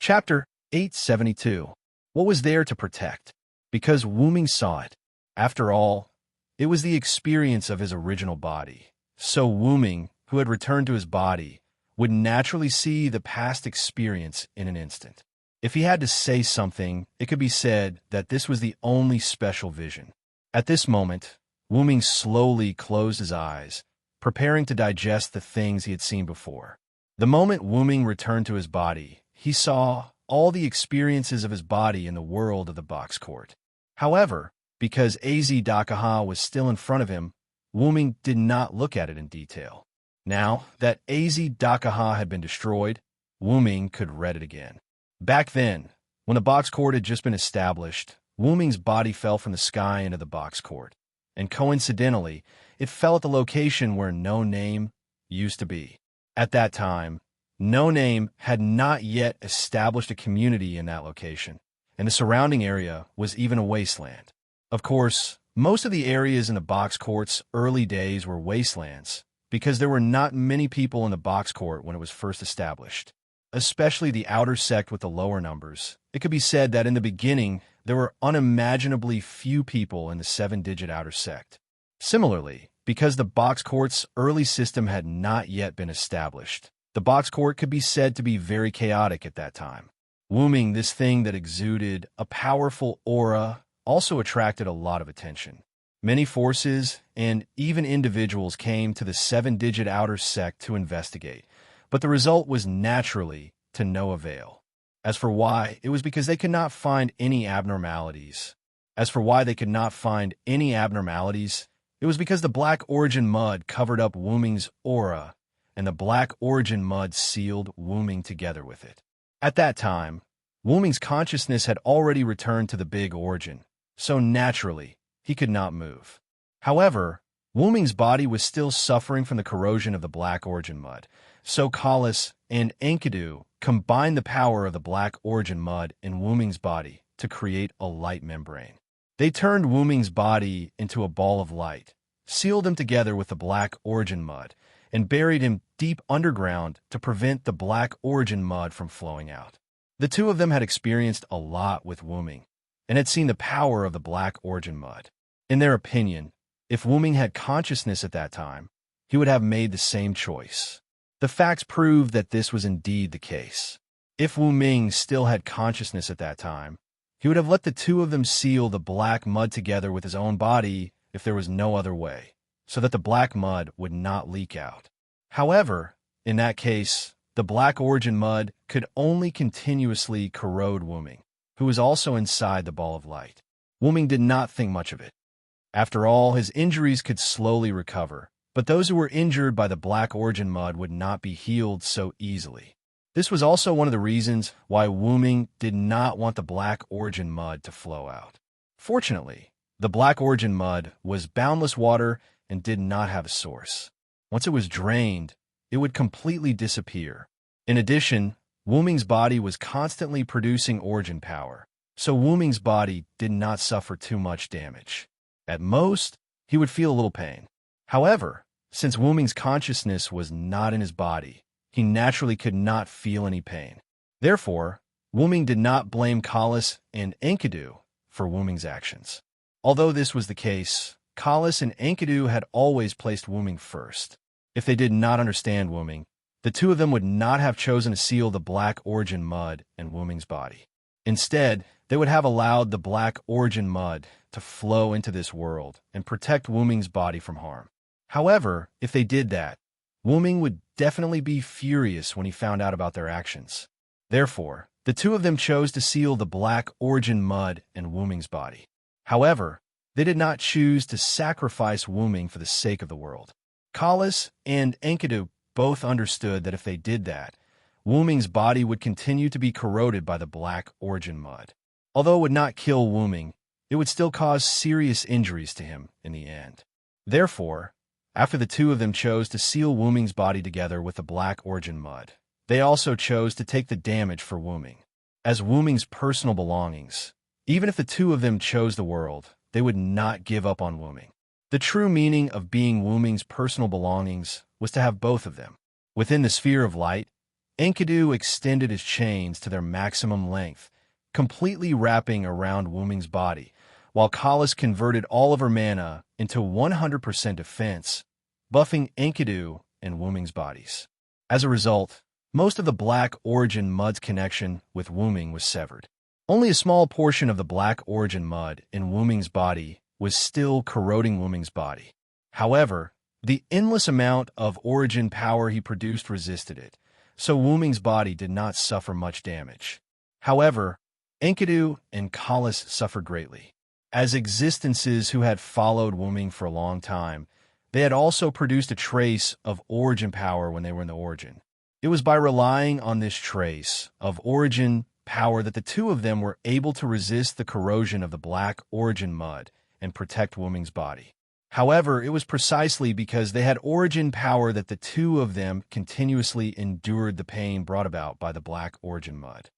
Chapter 872. What was there to protect? Because Wu Ming saw it. After all, it was the experience of his original body. So Wu Ming, who had returned to his body, would naturally see the past experience in an instant. If he had to say something, it could be said that this was the only special vision. At this moment, Wu Ming slowly closed his eyes, preparing to digest the things he had seen before. The moment Wu Ming returned to his body, he saw all the experiences of his body in the world of the box court. However, because AZ Dakaha was still in front of him, Wu Ming did not look at it in detail. Now that AZ Dakaha had been destroyed, Wu Ming could read it again. Back then, when the box court had just been established, Wu Ming's body fell from the sky into the box court, and coincidentally, it fell at the location where No Name used to be. At that time, No Name had not yet established a community in that location, and the surrounding area was even a wasteland. Of course, most of the areas in the box court's early days were wastelands, because there were not many people in the box court when it was first established. Especially the outer sect with the lower numbers. It could be said that in the beginning, there were unimaginably few people in the 7-digit outer sect. Similarly, because the box court's early system had not yet been established, the box court could be said to be very chaotic at that time. Wu Ming, this thing that exuded a powerful aura, also attracted a lot of attention. Many forces and even individuals came to the 7-digit outer sect to investigate, but the result was naturally to no avail. As for why, it was because they could not find any abnormalities. It was because the Black Origin Mud covered up Wu Ming's aura, and the Black Origin Mud sealed Wu Ming together with it. At that time, Wu Ming's consciousness had already returned to the Big Origin, so naturally, he could not move. However, Wu Ming's body was still suffering from the corrosion of the Black Origin Mud, so Kalis and Enkidu combined the power of the Black Origin Mud in Wu Ming's body to create a light membrane. They turned Wu Ming's body into a ball of light, sealed him together with the Black Origin Mud, and buried him deep underground to prevent the Black Origin Mud from flowing out. The two of them had experienced a lot with Wu Ming, and had seen the power of the Black Origin Mud. In their opinion, if Wu Ming had consciousness at that time, he would have made the same choice. The facts proved that this was indeed the case. If Wu Ming still had consciousness at that time, he would have let the two of them seal the black mud together with his own body if there was no other way, so that the black mud would not leak out. However, in that case, the Black Origin Mud could only continuously corrode Wu Ming, who was also inside the ball of light. Wu Ming did not think much of it. After all, his injuries could slowly recover, but those who were injured by the Black Origin Mud would not be healed so easily. This was also one of the reasons why Wu Ming did not want the Black Origin Mud to flow out. Fortunately, the Black Origin Mud was boundless water and did not have a source. Once it was drained, it would completely disappear. In addition, Wu Ming's body was constantly producing origin power, so Wu Ming's body did not suffer too much damage. At most, he would feel a little pain. However, since Wu Ming's consciousness was not in his body, he naturally could not feel any pain. Therefore, Wu Ming did not blame Kalis and Enkidu for Wu Ming's actions. Although this was the case, Kalis and Enkidu had always placed Wu Ming first. If they did not understand Wu Ming, the two of them would not have chosen to seal the Black Origin Mud in Wu Ming's body. Instead, they would have allowed the Black Origin Mud to flow into this world and protect Wu Ming's body from harm. However, if they did that, Wu Ming would definitely be furious when he found out about their actions. Therefore, the two of them chose to seal the Black Origin Mud in Wu Ming's body. However, they did not choose to sacrifice Wu Ming for the sake of the world. Kalis and Enkidu both understood that if they did that, Wu Ming's body would continue to be corroded by the Black Origin Mud. Although it would not kill Wu Ming, it would still cause serious injuries to him in the end. Therefore, after the two of them chose to seal Wu Ming's body together with the Black Origin Mud, they also chose to take the damage for Wu Ming. As Wu Ming's personal belongings, even if the two of them chose the world, they would not give up on Wu Ming. The true meaning of being Wu Ming's personal belongings was to have both of them. Within the sphere of light, Enkidu extended his chains to their maximum length, completely wrapping around Wuming's body, while Khalis converted all of her mana into 100% defense, buffing Enkidu and Wuming's bodies. As a result, most of the Black Origin Mud's connection with Wuming was severed. Only a small portion of the Black Origin Mud in Wuming's body was still corroding Wuming's body. However, the endless amount of origin power he produced resisted it, so Wuming's body did not suffer much damage. However, Enkidu and Khalis suffered greatly. As existences who had followed Wuming for a long time, they had also produced a trace of origin power when they were in the origin. It was by relying on this trace of origin power that the two of them were able to resist the corrosion of the Black Origin Mud and protect Wuming's body. However, it was precisely because they had origin power that the two of them continuously endured the pain brought about by the Black Origin Mud.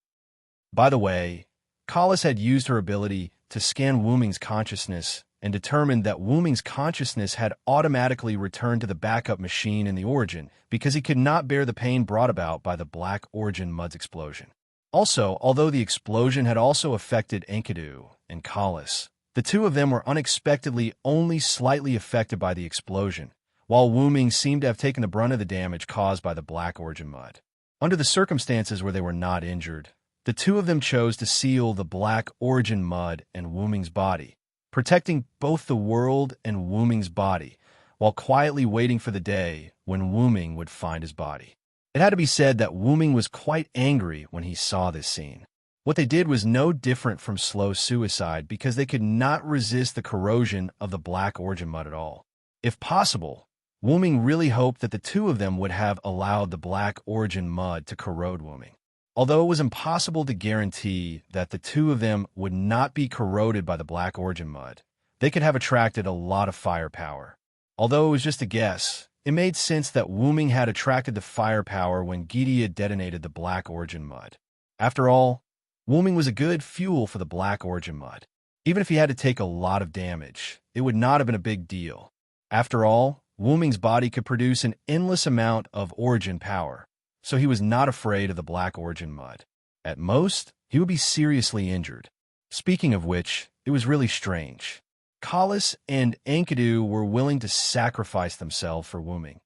By the way, Khalis had used her ability to scan Wuming's consciousness and determined that Wuming's consciousness had automatically returned to the backup machine in the origin because he could not bear the pain brought about by the Black Origin Mud's explosion. Also, although the explosion had also affected Enkidu and Khalis, the two of them were unexpectedly only slightly affected by the explosion, while Wuming seemed to have taken the brunt of the damage caused by the Black Origin Mud. Under the circumstances where they were not injured, the two of them chose to seal the Black Origin Mud in Wuming's body, protecting both the world and Wuming's body, while quietly waiting for the day when Wuming would find his body. It had to be said that Wuming was quite angry when he saw this scene. What they did was no different from slow suicide because they could not resist the corrosion of the Black Origin Mud at all. If possible, Wuming really hoped that the two of them would have allowed the Black Origin Mud to corrode Wuming. Although it was impossible to guarantee that the two of them would not be corroded by the Black Origin Mud, they could have attracted a lot of firepower. Although it was just a guess, it made sense that Wuming had attracted the firepower when Gidia detonated the Black Origin Mud. After all, Wuming was a good fuel for the Black Origin Mud. Even if he had to take a lot of damage, it would not have been a big deal. After all, Wuming's body could produce an endless amount of origin power, so he was not afraid of the Black Origin Mud. At most, he would be seriously injured. Speaking of which, it was really strange. Khalis and Enkidu were willing to sacrifice themselves for Wuming,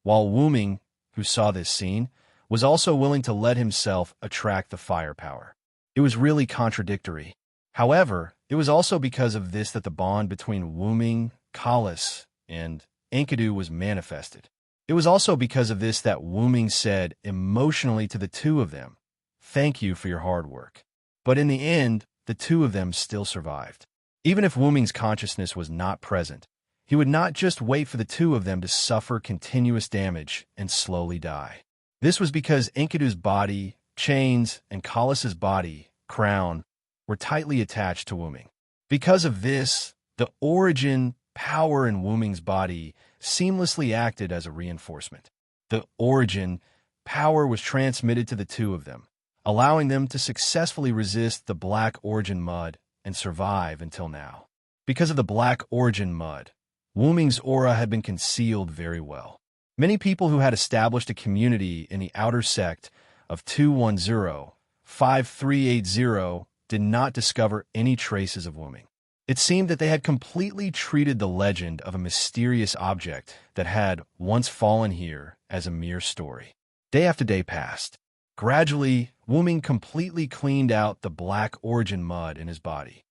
while Wuming, who saw this scene, was also willing to let himself attract the firepower. It was really contradictory. However, it was also because of this that the bond between Wuming, Khalis, and Enkidu was manifested. It was also because of this that Wuming said emotionally to the two of them, "Thank you for your hard work." But in the end, the two of them still survived. Even if Wuming's consciousness was not present, he would not just wait for the two of them to suffer continuous damage and slowly die. This was because Enkidu's body, chains, and Khalis's body, crown, were tightly attached to Wuming. Because of this, the origin power in Wuming's body seamlessly acted as a reinforcement. The origin power was transmitted to the two of them, allowing them to successfully resist the Black Origin Mud and survive until now. Because of the Black Origin Mud, Wuming's aura had been concealed very well. Many people who had established a community in the outer sect of 210-5380 did not discover any traces of Wuming. It seemed that they had completely treated the legend of a mysterious object that had once fallen here as a mere story. Day after day passed. Gradually, Wuming completely cleaned out the Black Origin Mud in his body.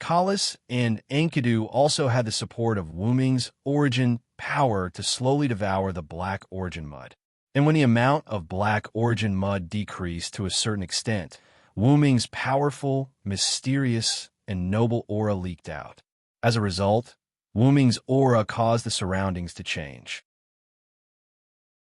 Khalis and Enkidu also had the support of Wuming's origin power to slowly devour the Black Origin Mud. And when the amount of Black Origin Mud decreased to a certain extent, Wuming's powerful, mysterious, and noble aura leaked out. As a result, Wuming's aura caused the surroundings to change.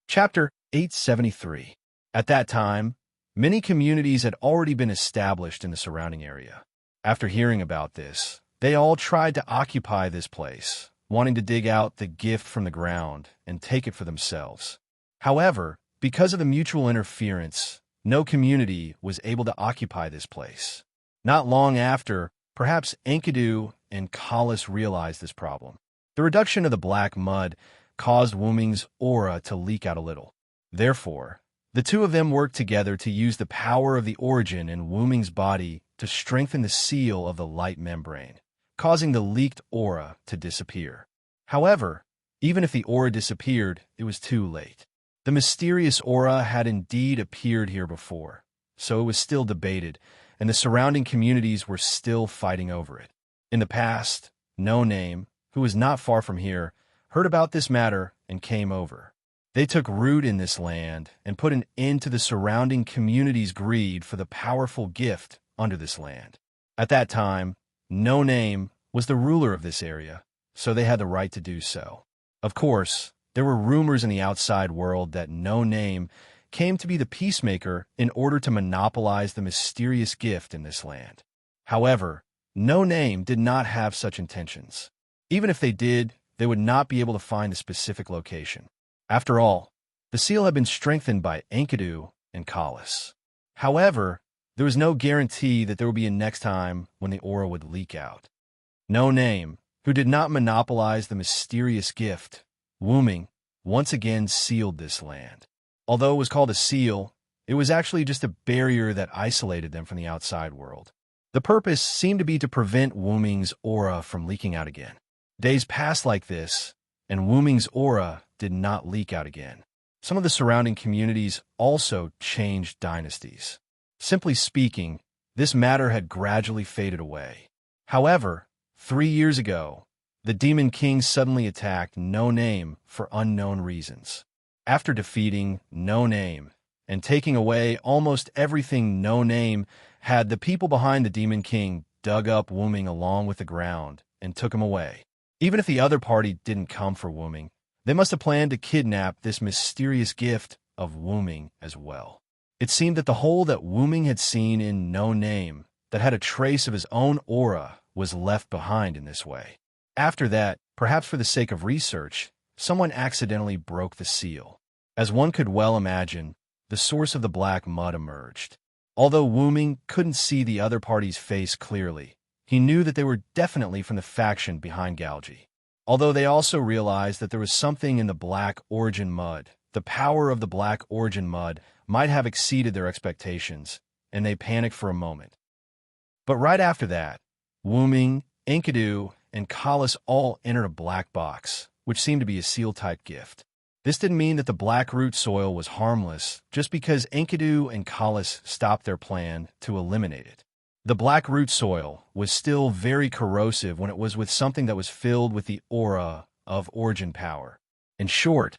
Chapter 873. At that time, many communities had already been established in the surrounding area. After hearing about this, they all tried to occupy this place, wanting to dig out the gift from the ground and take it for themselves. However, because of the mutual interference, no community was able to occupy this place. Not long after, perhaps Enkidu and Khalis realized this problem. The reduction of the black mud caused Wuming's aura to leak out a little. Therefore, The two of them worked together to use the power of the origin in Wuming's body to strengthen the seal of the light membrane, causing the leaked aura to disappear. However, even if the aura disappeared, it was too late. The mysterious aura had indeed appeared here before, so it was still debated, and the surrounding communities were still fighting over it. In the past, No Name, who was not far from here, heard about this matter and came over. They took root in this land and put an end to the surrounding community's greed for the powerful gift under this land. At that time, No Name was the ruler of this area, so they had the right to do so. Of course, there were rumors in the outside world that No Name came to be the peacemaker in order to monopolize the mysterious gift in this land. However, No Name did not have such intentions. Even if they did, they would not be able to find the specific location. After all, the seal had been strengthened by Enkidu and Kalis. However, there was no guarantee that there would be a next time when the aura would leak out. No Name, who did not monopolize the mysterious gift, Wuming, once again sealed this land. Although it was called a seal, it was actually just a barrier that isolated them from the outside world. The purpose seemed to be to prevent Wuming's aura from leaking out again. Days passed like this, and Wuming's aura did not leak out again. Some of the surrounding communities also changed dynasties. Simply speaking, this matter had gradually faded away. However, 3 years ago, the Demon King suddenly attacked No Name for unknown reasons. After defeating No Name and taking away almost everything No Name had, the people behind the Demon King dug up Wuming along with the ground and took him away. Even if the other party didn't come for Wuming, they must have planned to kidnap this mysterious gift of Wuming as well. It seemed that the hole that Wuming had seen in No Name that had a trace of his own aura was left behind in this way. After that, perhaps for the sake of research, someone accidentally broke the seal. As one could well imagine, the source of the black mud emerged. Although Wuming couldn't see the other party's face clearly, he knew that they were definitely from the faction behind Galgi. Although they also realized that there was something in the black origin mud, the power of the black origin mud might have exceeded their expectations, and they panicked for a moment. But right after that, Wuming, Enkidu, and Kalis all entered a black box, which seemed to be a seal-type gift. This didn't mean that the black root soil was harmless just because Enkidu and Kalis stopped their plan to eliminate it. The black root soil was still very corrosive when it was with something that was filled with the aura of origin power. In short,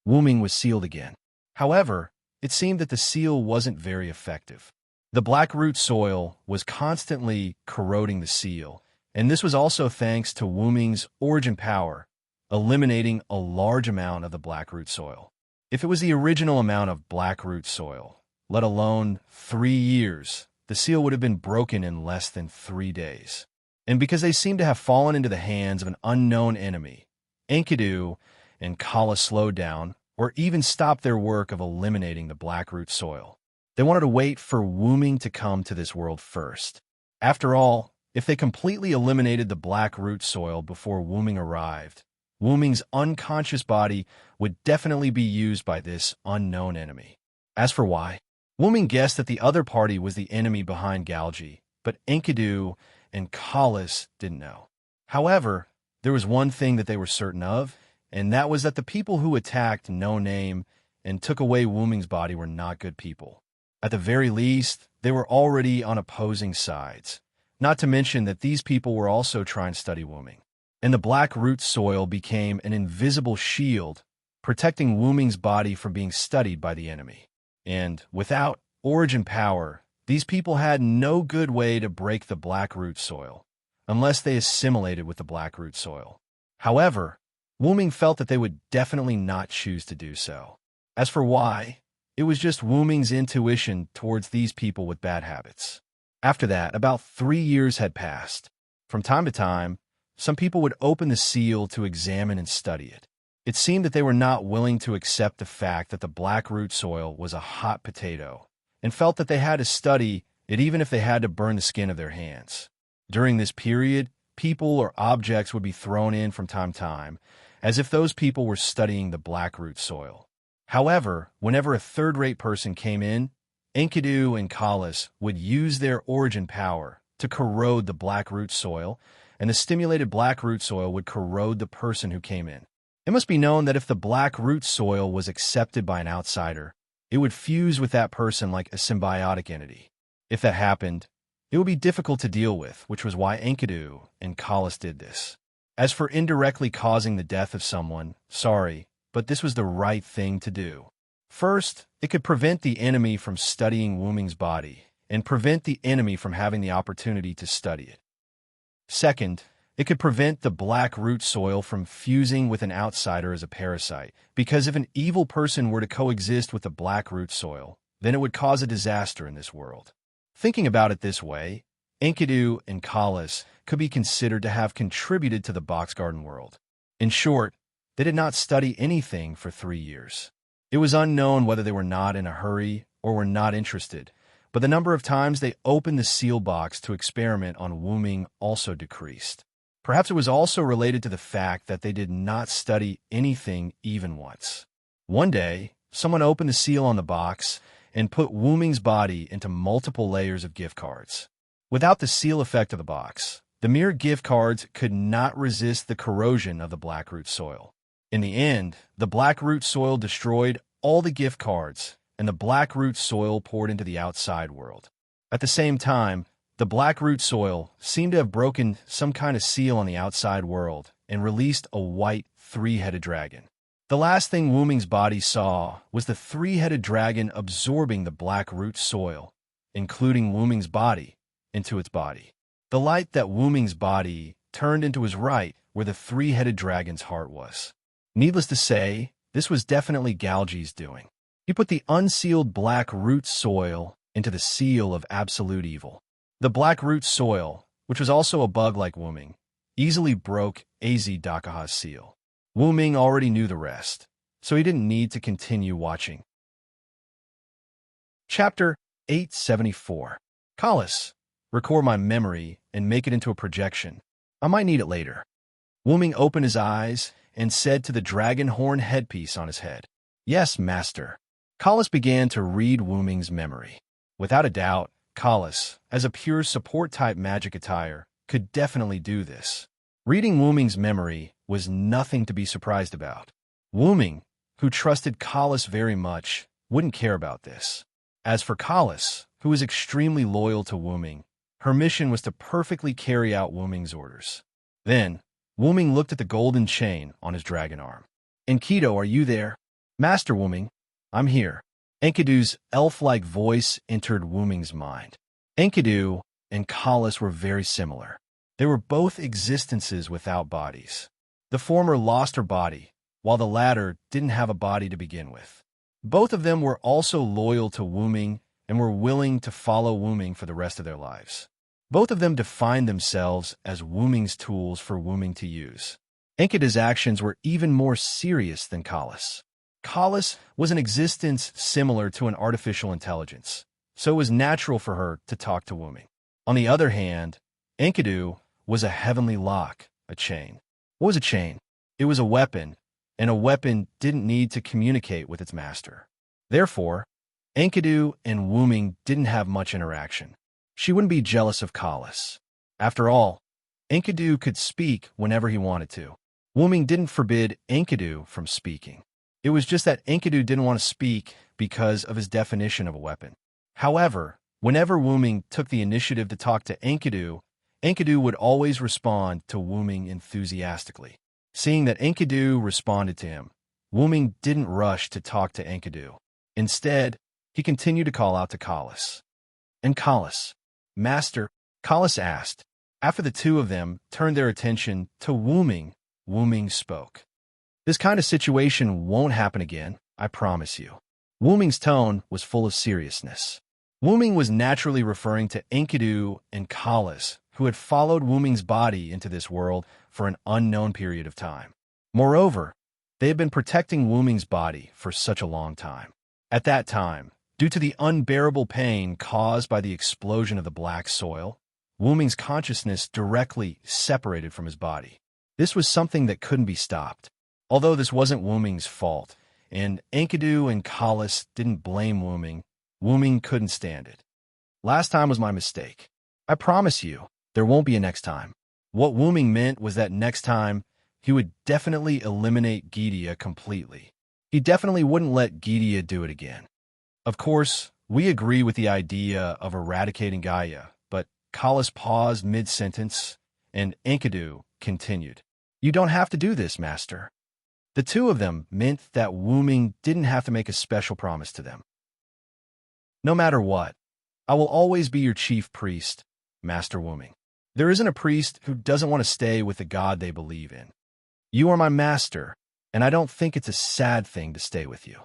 Wuming was sealed again. However, it seemed that the seal wasn't very effective. The black root soil was constantly corroding the seal, and this was also thanks to Wuming's origin power, eliminating a large amount of the black root soil. If it was the original amount of black root soil, let alone 3 years, the seal would have been broken in less than 3 days. And because they seemed to have fallen into the hands of an unknown enemy, Enkidu and Kalis slowed down or even stopped their work of eliminating the black root soil. They wanted to wait for Wuming to come to this world first. After all, if they completely eliminated the black root soil before Wuming arrived, Wuming's unconscious body would definitely be used by this unknown enemy. As for why, Wuming guessed that the other party was the enemy behind Galgi, but Enkidu and Kalis didn't know. However, there was one thing that they were certain of, and that was that the people who attacked No Name and took away Wuming's body were not good people. At the very least, they were already on opposing sides, not to mention that these people were also trying to study Wuming. And the black root soil became an invisible shield, protecting Wuming's body from being studied by the enemy. And without origin power, these people had no good way to break the black root soil, unless they assimilated with the black root soil. However, Wuming felt that they would definitely not choose to do so. As for why, it was just Wuming's intuition towards these people with bad habits. After that, about 3 years had passed. From time to time, some people would open the seal to examine and study it. It seemed that they were not willing to accept the fact that the black root soil was a hot potato, and felt that they had to study it even if they had to burn the skin of their hands. During this period, people or objects would be thrown in from time to time, as if those people were studying the black root soil. However, whenever a third-rate person came in, Enkidu and Kalas would use their origin power to corrode the black root soil, and the stimulated black root soil would corrode the person who came in. It must be known that if the black root soil was accepted by an outsider, it would fuse with that person like a symbiotic entity. If that happened, it would be difficult to deal with, which was why Enkidu and Kalas did this. As for indirectly causing the death of someone, sorry, but this was the right thing to do. First, it could prevent the enemy from studying Wuming's body, and prevent the enemy from having the opportunity to study it. Second, it could prevent the black root soil from fusing with an outsider as a parasite, because if an evil person were to coexist with the black root soil, then it would cause a disaster in this world. Thinking about it this way, Enkidu and Kalas could be considered to have contributed to the box garden world. In short, they did not study anything for 3 years. It was unknown whether they were not in a hurry or were not interested, but the number of times they opened the seal box to experiment on Wuming also decreased. Perhaps it was also related to the fact that they did not study anything even once. One day, someone opened the seal on the box and put Wuming's body into multiple layers of gift cards. Without the seal effect of the box, the mere gift cards could not resist the corrosion of the black root soil. In the end, the black root soil destroyed all the gift cards, and the black root soil poured into the outside world. At the same time, the black root soil seemed to have broken some kind of seal on the outside world and released a white, three-headed dragon. The last thing Wuming's body saw was the three-headed dragon absorbing the black root soil, including Wuming's body, into its body. The light that Wuming's body turned into his right, where the three-headed dragon's heart was. Needless to say, this was definitely Galji's doing. He put the unsealed black root soil into the seal of absolute evil. The black root soil, which was also a bug like Wuming, easily broke AZ Dakaha's seal. Wuming already knew the rest, so he didn't need to continue watching. Chapter 874. Kalas, record my memory and make it into a projection. I might need it later. Wuming opened his eyes and said to the dragon horn headpiece on his head, "Yes, master." Kalas began to read Wuming's memory. Without a doubt, Kalas, as a pure support-type magic attire, could definitely do this. Reading Wuming's memory was nothing to be surprised about. Wuming, who trusted Kalas very much, wouldn't care about this. As for Kalas, who was extremely loyal to Wuming, her mission was to perfectly carry out Wuming's orders. Then, Wuming looked at the golden chain on his dragon arm. "Enkidu, are you there?" "Master Wuming, I'm here." Enkidu's elf-like voice entered Wuming's mind. Enkidu and Kalas were very similar. They were both existences without bodies. The former lost her body, while the latter didn't have a body to begin with. Both of them were also loyal to Wuming and were willing to follow Wuming for the rest of their lives. Both of them defined themselves as Wuming's tools for Wuming to use. Enkidu's actions were even more serious than Kalas. Kalas was an existence similar to an artificial intelligence, so it was natural for her to talk to Wuming. On the other hand, Enkidu was a heavenly lock, a chain. What was a chain? It was a weapon, and a weapon didn't need to communicate with its master. Therefore, Enkidu and Wuming didn't have much interaction. She wouldn't be jealous of Kalas. After all, Enkidu could speak whenever he wanted to. Wuming didn't forbid Enkidu from speaking. It was just that Enkidu didn't want to speak because of his definition of a weapon. However, whenever Wuming took the initiative to talk to Enkidu, Enkidu would always respond to Wuming enthusiastically. Seeing that Enkidu responded to him, Wuming didn't rush to talk to Enkidu. Instead, he continued to call out to Kalas. "And Kalas, master," Kalas asked. After the two of them turned their attention to Wuming, Wuming spoke. "This kind of situation won't happen again, I promise you." Wuming's tone was full of seriousness. Wuming was naturally referring to Enkidu and Kalas, who had followed Wuming's body into this world for an unknown period of time. Moreover, they had been protecting Wuming's body for such a long time. At that time, due to the unbearable pain caused by the explosion of the black soil, Wuming's consciousness directly separated from his body. This was something that couldn't be stopped. Although this wasn't Wuming's fault, and Enkidu and Kalis didn't blame Wuming. Wuming couldn't stand it. Last time was my mistake. I promise you, there won't be a next time. What Wuming meant was that next time, he would definitely eliminate Gydia completely. He definitely wouldn't let Gydia do it again. Of course, we agree with the idea of eradicating Gaia, but Kalis paused mid-sentence, and Enkidu continued. You don't have to do this, Master. The two of them meant that Wuming didn't have to make a special promise to them. No matter what, I will always be your chief priest, Master Wuming. There isn't a priest who doesn't want to stay with the god they believe in. You are my master, and I don't think it's a sad thing to stay with you.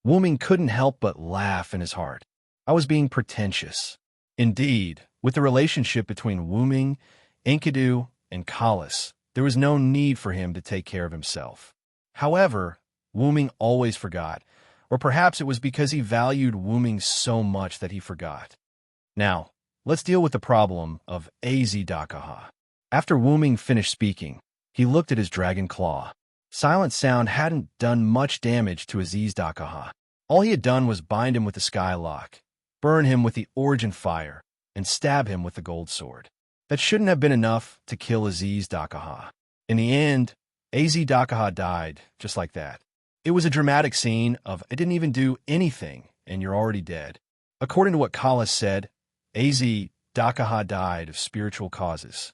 Wuming couldn't help but laugh in his heart. I was being pretentious. Indeed, with the relationship between Wuming, Enkidu, and Kalis, there was no need for him to take care of himself. However, Wuming always forgot, or perhaps it was because he valued Wuming so much that he forgot. Now, let's deal with the problem of Azidakaha. After Wuming finished speaking, he looked at his dragon claw. Silent Sound hadn't done much damage to Azidakaha. All he had done was bind him with the Skylock, burn him with the Origin Fire, and stab him with the Gold Sword. That shouldn't have been enough to kill Azidakaha. In the end, Azidakaha died just like that. It was a dramatic scene of, I didn't even do anything, and you're already dead. According to what Kalis said, Azidakaha died of spiritual causes.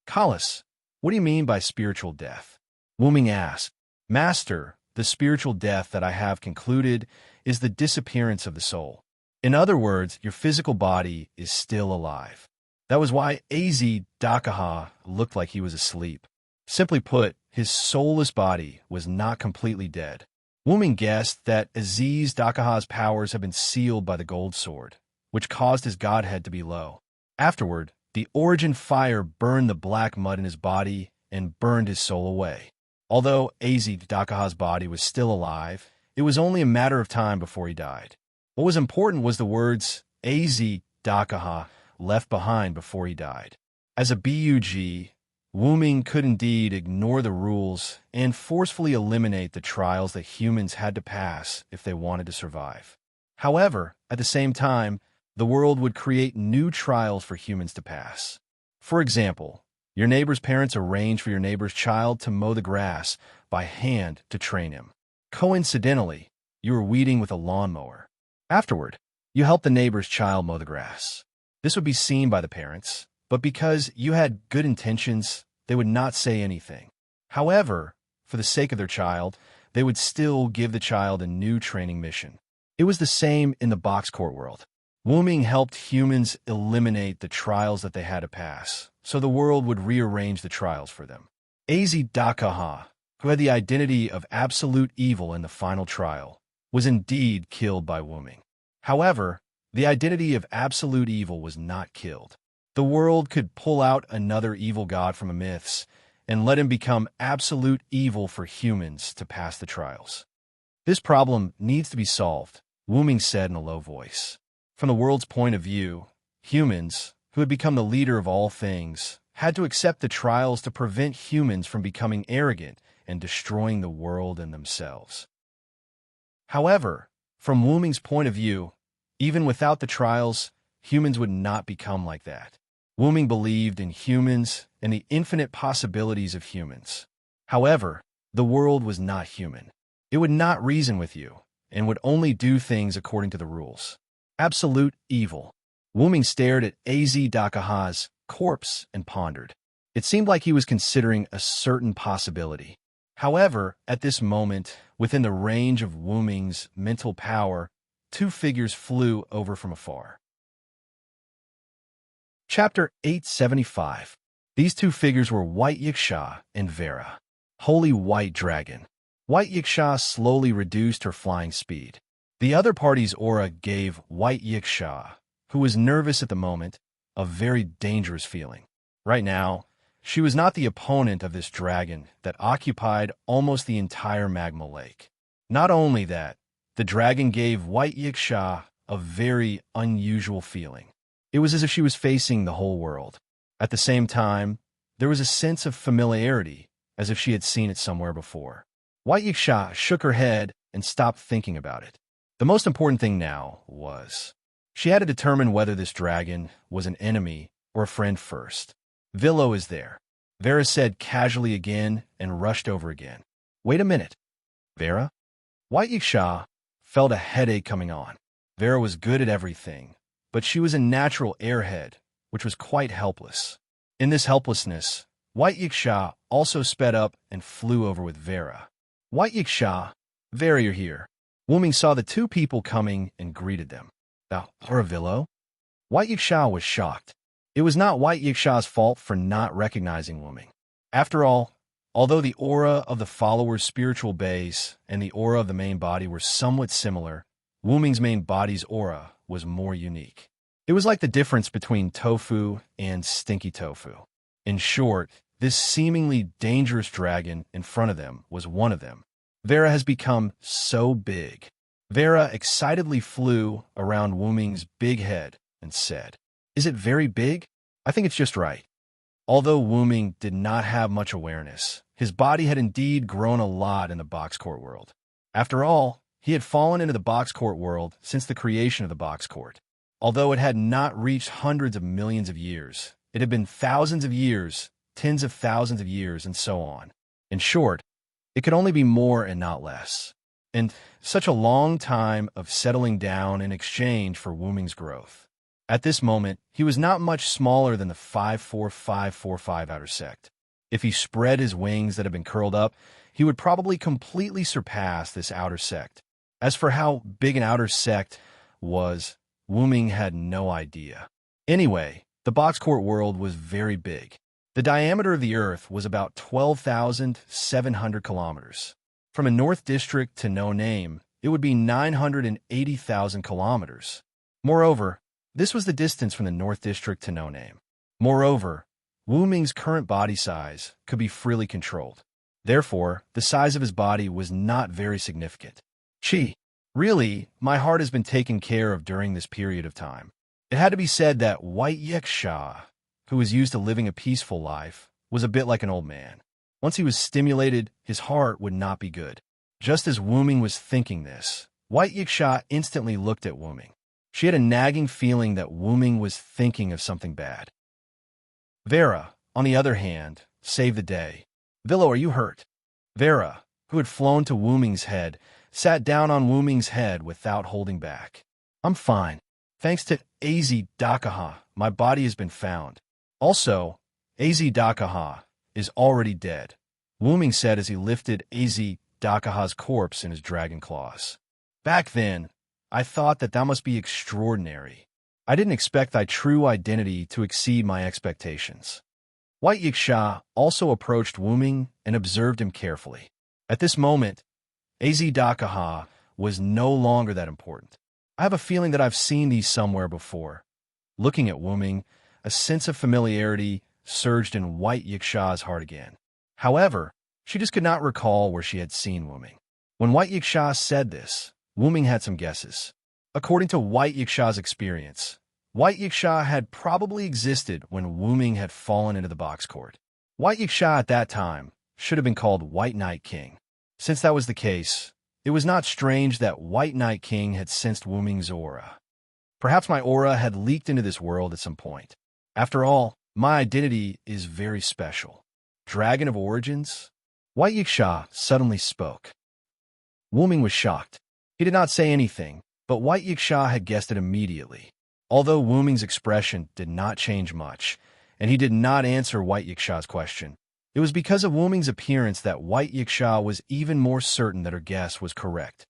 Kalis, what do you mean by spiritual death? Wuming asked. Master, the spiritual death that I have concluded is the disappearance of the soul. In other words, your physical body is still alive. That was why Azidakaha looked like he was asleep. Simply put, his soulless body was not completely dead. Wuming guessed that Azidakaha's powers had been sealed by the Gold Sword, which caused his godhead to be low. Afterward, the Origin Fire burned the black mud in his body and burned his soul away. Although Azidakaha's body was still alive, it was only a matter of time before he died. What was important was the words Azidakaha left behind before he died. As a BUG, Wuming could indeed ignore the rules and forcefully eliminate the trials that humans had to pass if they wanted to survive. However, at the same time, the world would create new trials for humans to pass. For example, your neighbor's parents arrange for your neighbor's child to mow the grass by hand to train him. Coincidentally, you were weeding with a lawnmower. Afterward, you help the neighbor's child mow the grass. This would be seen by the parents, but because you had good intentions, they would not say anything. However, for the sake of their child, they would still give the child a new training mission. It was the same in the box court world. Wuming helped humans eliminate the trials that they had to pass, so the world would rearrange the trials for them. Azidakaha, who had the identity of absolute evil in the final trial, was indeed killed by Wuming. However, the identity of absolute evil was not killed. The world could pull out another evil god from the myths and let him become absolute evil for humans to pass the trials. This problem needs to be solved, Wuming said in a low voice. From the world's point of view, humans, who had become the leader of all things, had to accept the trials to prevent humans from becoming arrogant and destroying the world and themselves. However, from Wuming's point of view, even without the trials, humans would not become like that. Wuming believed in humans and the infinite possibilities of humans. However, the world was not human. It would not reason with you and would only do things according to the rules. Absolute evil. Wuming stared at Azidakaha's corpse and pondered. It seemed like he was considering a certain possibility. However, at this moment, within the range of Wuming's mental power, two figures flew over from afar. Chapter 875. These two figures were White Yiksha and Vera. Holy White Dragon. White Yiksha slowly reduced her flying speed. The other party's aura gave White Yiksha, who was nervous at the moment, a very dangerous feeling. Right now, she was not the opponent of this dragon that occupied almost the entire magma lake. Not only that, the dragon gave White Yiksha a very unusual feeling. It was as if she was facing the whole world. At the same time, there was a sense of familiarity, as if she had seen it somewhere before. White Yiksha shook her head and stopped thinking about it. The most important thing now was she had to determine whether this dragon was an enemy or a friend first. "Villo is there," Vera said casually again and rushed over again. "Wait a minute, Vera?" White Yiksha felt a headache coming on. Vera was good at everything, but she was a natural airhead, which was quite helpless. In this helplessness, White Yiksha also sped up and flew over with Vera. "White Yiksha, Vera, you're here." Wuming saw the two people coming and greeted them. "Thou art a Villo?" White Yiksha was shocked. It was not White Yiksha's fault for not recognizing Wuming. After all, although the aura of the follower's spiritual base and the aura of the main body were somewhat similar, Wuming's main body's aura was more unique. It was like the difference between tofu and stinky tofu. In short, this seemingly dangerous dragon in front of them was one of them. Vera has become so big. Vera excitedly flew around Wuming's big head and said, "Is it very big? I think it's just right." Although Wuming did not have much awareness, his body had indeed grown a lot in the box court world. After all, he had fallen into the box court world since the creation of the box court. Although it had not reached hundreds of millions of years, it had been thousands of years, tens of thousands of years, and so on. In short, it could only be more and not less. And such a long time of settling down in exchange for Wuming's growth. At this moment, he was not much smaller than the 54545 outer sect. If he spread his wings that had been curled up, he would probably completely surpass this outer sect. As for how big an outer sect was, Wuming had no idea. Anyway, the box court world was very big. The diameter of the Earth was about 12,700 kilometers. From a North District to No Name, it would be 980,000 kilometers. Moreover, this was the distance from the North District to No Name. Moreover, Wuming's current body size could be freely controlled. Therefore, the size of his body was not very significant. Really, my heart has been taken care of during this period of time. It had to be said that White Yiksha, who was used to living a peaceful life, was a bit like an old man. Once he was stimulated, his heart would not be good. Just as Wuming was thinking this, White Yiksha instantly looked at Wuming. She had a nagging feeling that Wuming was thinking of something bad. Vera, on the other hand, saved the day. "Villo, are you hurt?" Vera, who had flown to Wuming's head, sat down on Wuming's head without holding back. "I'm fine. Thanks to Az Dakaha, my body has been found. Also, Az Dakaha is already dead," Wuming said as he lifted Az Dakaha's corpse in his dragon claws. "Back then, I thought that must be extraordinary. I didn't expect thy true identity to exceed my expectations." White Yiksha also approached Wuming and observed him carefully. At this moment, Az Dakaha was no longer that important. "I have a feeling that I've seen these somewhere before." Looking at Wuming, a sense of familiarity surged in White Yiksha's heart again. However, she just could not recall where she had seen Wuming. When White Yiksha said this, Wuming had some guesses. According to White Yiksha's experience, White Yiksha had probably existed when Wuming had fallen into the box court. White Yiksha at that time should have been called White Night King. Since that was the case, it was not strange that White Night King had sensed Wuming's aura. Perhaps my aura had leaked into this world at some point. After all, my identity is very special. Dragon of Origins? White Yiksha suddenly spoke. Wuming was shocked. He did not say anything, but White Yiksha had guessed it immediately. Although Wuming's expression did not change much, and he did not answer White Yiksha's question, it was because of Wuming's appearance that White Yiksha was even more certain that her guess was correct.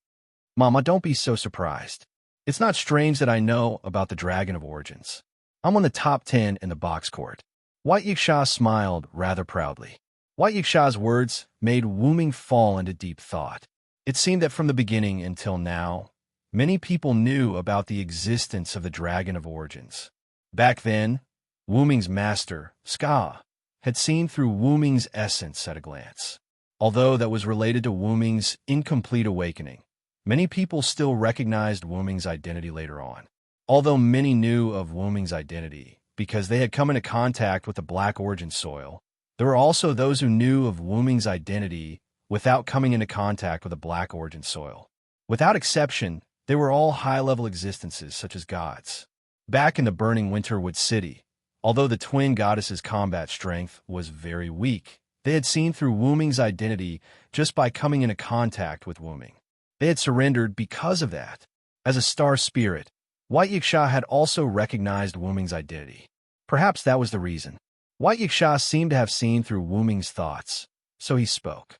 "Mama, don't be so surprised. It's not strange that I know about the Dragon of Origins. I'm on the top 10 in the box court." White Yiksha smiled rather proudly. White Yiksha's words made Wuming fall into deep thought. It seemed that from the beginning until now, many people knew about the existence of the Dragon of Origins. Back then, Wuming's master, Ska, had seen through Wuming's essence at a glance. Although that was related to Wuming's incomplete awakening, many people still recognized Wuming's identity later on. Although many knew of Wuming's identity because they had come into contact with the Black Origin soil, there were also those who knew of Wuming's identity without coming into contact with the Black Origin soil. Without exception, they were all high-level existences such as gods. Back in the burning Winterwood City, although the twin goddesses' combat strength was very weak, they had seen through Wu Ming's identity just by coming into contact with Wu Ming. They had surrendered because of that. As a star spirit, White Yiksha had also recognized Wu Ming's identity. Perhaps that was the reason. White Yiksha seemed to have seen through Wu Ming's thoughts, so he spoke.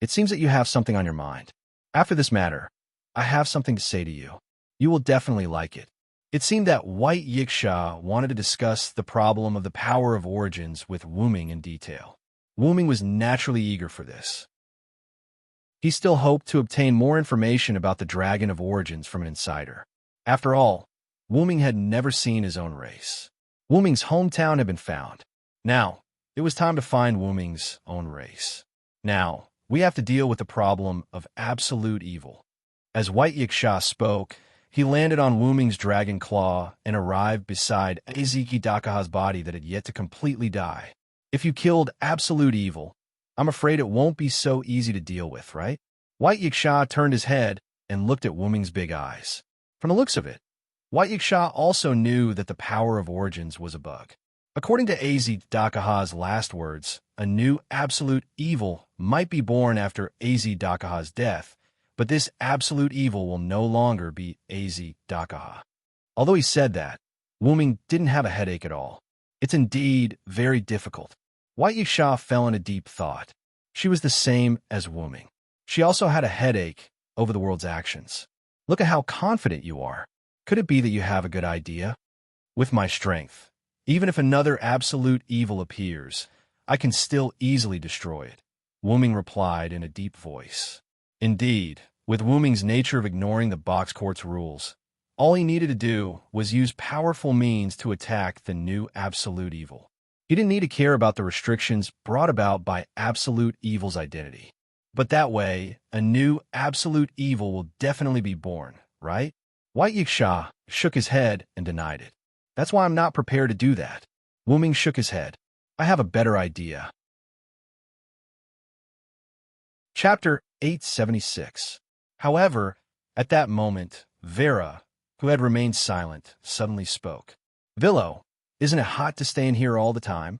It seems that you have something on your mind. After this matter, I have something to say to you. You will definitely like it. It seemed that White Yiksha wanted to discuss the problem of the power of origins with Wu Ming in detail. Wu Ming was naturally eager for this. He still hoped to obtain more information about the Dragon of Origins from an insider. After all, Wu Ming had never seen his own race. Wu Ming's hometown had been found. Now, it was time to find Wu Ming's own race. Now, we have to deal with the problem of absolute evil. As White Yiksha spoke, he landed on Wu Ming's dragon claw and arrived beside Aziki Dakaha's body that had yet to completely die. If you killed absolute evil, I'm afraid it won't be so easy to deal with, right? White Yiksha turned his head and looked at Wu Ming's big eyes. From the looks of it, White Yiksha also knew that the power of origins was a bug. According to Aziki Dakaha's last words, a new absolute evil might be born after Aziki Dakaha's death, but this absolute evil will no longer be Aziki Dakaha. Although he said that, Wu Ming didn't have a headache at all. It's indeed very difficult. White Yiksha fell into deep thought. She was the same as Wu Ming. She also had a headache over the world's actions. Look at how confident you are. Could it be that you have a good idea? With my strength, even if another absolute evil appears, I can still easily destroy it, Wu Ming replied in a deep voice. Indeed, with Wu Ming's nature of ignoring the box court's rules, all he needed to do was use powerful means to attack the new absolute evil. He didn't need to care about the restrictions brought about by absolute evil's identity. But that way, a new absolute evil will definitely be born, right? White Yiksha shook his head and denied it. That's why I'm not prepared to do that. Wu Ming shook his head. I have a better idea. Chapter 876. However, at that moment, Vera, who had remained silent, suddenly spoke. Villo, isn't it hot to stay in here all the time?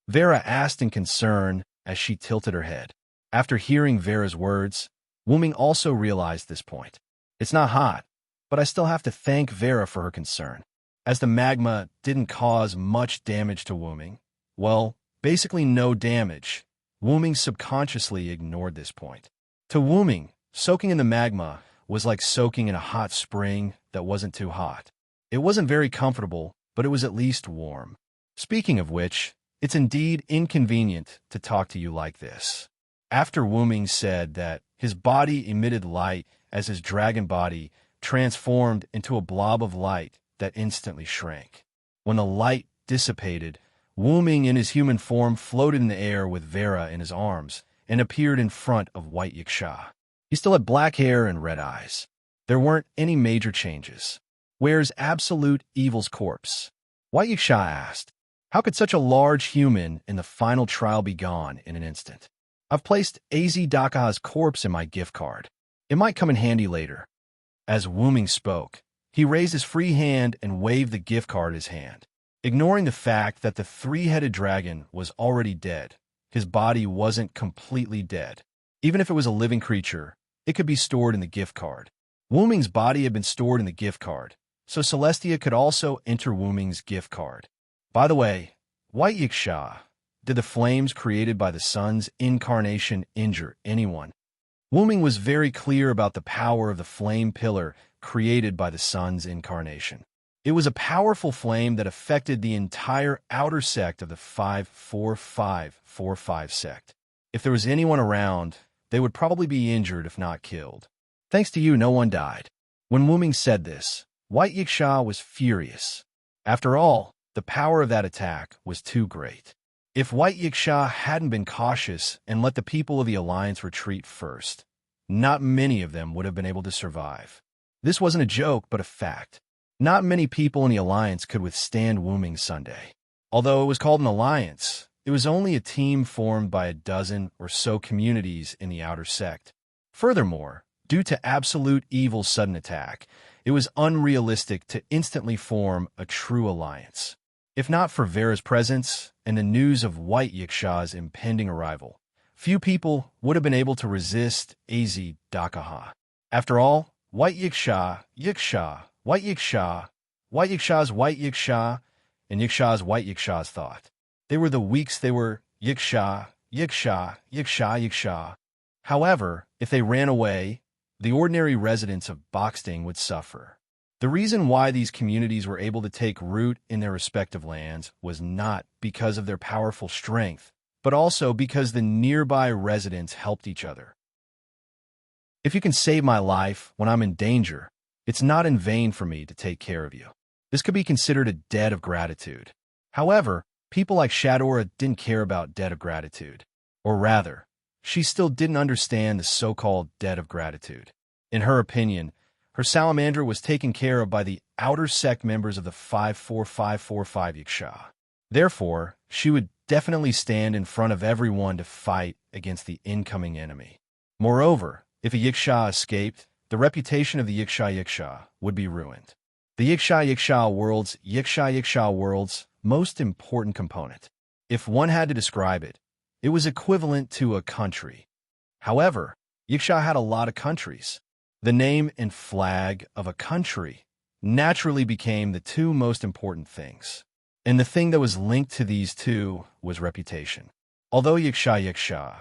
Vera asked in concern as she tilted her head. After hearing Vera's words, Wu Ming also realized this point. It's not hot, but I still have to thank Vera for her concern. As the magma didn't cause much damage to Wu Ming, well, basically no damage, Wu Ming subconsciously ignored this point. To Wu Ming, soaking in the magma was like soaking in a hot spring that wasn't too hot. It wasn't very comfortable, but it was at least warm. Speaking of which, it's indeed inconvenient to talk to you like this. After Wu Ming said that, his body emitted light as his dragon body transformed into a blob of light that instantly shrank. When the light dissipated, Wu Ming in his human form floated in the air with Vera in his arms and appeared in front of White Yiksha. He still had black hair and red eyes. There weren't any major changes. Where's absolute evil's corpse? White Yiksha asked. How could such a large human in the final trial be gone in an instant? I've placed Aziki Dakaha's corpse in my gift card. It might come in handy later. As Wu Ming spoke, he raised his free hand and waved the gift card in his hand. Ignoring the fact that the three-headed dragon was already dead, his body wasn't completely dead. Even if it was a living creature, it could be stored in the gift card. Wu Ming's body had been stored in the gift card, so Celestia could also enter Wu Ming's gift card. By the way, White Yiksha, did the flames created by the sun's incarnation injure anyone? Wu Ming was very clear about the power of the flame pillar created by the sun's incarnation. It was a powerful flame that affected the entire outer sect of the 54545 sect. If there was anyone around, they would probably be injured if not killed. Thanks to you, no one died. When Wu Ming said this, White Yiksha was furious. After all, the power of that attack was too great. If White Yiksha hadn't been cautious and let the people of the Alliance retreat first, not many of them would have been able to survive. This wasn't a joke, but a fact. Not many people in the Alliance could withstand Wu Ming's Sunday. Although it was called an alliance, it was only a team formed by a dozen or so communities in the outer sect. Furthermore, Due to absolute evil's sudden attack, it was unrealistic to instantly form a true alliance. If not for Vera's presence and the news of White Yiksha's impending arrival, few people would have been able to resist Az Dakaha. After all, White Yiksha, White Yiksha, White Yiksha's White Yiksha, and Yiksha's White Yiksha's thought. They were the weaks, they were Yiksha. However, if they ran away, the ordinary residents of Boxting would suffer. The reason why these communities were able to take root in their respective lands was not because of their powerful strength, but also because the nearby residents helped each other. If you can save my life when I'm in danger, it's not in vain for me to take care of you. This could be considered a debt of gratitude. However, people like Shadora didn't care about debt of gratitude. Or rather, she still didn't understand the so-called debt of gratitude. In her opinion, her salamandra was taken care of by the outer sect members of the 54545 Yiksha. Therefore, she would definitely stand in front of everyone to fight against the incoming enemy. Moreover, if a Yiksha escaped, the reputation of the Yiksha would be ruined. The Yiksha world's most important component. If one had to describe it, it was equivalent to a country. However, Yiksha had a lot of countries. The name and flag of a country naturally became the two most important things. And the thing that was linked to these two was reputation. Although Yiksha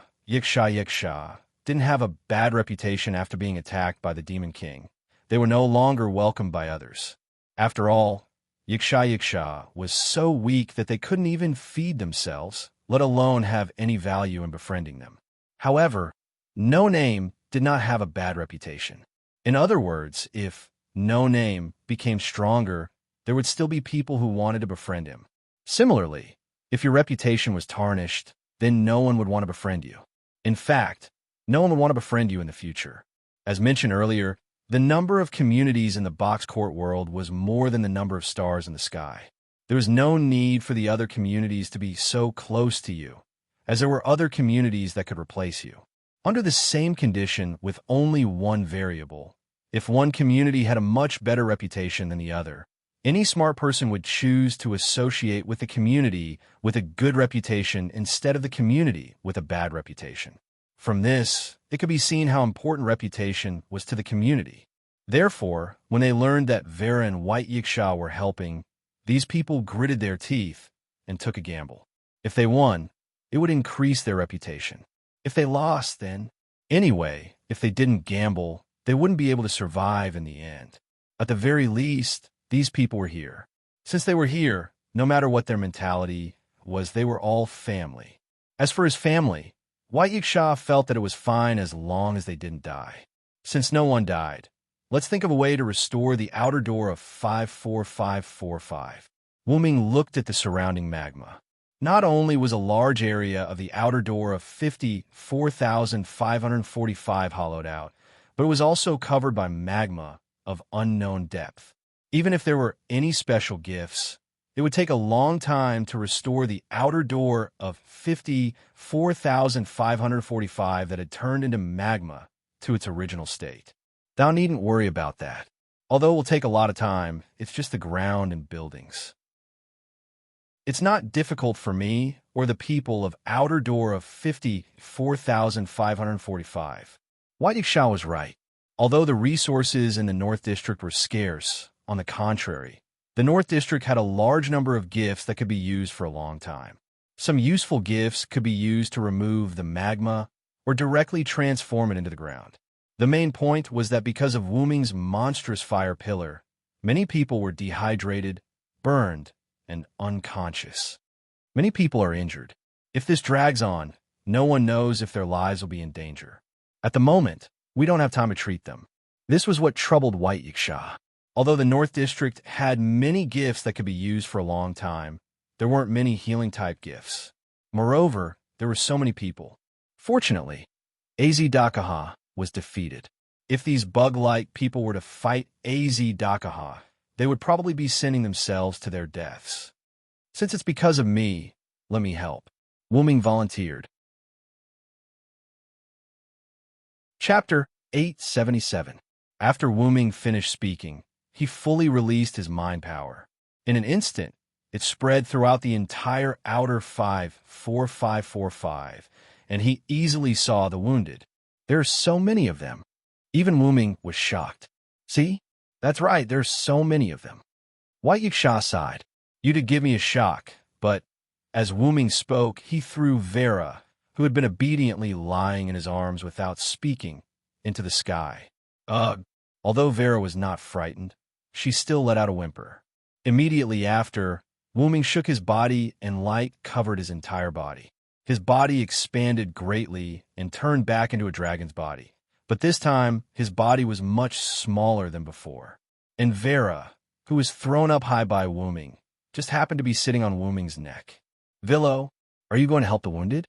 didn't have a bad reputation after being attacked by the Demon King, they were no longer welcomed by others. After all, Yiksha was so weak that they couldn't even feed themselves, let alone have any value in befriending them. However, No Name did not have a bad reputation. In other words, if No Name became stronger, there would still be people who wanted to befriend him. Similarly, if your reputation was tarnished, then no one would want to befriend you. In fact, no one would want to befriend you in the future. As mentioned earlier, the number of communities in the box court world was more than the number of stars in the sky. There was no need for the other communities to be so close to you, as there were other communities that could replace you. Under the same condition with only one variable, if one community had a much better reputation than the other, any smart person would choose to associate with the community with a good reputation instead of the community with a bad reputation. From this, it could be seen how important reputation was to the community. Therefore, when they learned that Vera and White Yiksha were helping, these people gritted their teeth and took a gamble. If they won, it would increase their reputation. If they lost, then... Anyway, if they didn't gamble, they wouldn't be able to survive in the end. At the very least, these people were here. Since they were here, no matter what their mentality was, they were all family. As for his family, White Yiksha felt that it was fine as long as they didn't die. Since no one died, let's think of a way to restore the outer door of 54545. Wuming looked at the surrounding magma. Not only was a large area of the outer door of 54,545 hollowed out, but it was also covered by magma of unknown depth. Even if there were any special gifts, it would take a long time to restore the outer door of 54,545 that had turned into magma to its original state. Thou needn't worry about that. Although it will take a lot of time, it's just the ground and buildings. It's not difficult for me or the people of outer door of 54,545. White Yiksha was right. Although the resources in the North District were scarce, on the contrary, the North District had a large number of gifts that could be used for a long time. Some useful gifts could be used to remove the magma or directly transform it into the ground. The main point was that because of Wuming's monstrous fire pillar, many people were dehydrated, burned, and unconscious. Many people are injured. If this drags on, no one knows if their lives will be in danger. At the moment, we don't have time to treat them. This was what troubled White Yiksha. Although the North District had many gifts that could be used for a long time, there weren't many healing-type gifts. Moreover, there were so many people. Fortunately, Az Dakaha was defeated. If these bug-like people were to fight Az Dakaha, they would probably be sending themselves to their deaths. Since it's because of me, let me help. Wuming volunteered. Chapter 877. After Wu Ming finished speaking, he fully released his mind power. In an instant, it spread throughout the entire outer 54545, and he easily saw the wounded. There are so many of them. Even Wu Ming was shocked. See? That's right, there's so many of them. White Yiksha sighed. You did give me a shock, but as Wu Ming spoke, he threw Vera, who had been obediently lying in his arms without speaking, into the sky. Ugh! Although Vera was not frightened, she still let out a whimper. Immediately after, Wu Ming shook his body and light covered his entire body. His body expanded greatly and turned back into a dragon's body. But this time, his body was much smaller than before. And Vera, who was thrown up high by Wu Ming, just happened to be sitting on Wu Ming's neck. Villo, are you going to help the wounded?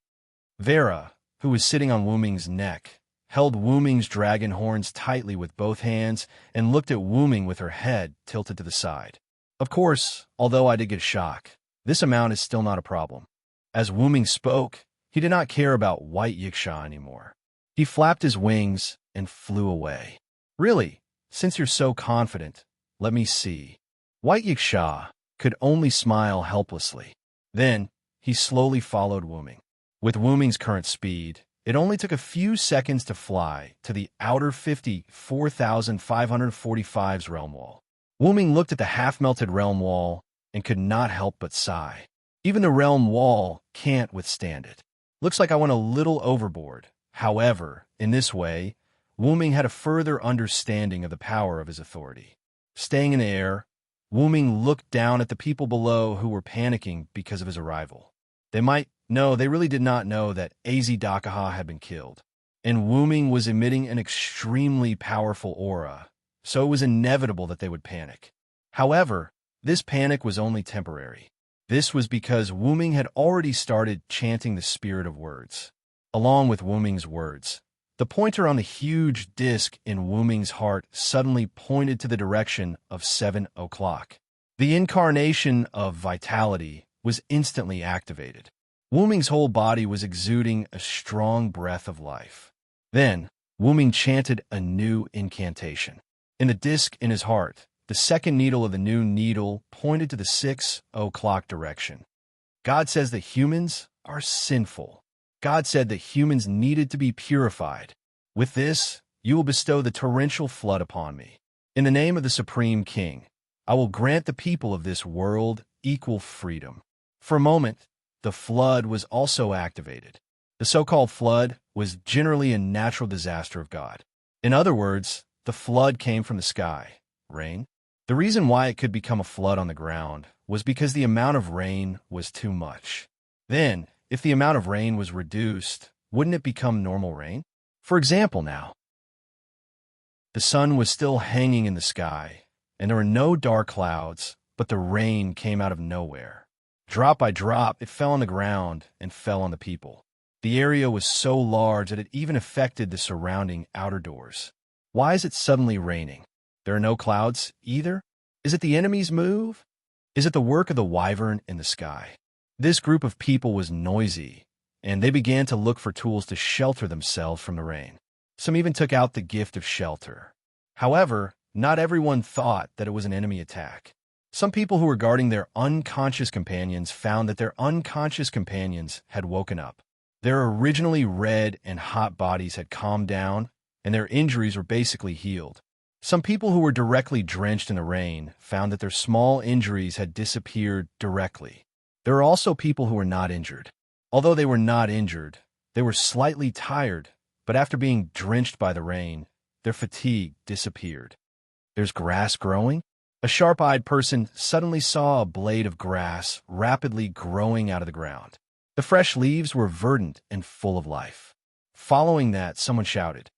Vera, who was sitting on Wu Ming's neck, held Wu Ming's dragon horns tightly with both hands and looked at Wu Ming with her head tilted to the side. Of course, although I did get a shock, this amount is still not a problem. As Wu Ming spoke, he did not care about White Yiksha anymore. He flapped his wings and flew away. Really, since you're so confident, let me see. White Yiksha could only smile helplessly. Then, he slowly followed Wu Ming. With Wu Ming's current speed, it only took a few seconds to fly to the outer 54,545's realm wall. Wu Ming looked at the half-melted realm wall and could not help but sigh. Even the realm wall can't withstand it. Looks like I went a little overboard. However, in this way, Wu Ming had a further understanding of the power of his authority. Staying in the air, Wu Ming looked down at the people below who were panicking because of his arrival. They really did not know that AZ Dakaha had been killed, and Wu Ming was emitting an extremely powerful aura, so it was inevitable that they would panic. However, this panic was only temporary. This was because Wu Ming had already started chanting the spirit of words. Along with Wu Ming's words, the pointer on the huge disc in Wu Ming's heart suddenly pointed to the direction of 7 o'clock. The incarnation of vitality was instantly activated. Wu Ming's whole body was exuding a strong breath of life. Then, Wu Ming chanted a new incantation. In the disc in his heart, the second needle of the new needle pointed to the 6 o'clock direction. God says that humans are sinful. God said that humans needed to be purified. With this, you will bestow the torrential flood upon me. In the name of the Supreme King, I will grant the people of this world equal freedom. For a moment, the flood was also activated. The so-called flood was generally a natural disaster of God. In other words, the flood came from the sky, rain. The reason why it could become a flood on the ground was because the amount of rain was too much. Then, if the amount of rain was reduced, wouldn't it become normal rain? For example now, the sun was still hanging in the sky, and there were no dark clouds, but the rain came out of nowhere. Drop by drop, it fell on the ground and fell on the people. The area was so large that it even affected the surrounding outer doors. Why is it suddenly raining? There are no clouds either? Is it the enemy's move? Is it the work of the wyvern in the sky? This group of people was noisy, and they began to look for tools to shelter themselves from the rain. Some even took out the gift of shelter. However, not everyone thought that it was an enemy attack. Some people who were guarding their unconscious companions found that their unconscious companions had woken up. Their originally red and hot bodies had calmed down, and their injuries were basically healed. Some people who were directly drenched in the rain found that their small injuries had disappeared directly. There are also people who were not injured. Although they were not injured, they were slightly tired, but after being drenched by the rain, their fatigue disappeared. There's grass growing? A sharp-eyed person suddenly saw a blade of grass rapidly growing out of the ground. The fresh leaves were verdant and full of life. Following that, someone shouted,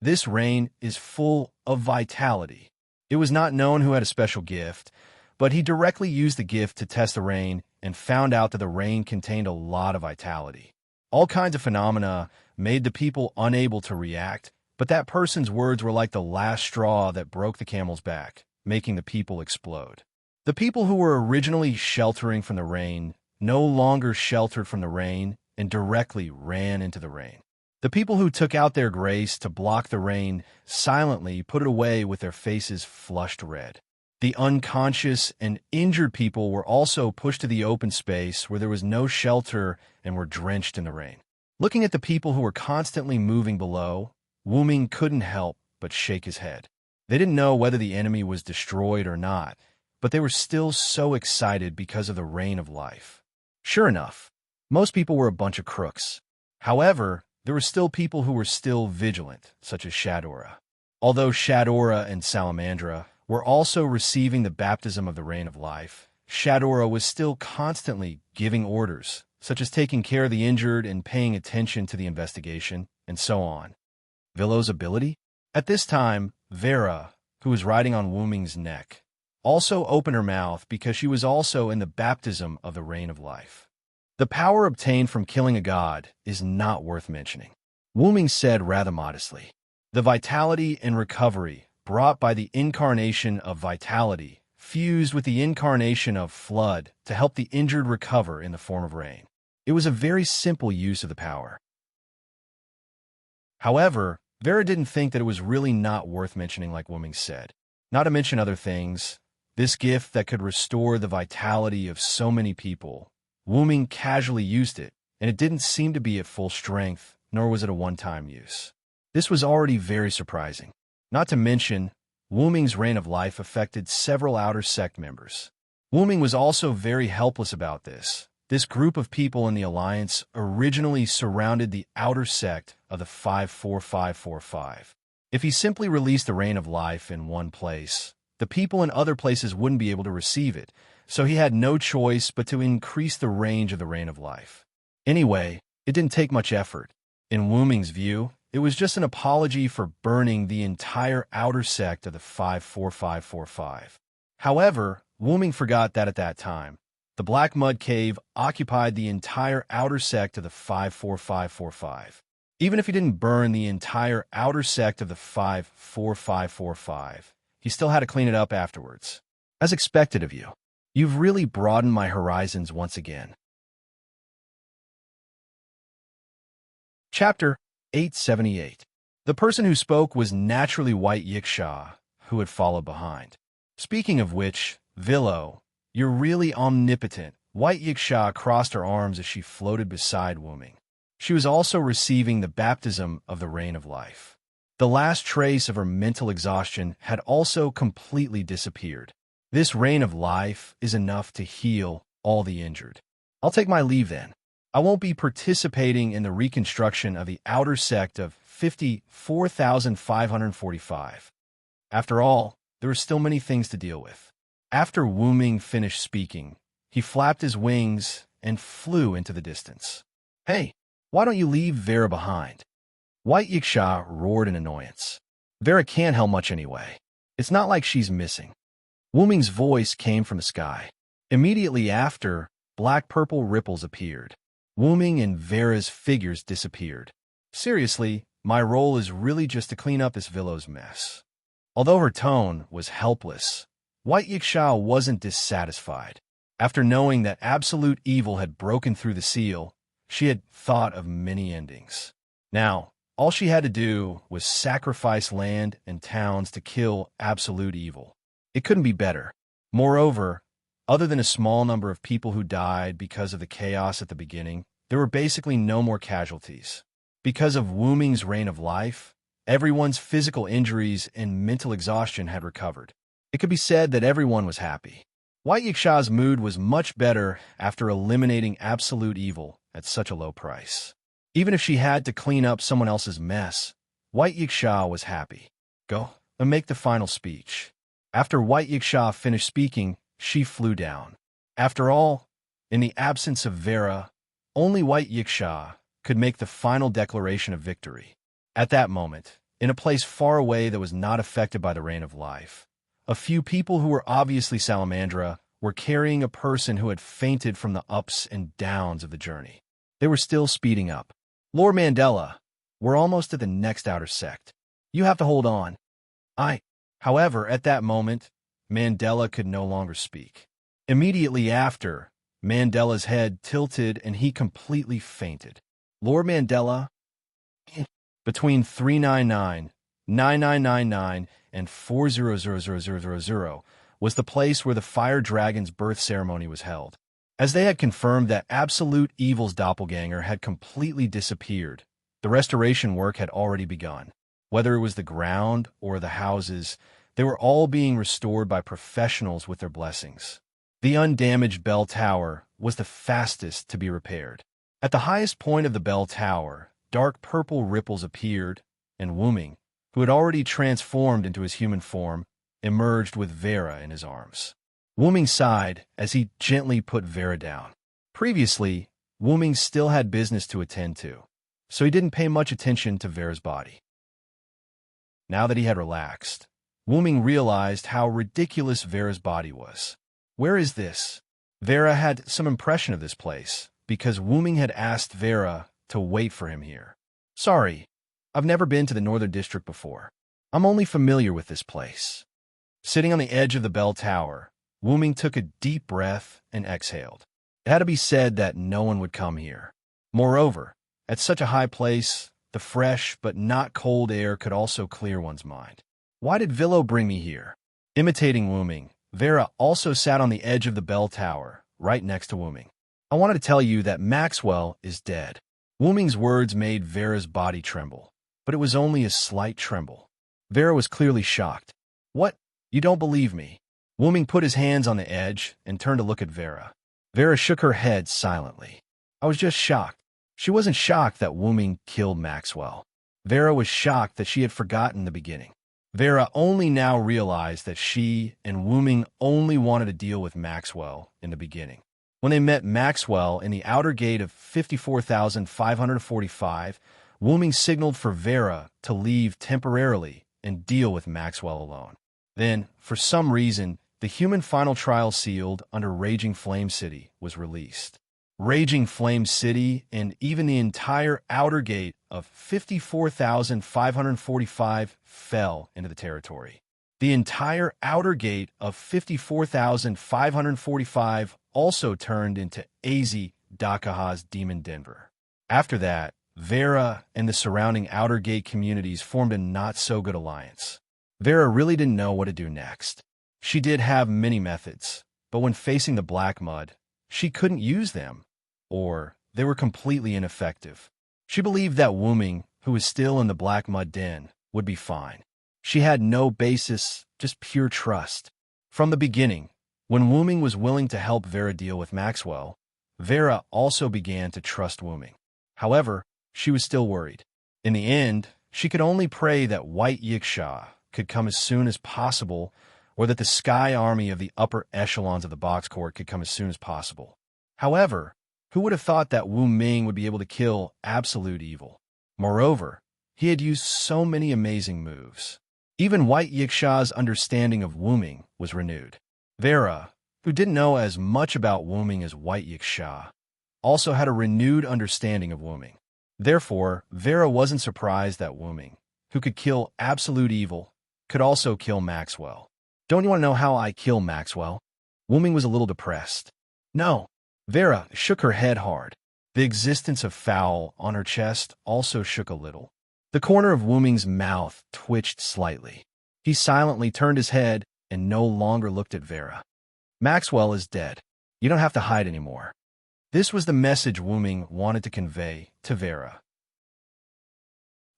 "This rain is full of vitality." It was not known who had a special gift, but he directly used the gift to test the rain and found out that the rain contained a lot of vitality. All kinds of phenomena made the people unable to react, but that person's words were like the last straw that broke the camel's back, making the people explode. The people who were originally sheltering from the rain no longer sheltered from the rain and directly ran into the rain. The people who took out their grace to block the rain silently put it away with their faces flushed red. The unconscious and injured people were also pushed to the open space where there was no shelter and were drenched in the rain. Looking at the people who were constantly moving below, Wu Ming couldn't help but shake his head. They didn't know whether the enemy was destroyed or not, but they were still so excited because of the rain of life. Sure enough, most people were a bunch of crooks. However, there were still people who were still vigilant, such as Shadora. Although Shadora and Salamandra were also receiving the baptism of the rain of life, Shadora was still constantly giving orders, such as taking care of the injured and paying attention to the investigation, and so on. Villo's ability? At this time, Vera, who was riding on Wu Ming's neck, also opened her mouth because she was also in the baptism of the rain of life. The power obtained from killing a god is not worth mentioning. Wu Ming said rather modestly. The vitality and recovery brought by the incarnation of vitality fused with the incarnation of flood to help the injured recover in the form of rain. It was a very simple use of the power. However, Vera didn't think that it was really not worth mentioning like Wu Ming said. Not to mention other things, this gift that could restore the vitality of so many people, Wu Ming casually used it, and it didn't seem to be at full strength, nor was it a one-time use. This was already very surprising. Not to mention, Wu Ming's reign of life affected several outer sect members. Wu Ming was also very helpless about this. This group of people in the Alliance originally surrounded the outer sect of the 54545. If he simply released the reign of life in one place, the people in other places wouldn't be able to receive it, so he had no choice but to increase the range of the reign of life. Anyway, it didn't take much effort. In Wu Ming's view, it was just an apology for burning the entire outer sect of the 54545. However, Wu Ming forgot that at that time, the Black Mud Cave occupied the entire outer sect of the 54545. Even if he didn't burn the entire outer sect of the 54545, he still had to clean it up afterwards. As expected of you. You've really broadened my horizons once again. Chapter 878. The person who spoke was naturally White Yiksha, who had followed behind. Speaking of which, Villo, you're really omnipotent. White Yiksha crossed her arms as she floated beside Wu Ming. She was also receiving the baptism of the rain of life. The last trace of her mental exhaustion had also completely disappeared. This rain of life is enough to heal all the injured. I'll take my leave then. I won't be participating in the reconstruction of the outer sect of 54,545. After all, there are still many things to deal with. After Wu Ming finished speaking, he flapped his wings and flew into the distance. Hey, why don't you leave Vera behind? White Yiksha roared in annoyance. Vera can't help much anyway. It's not like she's missing. Wu Ming's voice came from the sky. Immediately after, black-purple ripples appeared. Wu Ming and Vera's figures disappeared. Seriously, my role is really just to clean up this Villo's mess. Although her tone was helpless, White Yiksha wasn't dissatisfied. After knowing that absolute evil had broken through the seal, she had thought of many endings. Now, all she had to do was sacrifice land and towns to kill absolute evil. It couldn't be better. Moreover, other than a small number of people who died because of the chaos at the beginning, there were basically no more casualties. Because of Wu Ming's reign of life, everyone's physical injuries and mental exhaustion had recovered. It could be said that everyone was happy. White Yiksha's mood was much better after eliminating absolute evil at such a low price. Even if she had to clean up someone else's mess, White Yiksha was happy. Go and make the final speech. After White Yiksha finished speaking, she flew down. After all, in the absence of Vera, only White Yiksha could make the final declaration of victory. At that moment, in a place far away that was not affected by the rain of life, a few people who were obviously Salamandra were carrying a person who had fainted from the ups and downs of the journey. They were still speeding up. Lord Mandela, we're almost at the next outer sect. You have to hold on. However, at that moment, Mandela could no longer speak. Immediately after, Mandela's head tilted and he completely fainted. Lord Mandela, Between 399, 9999, and 4000000 was the place where the fire dragon's birth ceremony was held. As they had confirmed that absolute evil's doppelganger had completely disappeared, the restoration work had already begun. Whether it was the ground or the houses, they were all being restored by professionals with their blessings. The undamaged bell tower was the fastest to be repaired. At the highest point of the bell tower, dark purple ripples appeared, and Wuming, who had already transformed into his human form, emerged with Vera in his arms. Wuming sighed as he gently put Vera down. Previously, Wuming still had business to attend to, so he didn't pay much attention to Vera's body. Now that he had relaxed, Wuming realized how ridiculous Vera's body was. Where is this? Vera had some impression of this place, because Wuming had asked Vera to wait for him here. Sorry, I've never been to the Northern District before. I'm only familiar with this place. Sitting on the edge of the bell tower, Wuming took a deep breath and exhaled. It had to be said that no one would come here. Moreover, at such a high place, the fresh but not cold air could also clear one's mind. Why did Villo bring me here? Imitating Wuming, Vera also sat on the edge of the bell tower, right next to Wuming. I wanted to tell you that Maxwell is dead. Wuming's words made Vera's body tremble, but it was only a slight tremble. Vera was clearly shocked. What? You don't believe me? Wuming put his hands on the edge and turned to look at Vera. Vera shook her head silently. I was just shocked. She wasn't shocked that Wuming killed Maxwell. Vera was shocked that she had forgotten the beginning. Vera only now realized that she and Wuming only wanted to deal with Maxwell in the beginning. When they met Maxwell in the outer gate of 54,545, Wuming signaled for Vera to leave temporarily and deal with Maxwell alone. Then, for some reason, the human final trial sealed under Raging Flame City was released. Raging Flame City and even the entire outer gate of 54,545 fell into the territory. The entire outer gate of 54,545 also turned into AZ Dakaha's Demon Denver. After that, Vera and the surrounding outer gate communities formed a not-so-good alliance. Vera really didn't know what to do next. She did have many methods, but when facing the Black Mud, she couldn't use them, or they were completely ineffective. She believed that Wuming, who was still in the Black Mud Den, would be fine. She had no basis, just pure trust. From the beginning, when Wuming was willing to help Vera deal with Maxwell, Vera also began to trust Wuming. However, she was still worried. In the end, she could only pray that White Yiksha could come as soon as possible, or that the Sky Army of the upper echelons of the Box Court could come as soon as possible. However, who would have thought that Wu Ming would be able to kill absolute evil? Moreover, he had used so many amazing moves. Even White Yiksha's understanding of Wu Ming was renewed. Vera, who didn't know as much about Wu Ming as White Yiksha, also had a renewed understanding of Wu Ming. Therefore, Vera wasn't surprised that Wu Ming, who could kill absolute evil, could also kill Maxwell. Don't you want to know how I kill Maxwell? Wu Ming was a little depressed. No. Vera shook her head hard. The existence of foul on her chest also shook a little. The corner of Wu Ming's mouth twitched slightly. He silently turned his head and no longer looked at Vera. Maxwell is dead. You don't have to hide anymore. This was the message Wu Ming wanted to convey to Vera.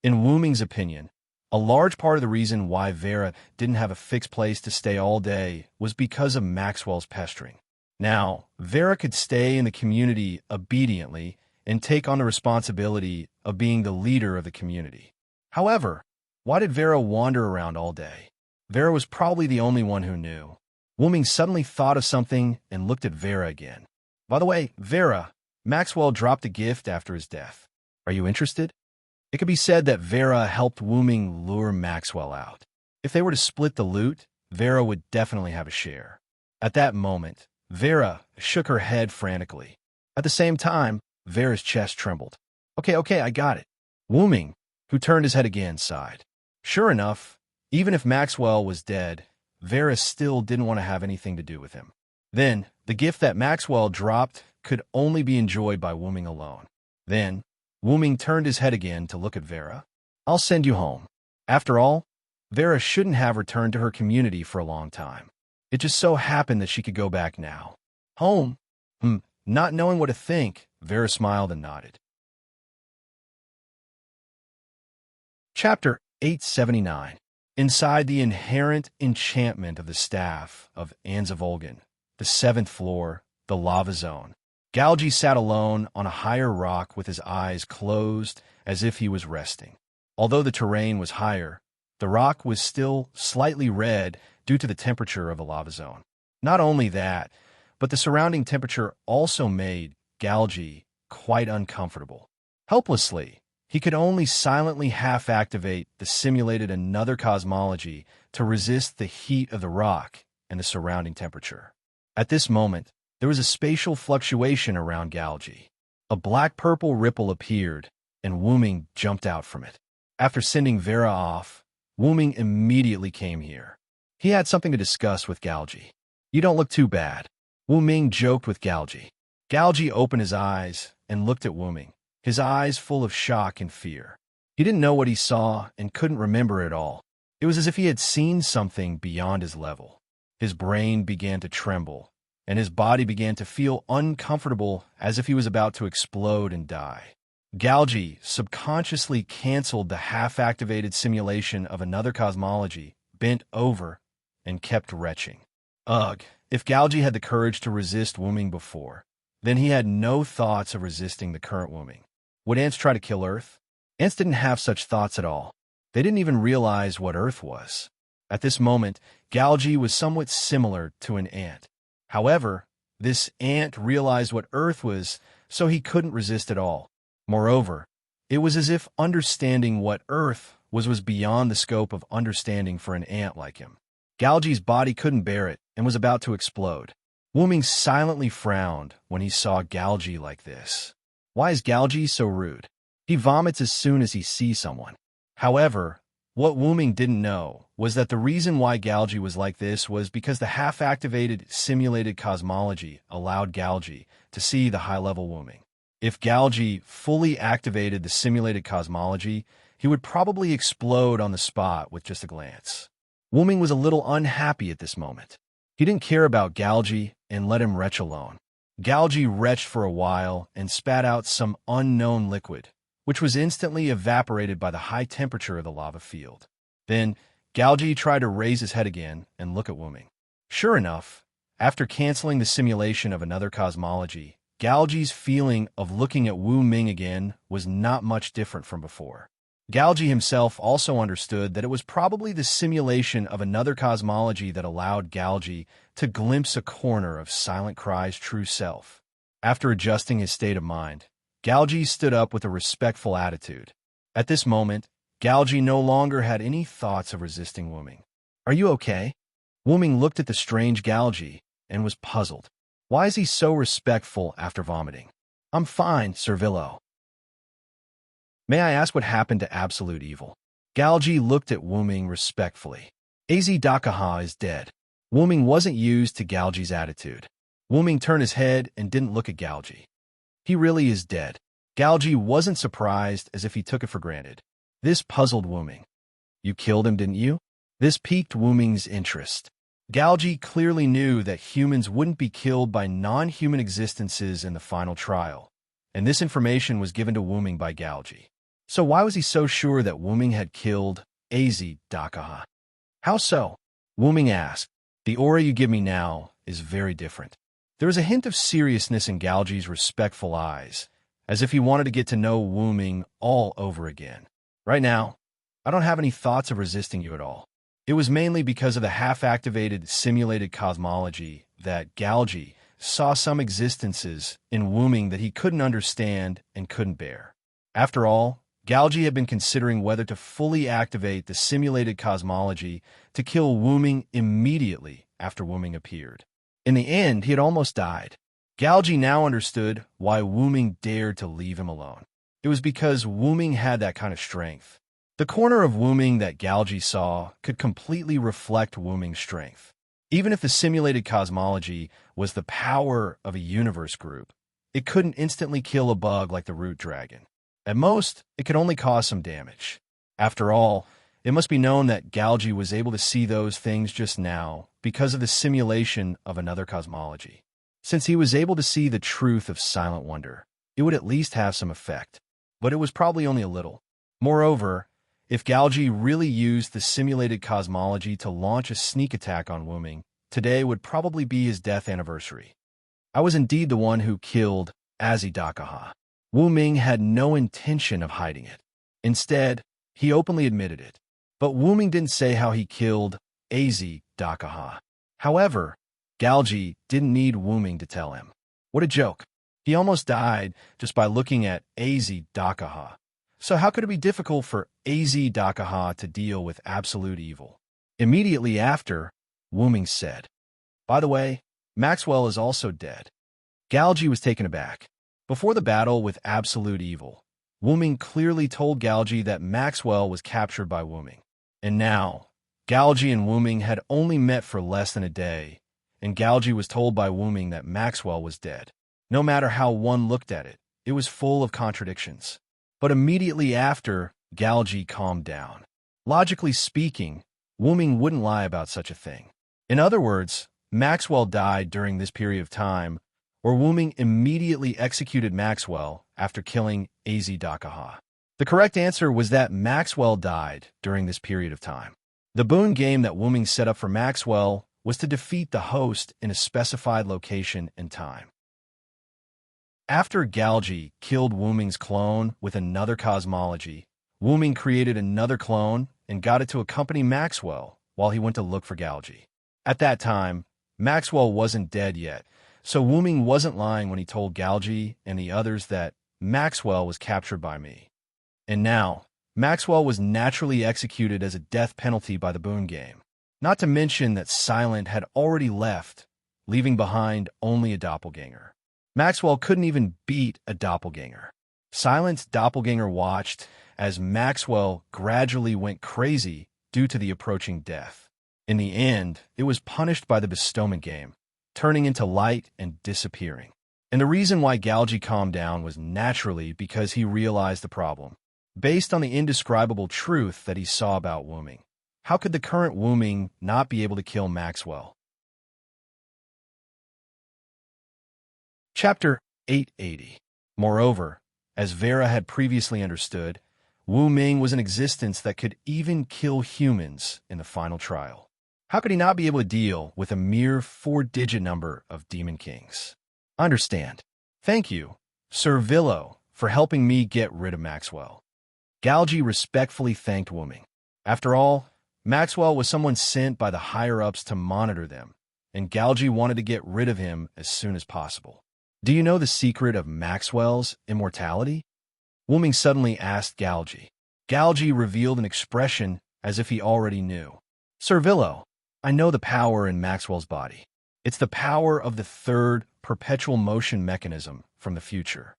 In Wu Ming's opinion, a large part of the reason why Vera didn't have a fixed place to stay all day was because of Maxwell's pestering. Now, Vera could stay in the community obediently and take on the responsibility of being the leader of the community. However, why did Vera wander around all day? Vera was probably the only one who knew. Wu Ming suddenly thought of something and looked at Vera again. By the way, Vera, Maxwell dropped a gift after his death. Are you interested? It could be said that Vera helped Wu Ming lure Maxwell out. If they were to split the loot, Vera would definitely have a share. At that moment, Vera shook her head frantically. At the same time, Vera's chest trembled. Okay, I got it. Wu Ming, who turned his head again, sighed. Sure enough, even if Maxwell was dead, Vera still didn't want to have anything to do with him. Then, the gift that Maxwell dropped could only be enjoyed by Wu Ming alone. Then, Wuming turned his head again to look at Vera. I'll send you home. After all, Vera shouldn't have returned to her community for a long time. It just so happened that she could go back now. Home? Not knowing what to think, Vera smiled and nodded. Chapter 879. Inside the inherent enchantment of the staff of Anzavolgan, the 7th floor, the lava zone, Galgi sat alone on a higher rock with his eyes closed as if he was resting. Although the terrain was higher, the rock was still slightly red due to the temperature of the lava zone. Not only that, but the surrounding temperature also made Galgi quite uncomfortable. Helplessly, he could only silently half-activate the simulated another cosmology to resist the heat of the rock and the surrounding temperature. At this moment, there was a spatial fluctuation around Galgi. A black-purple ripple appeared, and Wuming jumped out from it. After sending Vera off, Wuming immediately came here. He had something to discuss with Galgi. You don't look too bad, Wuming joked with Galgi. Galgi opened his eyes and looked at Wuming, his eyes full of shock and fear. He didn't know what he saw and couldn't remember it all. It was as if he had seen something beyond his level. His brain began to tremble, and his body began to feel uncomfortable as if he was about to explode and die. Galgi subconsciously canceled the half-activated simulation of another cosmology, bent over, and kept retching. Ugh, if Galgi had the courage to resist Wuming before, then he had no thoughts of resisting the current Wuming. Would ants try to kill Earth? Ants didn't have such thoughts at all. They didn't even realize what Earth was. At this moment, Galgi was somewhat similar to an ant. However, this ant realized what Earth was, so he couldn't resist at all. Moreover, it was as if understanding what Earth was beyond the scope of understanding for an ant like him. Galgi's body couldn't bear it and was about to explode. Wuming silently frowned when he saw Galgi like this. Why is Galgi so rude? He vomits as soon as he sees someone. However, what Wuming didn't know was that the reason why Galgi was like this was because the half-activated simulated cosmology allowed Galgi to see the high-level Wuming. If Galgi fully activated the simulated cosmology, he would probably explode on the spot with just a glance. Wuming was a little unhappy at this moment. He didn't care about Galgi and let him retch alone. Galgi retched for a while and spat out some unknown liquid, which was instantly evaporated by the high temperature of the lava field. Then, Galgi tried to raise his head again and look at Wuming. Sure enough, after canceling the simulation of another cosmology, Galgi's feeling of looking at Wuming again was not much different from before. Galgi himself also understood that it was probably the simulation of another cosmology that allowed Galgi to glimpse a corner of Silent Cry's true self. After adjusting his state of mind, Galgi stood up with a respectful attitude. At this moment, Galgi no longer had any thoughts of resisting Wuming. Are you okay? Wuming looked at the strange Galgi and was puzzled. Why is he so respectful after vomiting? I'm fine, Servillo. May I ask what happened to Absolute Evil? Galgi looked at Wuming respectfully. Az Dakaha is dead. Wuming wasn't used to Galgi's attitude. Wuming turned his head and didn't look at Galgi. He really is dead. Galgi wasn't surprised, as if he took it for granted. This puzzled Wuming. You killed him, didn't you? This piqued Wuming's interest. Galgi clearly knew that humans wouldn't be killed by non-human existences in the final trial, and this information was given to Wuming by Galgi. So why was he so sure that Wuming had killed Az Dakaha? How so? Wuming asked. The aura you give me now is very different. There was a hint of seriousness in Galgi's respectful eyes, as if he wanted to get to know Wuming all over again. Right now, I don't have any thoughts of resisting you at all. It was mainly because of the half-activated simulated cosmology that Galgi saw some existences in Wuming that he couldn't understand and couldn't bear. After all, Galgi had been considering whether to fully activate the simulated cosmology to kill Wuming immediately after Wuming appeared. In the end, he had almost died. Galgi now understood why Wuming dared to leave him alone. It was because Wuming had that kind of strength. The corner of Wuming that Galgi saw could completely reflect Wuming's strength. Even if the simulated cosmology was the power of a universe group, it couldn't instantly kill a bug like the root dragon. At most, it could only cause some damage. After all, it must be known that Galgi was able to see those things just now because of the simulation of another cosmology. Since he was able to see the truth of silent wonder, it would at least have some effect, but it was probably only a little. Moreover, if Galgi really used the simulated cosmology to launch a sneak attack on Wuming, today would probably be his death anniversary. I was indeed the one who killed Azidakaha. Wuming had no intention of hiding it. Instead, he openly admitted it. But Wuming didn't say how he killed Azidakaha. However, Galgi didn't need Wuming to tell him. What a joke. He almost died just by looking at Azidakaha. So how could it be difficult for Azidakaha to deal with absolute evil? Immediately after, Wuming said, "By the way, Maxwell is also dead." Galgi was taken aback. Before the battle with absolute evil, Wuming clearly told Galgi that Maxwell was captured by Wuming. And now, Galgi and Wuming had only met for less than a day, and Galgi was told by Wuming that Maxwell was dead. No matter how one looked at it, it was full of contradictions. But immediately after, Galgi calmed down. Logically speaking, Wuming wouldn't lie about such a thing. In other words, Maxwell died during this period of time, or Wuming immediately executed Maxwell after killing Azidakaha. The correct answer was that Maxwell died during this period of time. The boon game that Wuming set up for Maxwell was to defeat the host in a specified location and time. After Galgi killed Wuming's clone with another cosmology, Wuming created another clone and got it to accompany Maxwell while he went to look for Galgi. At that time, Maxwell wasn't dead yet, so Wuming wasn't lying when he told Galgi and the others that Maxwell was captured by me. And now, Maxwell was naturally executed as a death penalty by the boon game. Not to mention that Silent had already left, leaving behind only a doppelganger. Maxwell couldn't even beat a doppelganger. Silent's doppelganger watched as Maxwell gradually went crazy due to the approaching death. In the end, it was punished by the bestowment game, turning into light and disappearing. And the reason why Galgi calmed down was naturally because he realized the problem. Based on the indescribable truth that he saw about Wuming, how could the current Wuming not be able to kill Maxwell? Chapter 880. Moreover, as Vera had previously understood, Wuming was an existence that could even kill humans in the final trial. How could he not be able to deal with a mere 4-digit number of Demon Kings? Understand. Thank you, Sir Villo, for helping me get rid of Maxwell. Galgi respectfully thanked Wuming. After all, Maxwell was someone sent by the higher-ups to monitor them, and Galgi wanted to get rid of him as soon as possible. Do you know the secret of Maxwell's immortality? Wuming suddenly asked Galgi. Galgi revealed an expression as if he already knew. Sir Villo, I know the power in Maxwell's body. It's the power of the third perpetual motion mechanism from the future.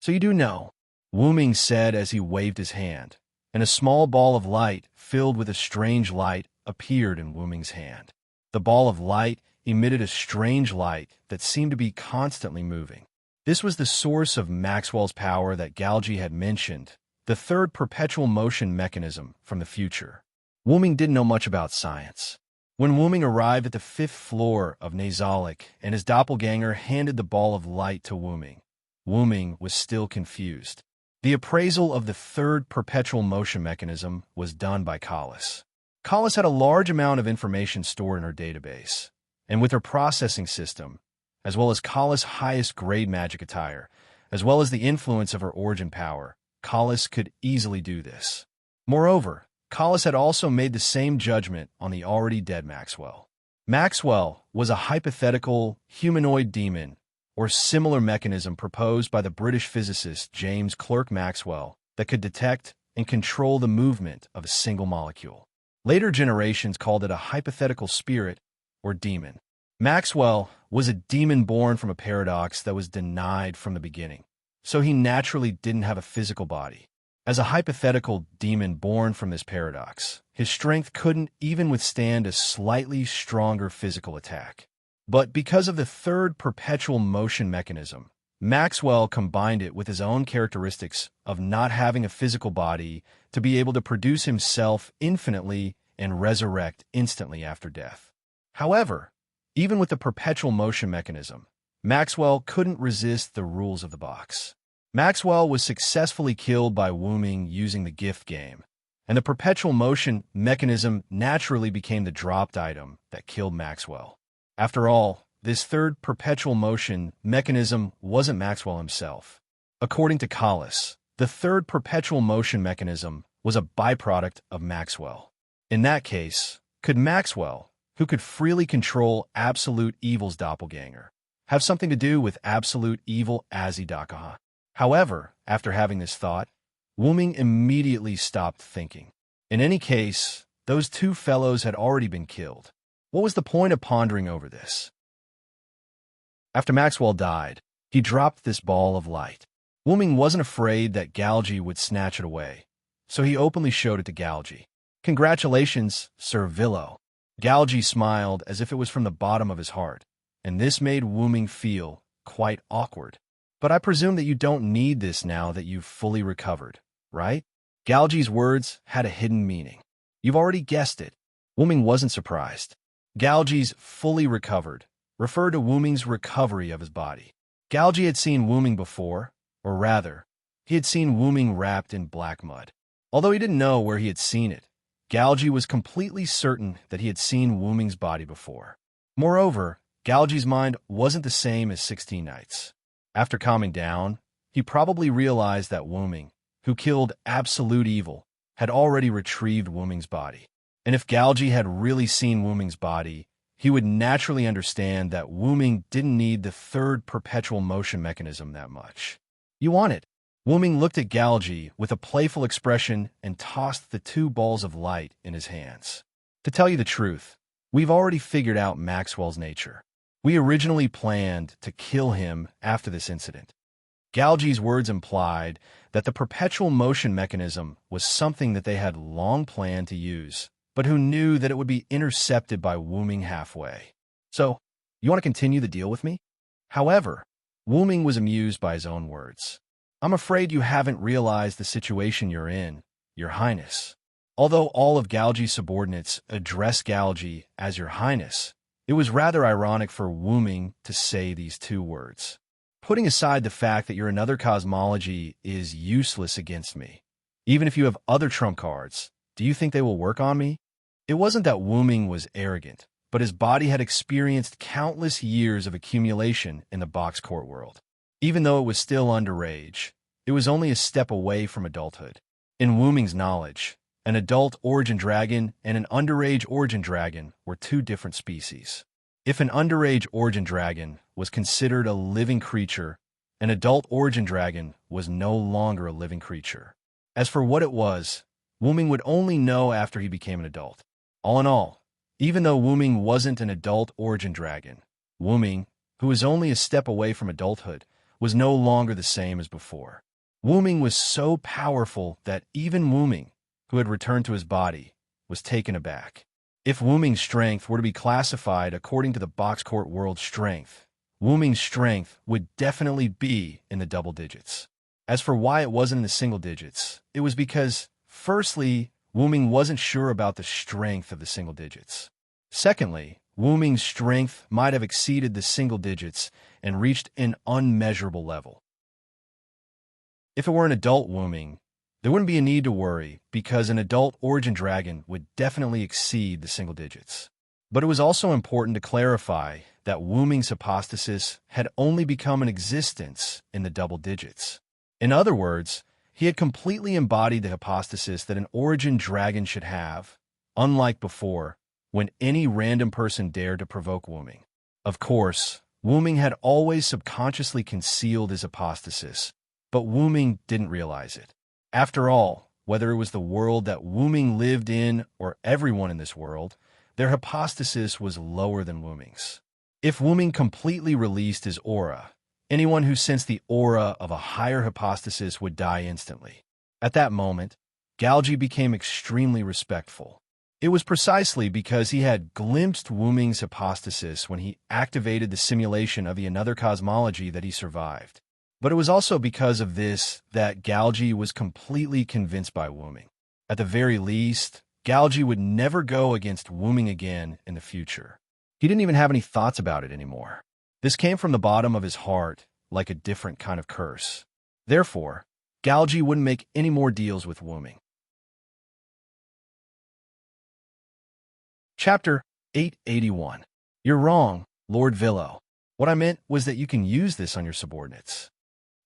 So you do know, Wuming said as he waved his hand, and a small ball of light filled with a strange light appeared in Wuming's hand. The ball of light emitted a strange light that seemed to be constantly moving. This was the source of Maxwell's power that Galgi had mentioned, the third perpetual motion mechanism from the future. Wuming didn't know much about science. When Wuming arrived at the 5th floor of Nazalik and his doppelganger handed the ball of light to Wuming, Wuming was still confused. The appraisal of the third perpetual motion mechanism was done by Collis. Collis had a large amount of information stored in her database, and with her processing system, as well as Collis' highest grade magic attire, as well as the influence of her origin power, Collis could easily do this. Moreover, Collis had also made the same judgment on the already dead Maxwell. Maxwell was a hypothetical humanoid demon or similar mechanism proposed by the British physicist James Clerk Maxwell that could detect and control the movement of a single molecule. Later generations called it a hypothetical spirit or demon. Maxwell was a demon born from a paradox that was denied from the beginning, so he naturally didn't have a physical body. As a hypothetical demon born from this paradox, his strength couldn't even withstand a slightly stronger physical attack. But because of the third perpetual motion mechanism, Maxwell combined it with his own characteristics of not having a physical body to be able to produce himself infinitely and resurrect instantly after death. However, even with the perpetual motion mechanism, Maxwell couldn't resist the rules of the box. Maxwell was successfully killed by Wooming using the gift game, and the perpetual motion mechanism naturally became the dropped item that killed Maxwell. After all, this third perpetual motion mechanism wasn't Maxwell himself. According to Collis, the third perpetual motion mechanism was a byproduct of Maxwell. In that case, could Maxwell, who could freely control Absolute Evil's doppelganger, have something to do with Absolute Evil Azidakaha? However, after having this thought, Wooming immediately stopped thinking. In any case, those two fellows had already been killed. What was the point of pondering over this? After Maxwell died, he dropped this ball of light. Wooming wasn't afraid that Galgi would snatch it away, so he openly showed it to Galgi. "Congratulations, Sir Villo." Galgi smiled as if it was from the bottom of his heart, and this made Wooming feel quite awkward. "But I presume that you don't need this now that you've fully recovered, right?" Galgi's words had a hidden meaning. "You've already guessed it." Wooming wasn't surprised. Galgi's fully recovered referred to Wooming's recovery of his body. Galgi had seen Wooming before, or rather, he had seen Wooming wrapped in black mud. Although he didn't know where he had seen it, Galgi was completely certain that he had seen Wooming's body before. Moreover, Galgi's mind wasn't the same as 16 Nights. After calming down, he probably realized that Wooming, who killed Absolute Evil, had already retrieved Wooming's body. And if Galgi had really seen Wooming's body, he would naturally understand that Wooming didn't need the third perpetual motion mechanism that much. "You want it?" Wooming looked at Galgi with a playful expression and tossed the two balls of light in his hands. "To tell you the truth, we've already figured out Maxwell's nature. We originally planned to kill him after this incident." Galgi's words implied that the perpetual motion mechanism was something that they had long planned to use, but who knew that it would be intercepted by Wooming halfway. "So, you want to continue the deal with me?" However, Wooming was amused by his own words. "I'm afraid you haven't realized the situation you're in, Your Highness." Although all of Galgi's subordinates addressed Galgi as Your Highness, it was rather ironic for Wooming to say these two words. "Putting aside the fact that your another cosmology is useless against me, even if you have other trump cards, do you think they will work on me?" It wasn't that Wooming was arrogant, but his body had experienced countless years of accumulation in the box court world. Even though it was still underage, it was only a step away from adulthood. In Wooming's knowledge, an adult origin dragon and an underage origin dragon were two different species. If an underage origin dragon was considered a living creature, an adult origin dragon was no longer a living creature. As for what it was, Wooming would only know after he became an adult. All in all, even though Wooming wasn't an adult origin dragon, Wooming, who was only a step away from adulthood, was no longer the same as before. Wooming was so powerful that even Wooming, who had returned to his body, was taken aback. If Wooming's strength were to be classified according to the box court world strength, Wooming's strength would definitely be in the double digits. As for why it wasn't in the single digits, it was because, firstly, Wooming wasn't sure about the strength of the single digits. Secondly, Wooming's strength might have exceeded the single digits and reached an unmeasurable level. If it were an adult Wooming, there wouldn't be a need to worry because an adult origin dragon would definitely exceed the single digits. But it was also important to clarify that Wooming's hypostasis had only become in existence in the double digits. In other words, he had completely embodied the hypostasis that an origin dragon should have, unlike before, when any random person dared to provoke Wooming. Of course, Wooming had always subconsciously concealed his hypostasis, but Wooming didn't realize it. After all, whether it was the world that Wooming lived in or everyone in this world, their hypostasis was lower than Wooming's. If Wooming completely released his aura, anyone who sensed the aura of a higher hypostasis would die instantly. At that moment, Galgi became extremely respectful. It was precisely because he had glimpsed Wooming's hypostasis when he activated the simulation of the another cosmology that he survived. But it was also because of this that Galji was completely convinced by Wuming. At the very least, Galji would never go against Wuming again in the future. He didn't even have any thoughts about it anymore. This came from the bottom of his heart, like a different kind of curse. Therefore, Galji wouldn't make any more deals with Wuming. Chapter 881. You're wrong, Lord Villo. What I meant was that you can use this on your subordinates.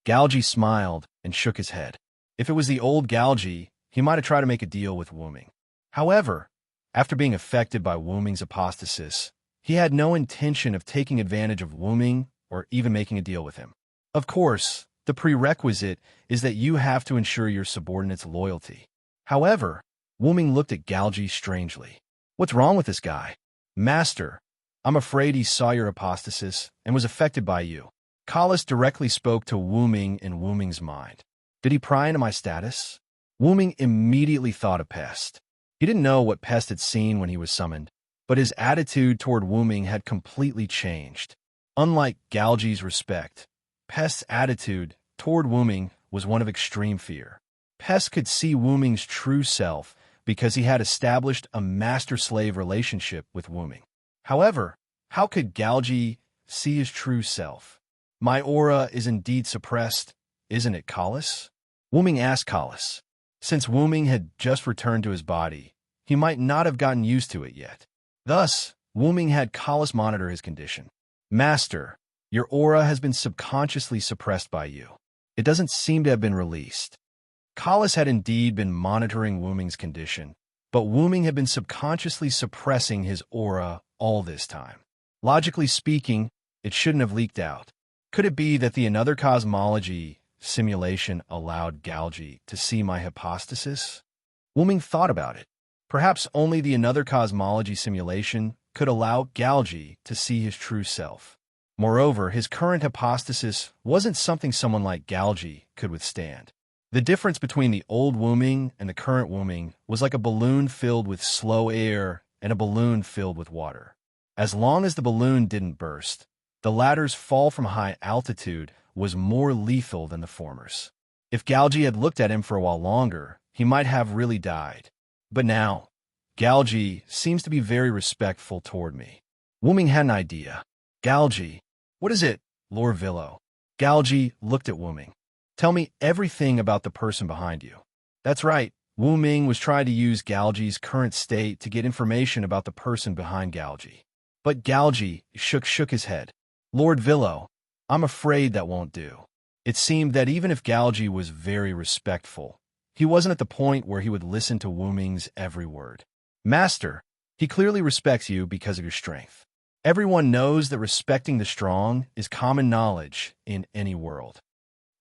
Galji smiled and shook his head. If it was the old Galji, he might have tried to make a deal with Wuming. However, after being affected by Wuming's apostasis, he had no intention of taking advantage of Wuming or even making a deal with him. Of course, the prerequisite is that you have to ensure your subordinates' loyalty. However, Wuming looked at Galji strangely. What's wrong with this guy? Master, I'm afraid he saw your apostasis and was affected by you. Kalas directly spoke to Wuming in Wuming's mind. Did he pry into my status? Wuming immediately thought of Pest. He didn't know what Pest had seen when he was summoned, but his attitude toward Wuming had completely changed. Unlike Galji's respect, Pest's attitude toward Wuming was one of extreme fear. Pest could see Wuming's true self because he had established a master-slave relationship with Wuming. However, how could Galji see his true self? My aura is indeed suppressed, isn't it, Kalas? Wuming asked Kalas. Since Wuming had just returned to his body, he might not have gotten used to it yet. Thus, Wuming had Kalas monitor his condition. Master, your aura has been subconsciously suppressed by you. It doesn't seem to have been released. Kalas had indeed been monitoring Wuming's condition, but Wuming had been subconsciously suppressing his aura all this time. Logically speaking, it shouldn't have leaked out. Could it be that the another cosmology simulation allowed Galji to see my hypostasis? Wuming thought about it. Perhaps only the another cosmology simulation could allow Galji to see his true self. Moreover, his current hypostasis wasn't something someone like Galji could withstand. The difference between the old Wuming and the current Wuming was like a balloon filled with slow air and a balloon filled with water. As long as the balloon didn't burst, the latter's fall from high altitude was more lethal than the former's. If Galji had looked at him for a while longer, he might have really died. But now, Galji seems to be very respectful toward me. Wuming had an idea. Galji, what is it, Lord Villo? Galji looked at Wuming. Tell me everything about the person behind you. That's right. Wuming was trying to use Galji's current state to get information about the person behind Galji. But Galji shook his head. Lord Villo, I'm afraid that won't do. It seemed that even if Galji was very respectful, he wasn't at the point where he would listen to Wuming's every word. Master, he clearly respects you because of your strength. Everyone knows that respecting the strong is common knowledge in any world.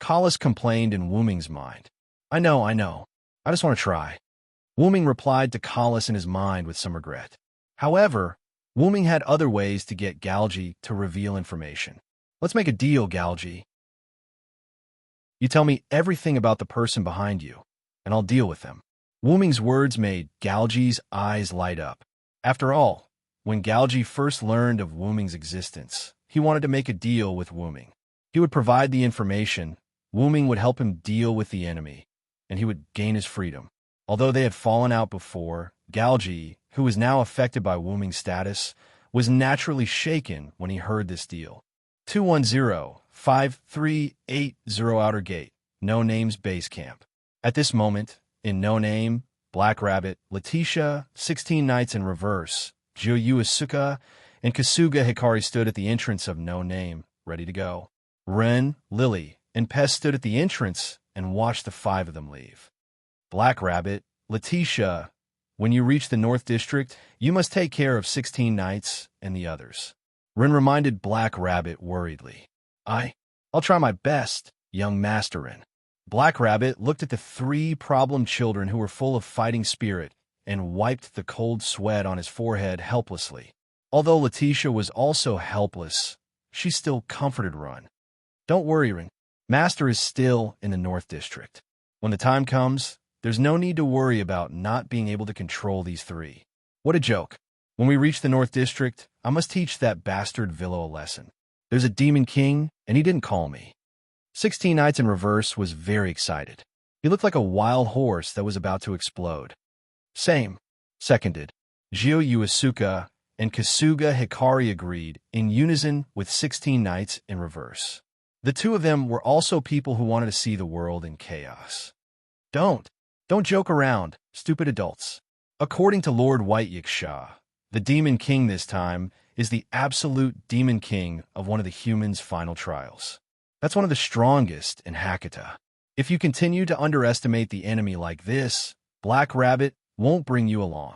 Kalas complained in Wuming's mind. I know. I just want to try. Wuming replied to Kalas in his mind with some regret. However, Wuming had other ways to get Galji to reveal information. Let's make a deal, Galji. You tell me everything about the person behind you, and I'll deal with them. Wuming's words made Galji's eyes light up. After all, when Galji first learned of Wuming's existence, he wanted to make a deal with Wuming. He would provide the information, Wuming would help him deal with the enemy, and he would gain his freedom. Although they had fallen out before, Galji, who was now affected by Wuming's status, was naturally shaken when he heard this deal. 210-5380 Outer Gate, No Name's Base Camp. At this moment, in No Name, Black Rabbit, Letitia, 16 Nights in Reverse, Joyu Asuka, and Kasuga Hikari stood at the entrance of No Name, ready to go. Ren, Lily, and Pest stood at the entrance and watched the five of them leave. Black Rabbit, Letitia, when you reach the North District, you must take care of 16 Nights and the others. Ren reminded Black Rabbit worriedly. I'll try my best, young Master Ren. Black Rabbit looked at the three problem children who were full of fighting spirit and wiped the cold sweat on his forehead helplessly. Although Letitia was also helpless, she still comforted Ren. Don't worry, Ren. Master is still in the North District. When the time comes, there's no need to worry about not being able to control these three. What a joke. When we reach the North District, I must teach that bastard Villo a lesson. There's a Demon King, and he didn't call me. 16 Nights in reverse was very excited. He looked like a wild horse that was about to explode. Same, seconded. Jio Yuasuka and Kasuga Hikari agreed in unison with 16 Nights in reverse. The two of them were also people who wanted to see the world in chaos. Don't joke around, stupid adults. According to Lord White Yiksha, the Demon King this time is the absolute Demon King of one of the humans' final trials. That's one of the strongest in Hakata. If you continue to underestimate the enemy like this, Black Rabbit won't bring you along.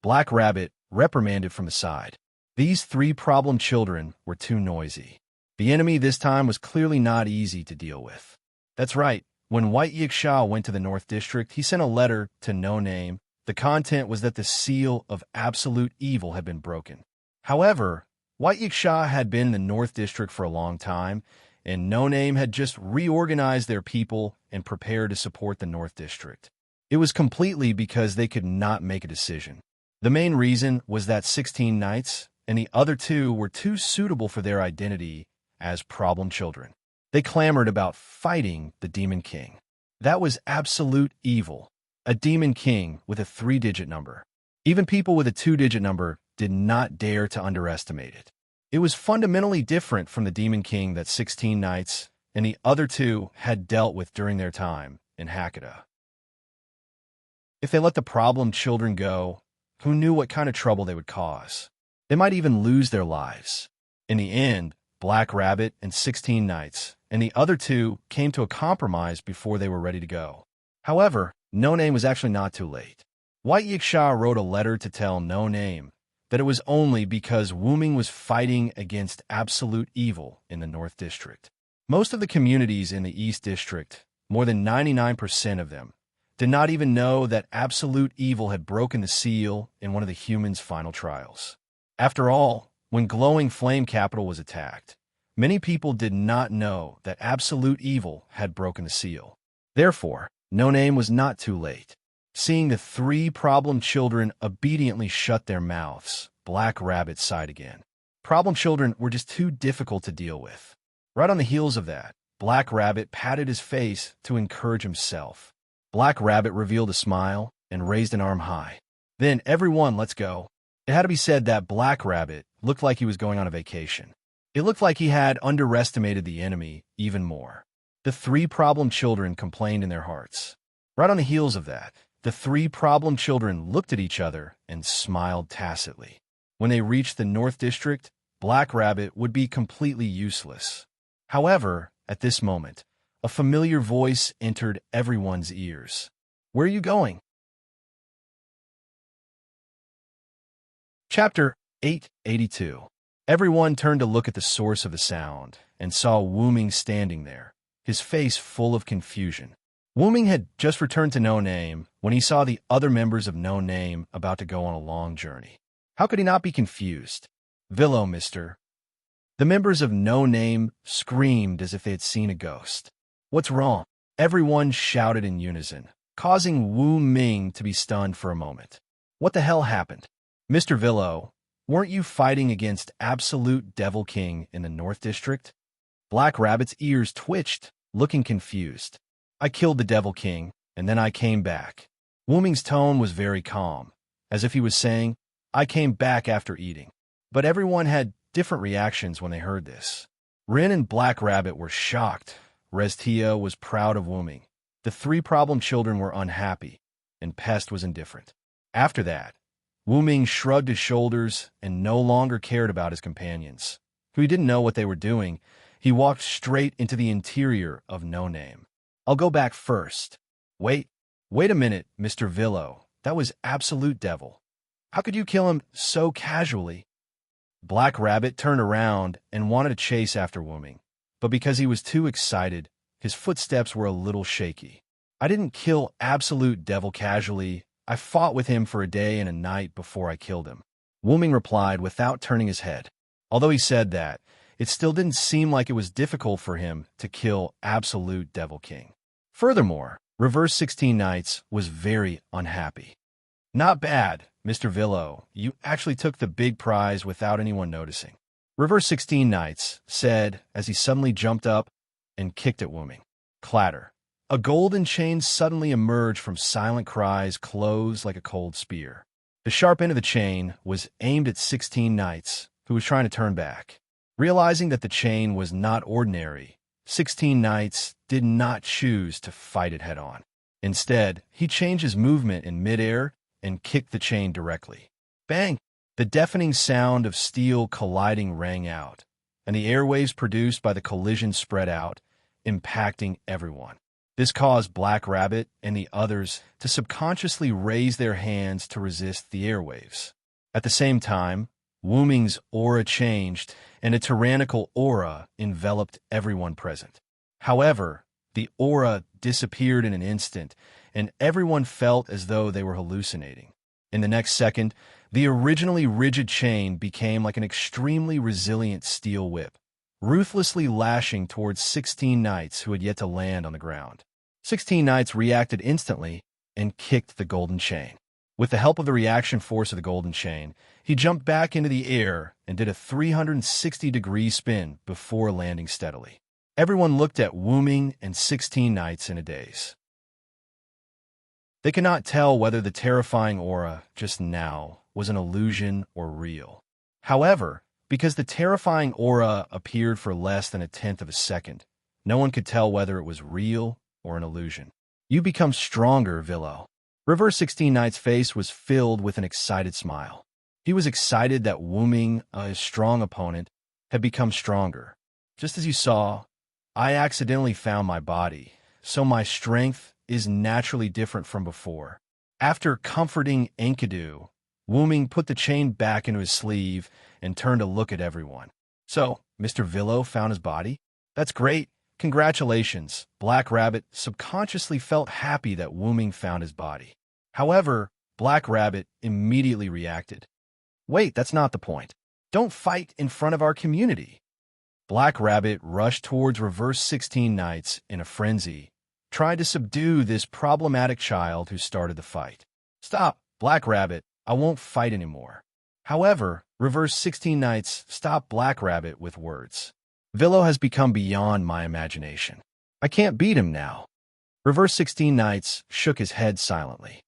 Black Rabbit reprimanded from the side. These three problem children were too noisy. The enemy this time was clearly not easy to deal with. That's right. When White Yiksha went to the North District, he sent a letter to No Name. The content was that the seal of absolute evil had been broken. However, White Yiksha had been in the North District for a long time, and No Name had just reorganized their people and prepared to support the North District. It was completely because they could not make a decision. The main reason was that 16 Nights and the other two were too suitable for their identity as problem children. They clamored about fighting the Demon King. That was absolute evil, a Demon King with a 3-digit number. Even people with a 2-digit number did not dare to underestimate it. It was fundamentally different from the Demon King that 16 Nights and the other two had dealt with during their time in Hakata. If they let the problem children go, who knew what kind of trouble they would cause? They might even lose their lives. In the end, Black Rabbit and 16 Nights and the other two came to a compromise before they were ready to go. However, No Name was actually not too late. White Yiksha wrote a letter to tell No Name that it was only because Wuming was fighting against absolute evil in the North District. Most of the communities in the East District, more than 99% of them, did not even know that absolute evil had broken the seal in one of the humans' final trials. After all, when Glowing Flame Capital was attacked, many people did not know that absolute evil had broken the seal. Therefore, No Name was not too late. Seeing the three problem children obediently shut their mouths, Black Rabbit sighed again. Problem children were just too difficult to deal with. Right on the heels of that, Black Rabbit patted his face to encourage himself. Black Rabbit revealed a smile and raised an arm high. Then, everyone, let's go. It had to be said that Black Rabbit looked like he was going on a vacation. It looked like he had underestimated the enemy even more. The three problem children complained in their hearts. Right on the heels of that, the three problem children looked at each other and smiled tacitly. When they reached the North District, Black Rabbit would be completely useless. However, at this moment, a familiar voice entered everyone's ears. Where are you going? Chapter 882. Everyone turned to look at the source of the sound and saw Wuming standing there, his face full of confusion. Wuming had just returned to No Name when he saw the other members of No Name about to go on a long journey. How could he not be confused? Villo, mister. The members of No Name screamed as if they had seen a ghost. What's wrong? Everyone shouted in unison, causing Wu Ming to be stunned for a moment. What the hell happened? Mr. Villo, weren't you fighting against Absolute Devil King in the North District? Black Rabbit's ears twitched, looking confused. I killed the Devil King, and then I came back. Wu Ming's tone was very calm, as if he was saying, I came back after eating. But everyone had different reactions when they heard this. Rin and Black Rabbit were shocked. Restia was proud of Wu Ming. The three problem children were unhappy, and Pest was indifferent. After that, Wu Ming shrugged his shoulders and no longer cared about his companions, who he didn't know what they were doing. He walked straight into the interior of No Name. I'll go back first. Wait a minute, Mr. Villo. That was Absolute Devil. How could you kill him so casually? Black Rabbit turned around and wanted to chase after Wu Ming, but because he was too excited, his footsteps were a little shaky. I didn't kill Absolute Devil casually. I fought with him for a day and a night before I killed him. Wu Ming replied without turning his head. Although he said that, it still didn't seem like it was difficult for him to kill Absolute Devil King. Furthermore, Reverse 16 Nights was very unhappy. Not bad, Mr. Villo. You actually took the big prize without anyone noticing. Reverse 16 Nights said as he suddenly jumped up. and kicked at Wooming. Clatter. A golden chain suddenly emerged from silent cries, closed like a cold spear. The sharp end of the chain was aimed at 16 knights, who was trying to turn back. Realizing that the chain was not ordinary, 16 knights did not choose to fight it head-on. Instead, he changed his movement in midair and kicked the chain directly. Bang! The deafening sound of steel colliding rang out, and the airwaves produced by the collision spread out, impacting everyone. This caused Black Rabbit and the others to subconsciously raise their hands to resist the airwaves. At the same time, Wooming's aura changed, and a tyrannical aura enveloped everyone present. However, the aura disappeared in an instant, and everyone felt as though they were hallucinating. In the next second, the originally rigid chain became like an extremely resilient steel whip, ruthlessly lashing towards 16 knights who had yet to land on the ground. 16 knights reacted instantly and kicked the golden chain. With the help of the reaction force of the golden chain, he jumped back into the air and did a 360-degree spin before landing steadily. Everyone looked at Wooming and 16 knights in a daze. They could not tell whether the terrifying aura just now was an illusion or real. However, because the terrifying aura appeared for less than a tenth of a second, no one could tell whether it was real or an illusion. You become stronger, Villo. Reverse 16 Knight's face was filled with an excited smile. He was excited that Wooming, his strong opponent, had become stronger. Just as you saw, I accidentally found my body, so my strength is naturally different from before. After comforting Enkidu, Wooming put the chain back into his sleeve and turned to look at everyone. So, Mr. Villo found his body? That's great. Congratulations. Black Rabbit subconsciously felt happy that Wooming found his body. However, Black Rabbit immediately reacted. Wait, that's not the point. Don't fight in front of our community. Black Rabbit rushed towards Reverse 16 Knights in a frenzy, tried to subdue this problematic child who started the fight. Stop, Black Rabbit. I won't fight anymore. However, Reverse 16 Knights stopped Black Rabbit with words. Villo has become beyond my imagination. I can't beat him now. Reverse 16 Knights shook his head silently.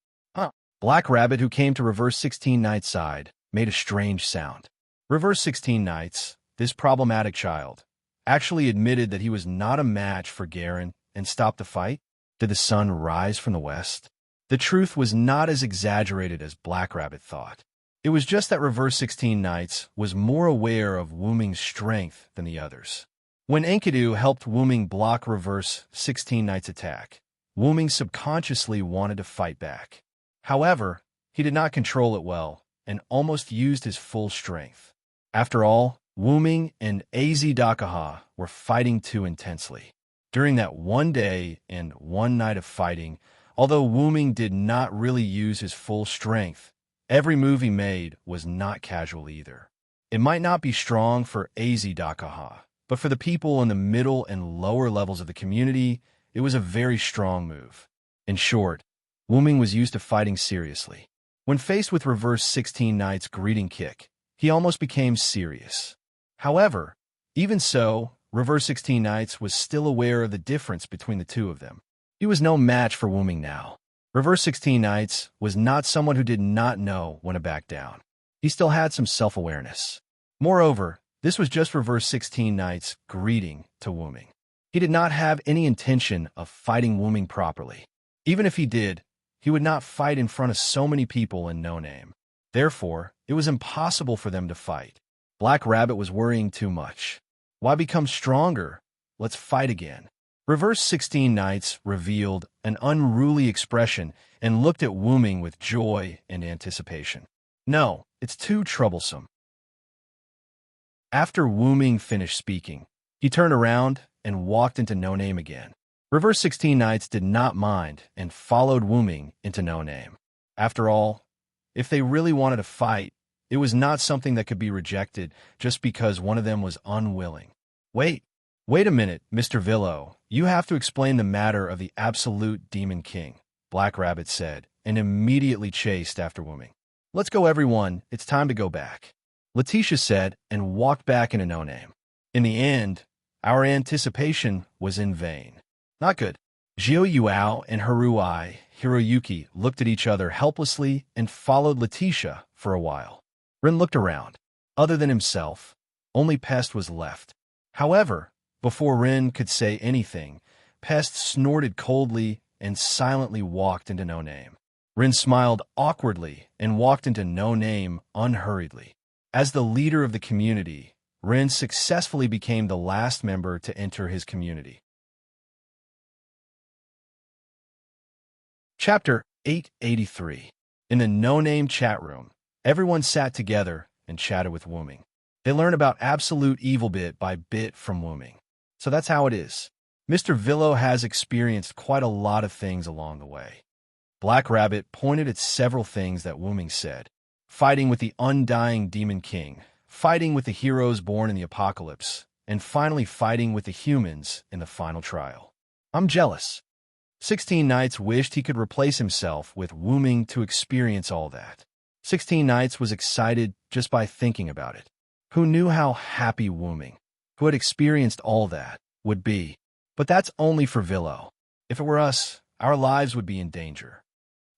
Black Rabbit, who came to Reverse 16 Knights' side, made a strange sound. Reverse 16 Knights, this problematic child, actually admitted that he was not a match for Garen and stopped the fight. Did the sun rise from the west? The truth was not as exaggerated as Black Rabbit thought. It was just that Reverse 16 Knights was more aware of Wooming's strength than the others. When Enkidu helped Wooming block Reverse 16 Knights' attack, Wooming subconsciously wanted to fight back. However, he did not control it well and almost used his full strength. After all, Wooming and AZ Dakaha were fighting too intensely. During that one day and one night of fighting, although Wooming did not really use his full strength, every move he made was not casual either. It might not be strong for AZ Dakaha, but for the people in the middle and lower levels of the community, it was a very strong move. In short, Wooming was used to fighting seriously. When faced with Reverse 16 Knight's greeting kick, he almost became serious. However, even so, Reverse 16 Knights was still aware of the difference between the two of them. He was no match for Wooming now. Reverse 16 Knights was not someone who did not know when to back down. He still had some self-awareness. Moreover, this was just Reverse 16 Knights' greeting to Wooming. He did not have any intention of fighting Wooming properly. Even if he did, he would not fight in front of so many people in no name. Therefore, it was impossible for them to fight. Black Rabbit was worrying too much. Why become stronger? Let's fight again. Reverse 16 Knights revealed an unruly expression and looked at Wooming with joy and anticipation. No, it's too troublesome. After Wooming finished speaking, he turned around and walked into No Name again. Reverse 16 Knights did not mind and followed Wooming into No Name. After all, if they really wanted to fight, it was not something that could be rejected just because one of them was unwilling. Wait a minute, Mr. Villo. You have to explain the matter of the absolute Demon King, Black Rabbit said, and immediately chased after Wooming. Let's go, everyone. It's time to go back, Letitia said, and walked back into No Name. In the end, Our anticipation was in vain. Not good. Jiu Yuao and Haruai Hiroyuki looked at each other helplessly and followed Letitia for a while. Rin looked around. Other than himself, only Pest was left. However, before Rin could say anything, Pest snorted coldly and silently walked into No Name. Rin smiled awkwardly and walked into No Name unhurriedly. As the leader of the community, Rin successfully became the last member to enter his community. Chapter 883. In the No Name chat room, everyone sat together and chatted with Wooming. They learned about absolute evil bit by bit from Wooming. So that's how it is. Mr. Villo has experienced quite a lot of things along the way. Black Rabbit pointed at several things that Wooming said. Fighting with the undying Demon King, fighting with the heroes born in the apocalypse, and finally fighting with the humans in the final trial. I'm jealous. 16 Nights wished he could replace himself with Wooming to experience all that. 16 Nights was excited just by thinking about it. Who knew how happy Wooming, who had experienced all that, would be? But that's only for Villo. If it were us, our lives would be in danger.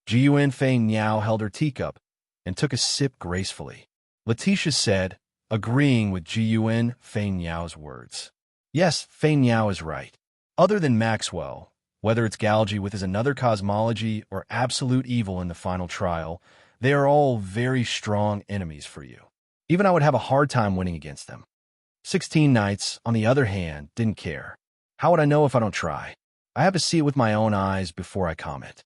Jiun Fei Niao held her teacup and took a sip gracefully. Letitia said, agreeing with Jiun Fei Niao's words. Yes, Fei Niao is right. Other than Maxwell, whether it's Galgi with his another cosmology or absolute evil in the final trial, they are all very strong enemies for you. Even I would have a hard time winning against them. 16 Nights, on the other hand, didn't care. How would I know if I don't try? I have to see it with my own eyes before I comment.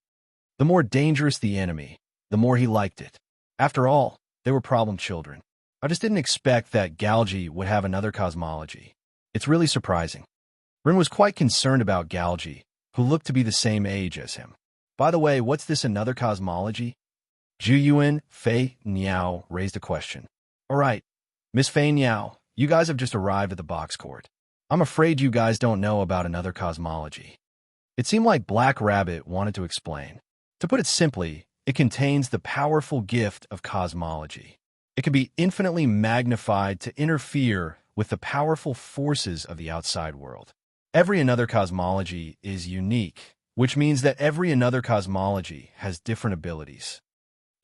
The more dangerous the enemy, the more he liked it. After all, they were problem children. I just didn't expect that Galgi would have another cosmology. It's really surprising. Rin was quite concerned about Galgi, who looked to be the same age as him. By the way, what's this another cosmology? Jiun Fei Niao raised a question. All right, Miss Fei Niao, you guys have just arrived at the box court. I'm afraid you guys don't know about another cosmology. It seemed like Black Rabbit wanted to explain. To put it simply, it contains the powerful gift of cosmology. It can be infinitely magnified to interfere with the powerful forces of the outside world. Every another cosmology is unique, which means that every another cosmology has different abilities.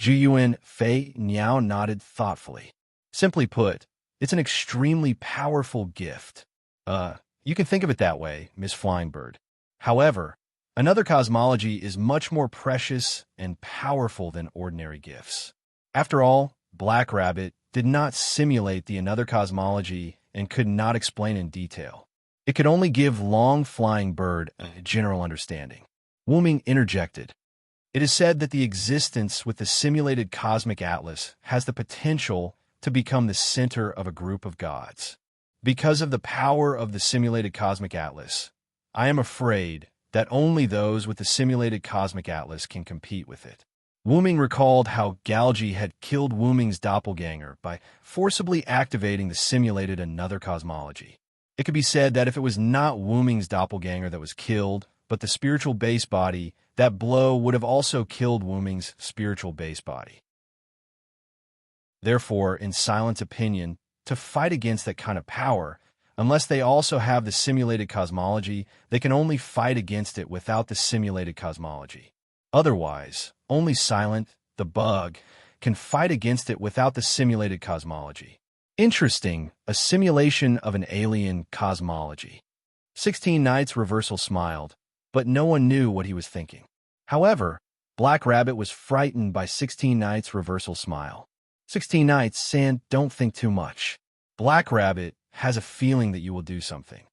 Jiun Fei Niao nodded thoughtfully. Simply put, it's an extremely powerful gift. You can think of it that way, Miss Flying Bird. However, another cosmology is much more precious and powerful than ordinary gifts. After all, Black Rabbit did not simulate the another cosmology and could not explain in detail. It could only give Long Flying Bird a general understanding. Wooming interjected. It is said that the existence with the simulated cosmic atlas has the potential to become the center of a group of gods. Because of the power of the simulated cosmic atlas, I am afraid that only those with the simulated cosmic atlas can compete with it. Wooming recalled how Galgi had killed Wooming's doppelganger by forcibly activating the simulated another cosmology. It could be said that if it was not Wooming's doppelganger that was killed, but the spiritual base body, that blow would have also killed Wooming's spiritual base body. Therefore, in Silent's opinion, to fight against that kind of power, unless they also have the simulated cosmology, they can only fight against it without the simulated cosmology. Otherwise, only Silent, the bug, can fight against it without the simulated cosmology. Interesting, a simulation of an alien cosmology. 16 Nights Reversal smiled, but no one knew what he was thinking. However, Black Rabbit was frightened by 16 Nights Reversal smile. 16 Nights, Sand, don't think too much. Black Rabbit has a feeling that you will do something.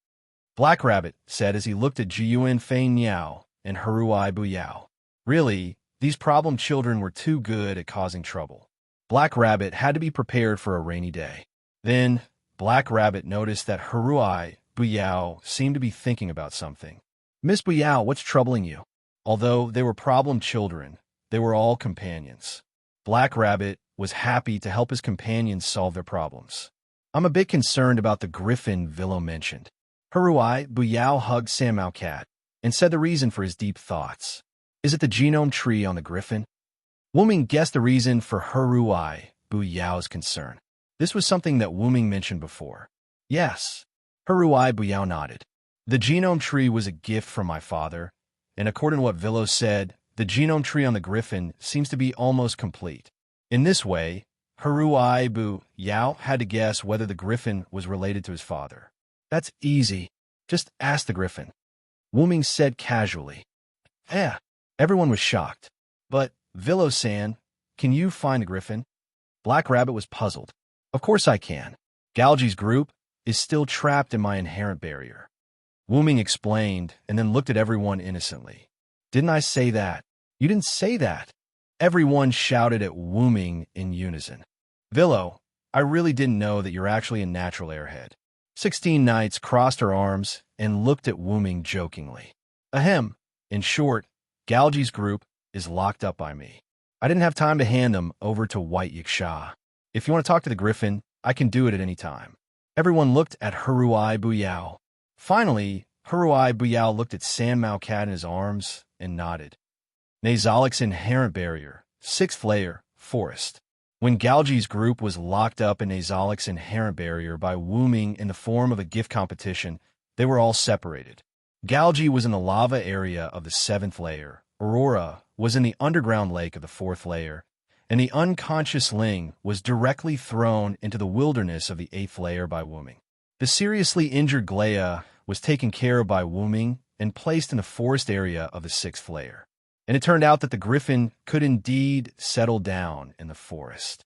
Black Rabbit said as he looked at Jiun Fei Niao and Haruai Buyao. Really, these problem children were too good at causing trouble. Black Rabbit had to be prepared for a rainy day. Then, Black Rabbit noticed that Haruai Buyao seemed to be thinking about something. Miss Buyao, what's troubling you? Although they were problem children, they were all companions. Black Rabbit was happy to help his companions solve their problems. I'm a bit concerned about the griffin Villo mentioned. Haruai Buyao hugged Samao Cat and said the reason for his deep thoughts. Is it the genome tree on the griffin? Wooming guessed the reason for Haruai Buyao's concern. This was something that Wooming mentioned before. Yes. Haruai Buyao nodded. The genome tree was a gift from my father, and according to what Villo said, the genome tree on the griffin seems to be almost complete. In this way, Haruai Buyao had to guess whether the griffin was related to his father. That's easy. Just ask the griffin, Wu Ming said casually. Yeah, everyone was shocked. But, Villo-san, can you find the griffin? Black Rabbit was puzzled. Of course I can. Galji's group is still trapped in my inherent barrier. Wu Ming explained and then looked at everyone innocently. Didn't I say that? You didn't say that. Everyone shouted at Wu Ming in unison. Villo, I really didn't know that you're actually a natural airhead. 16 Knights crossed her arms and looked at Wu Ming jokingly. Ahem. In short, Galji's group is locked up by me. I didn't have time to hand them over to White Yiksha. If you want to talk to the griffin, I can do it at any time. Everyone looked at Haruai Buyao. Finally, Haruai Buyao looked at San Mao Cat in his arms and nodded. Nazalik's inherent barrier, 6th layer, forest. When Galji's group was locked up in Nazalik's inherent barrier by Wu Ming in the form of a gift competition, they were all separated. Galji was in the lava area of the 7th layer, Aurora was in the underground lake of the 4th layer, and the unconscious Ling was directly thrown into the wilderness of the 8th layer by Wu Ming. The seriously injured Glea was taken care of by Wu Ming and placed in the forest area of the 6th layer. And it turned out that the griffin could indeed settle down in the forest.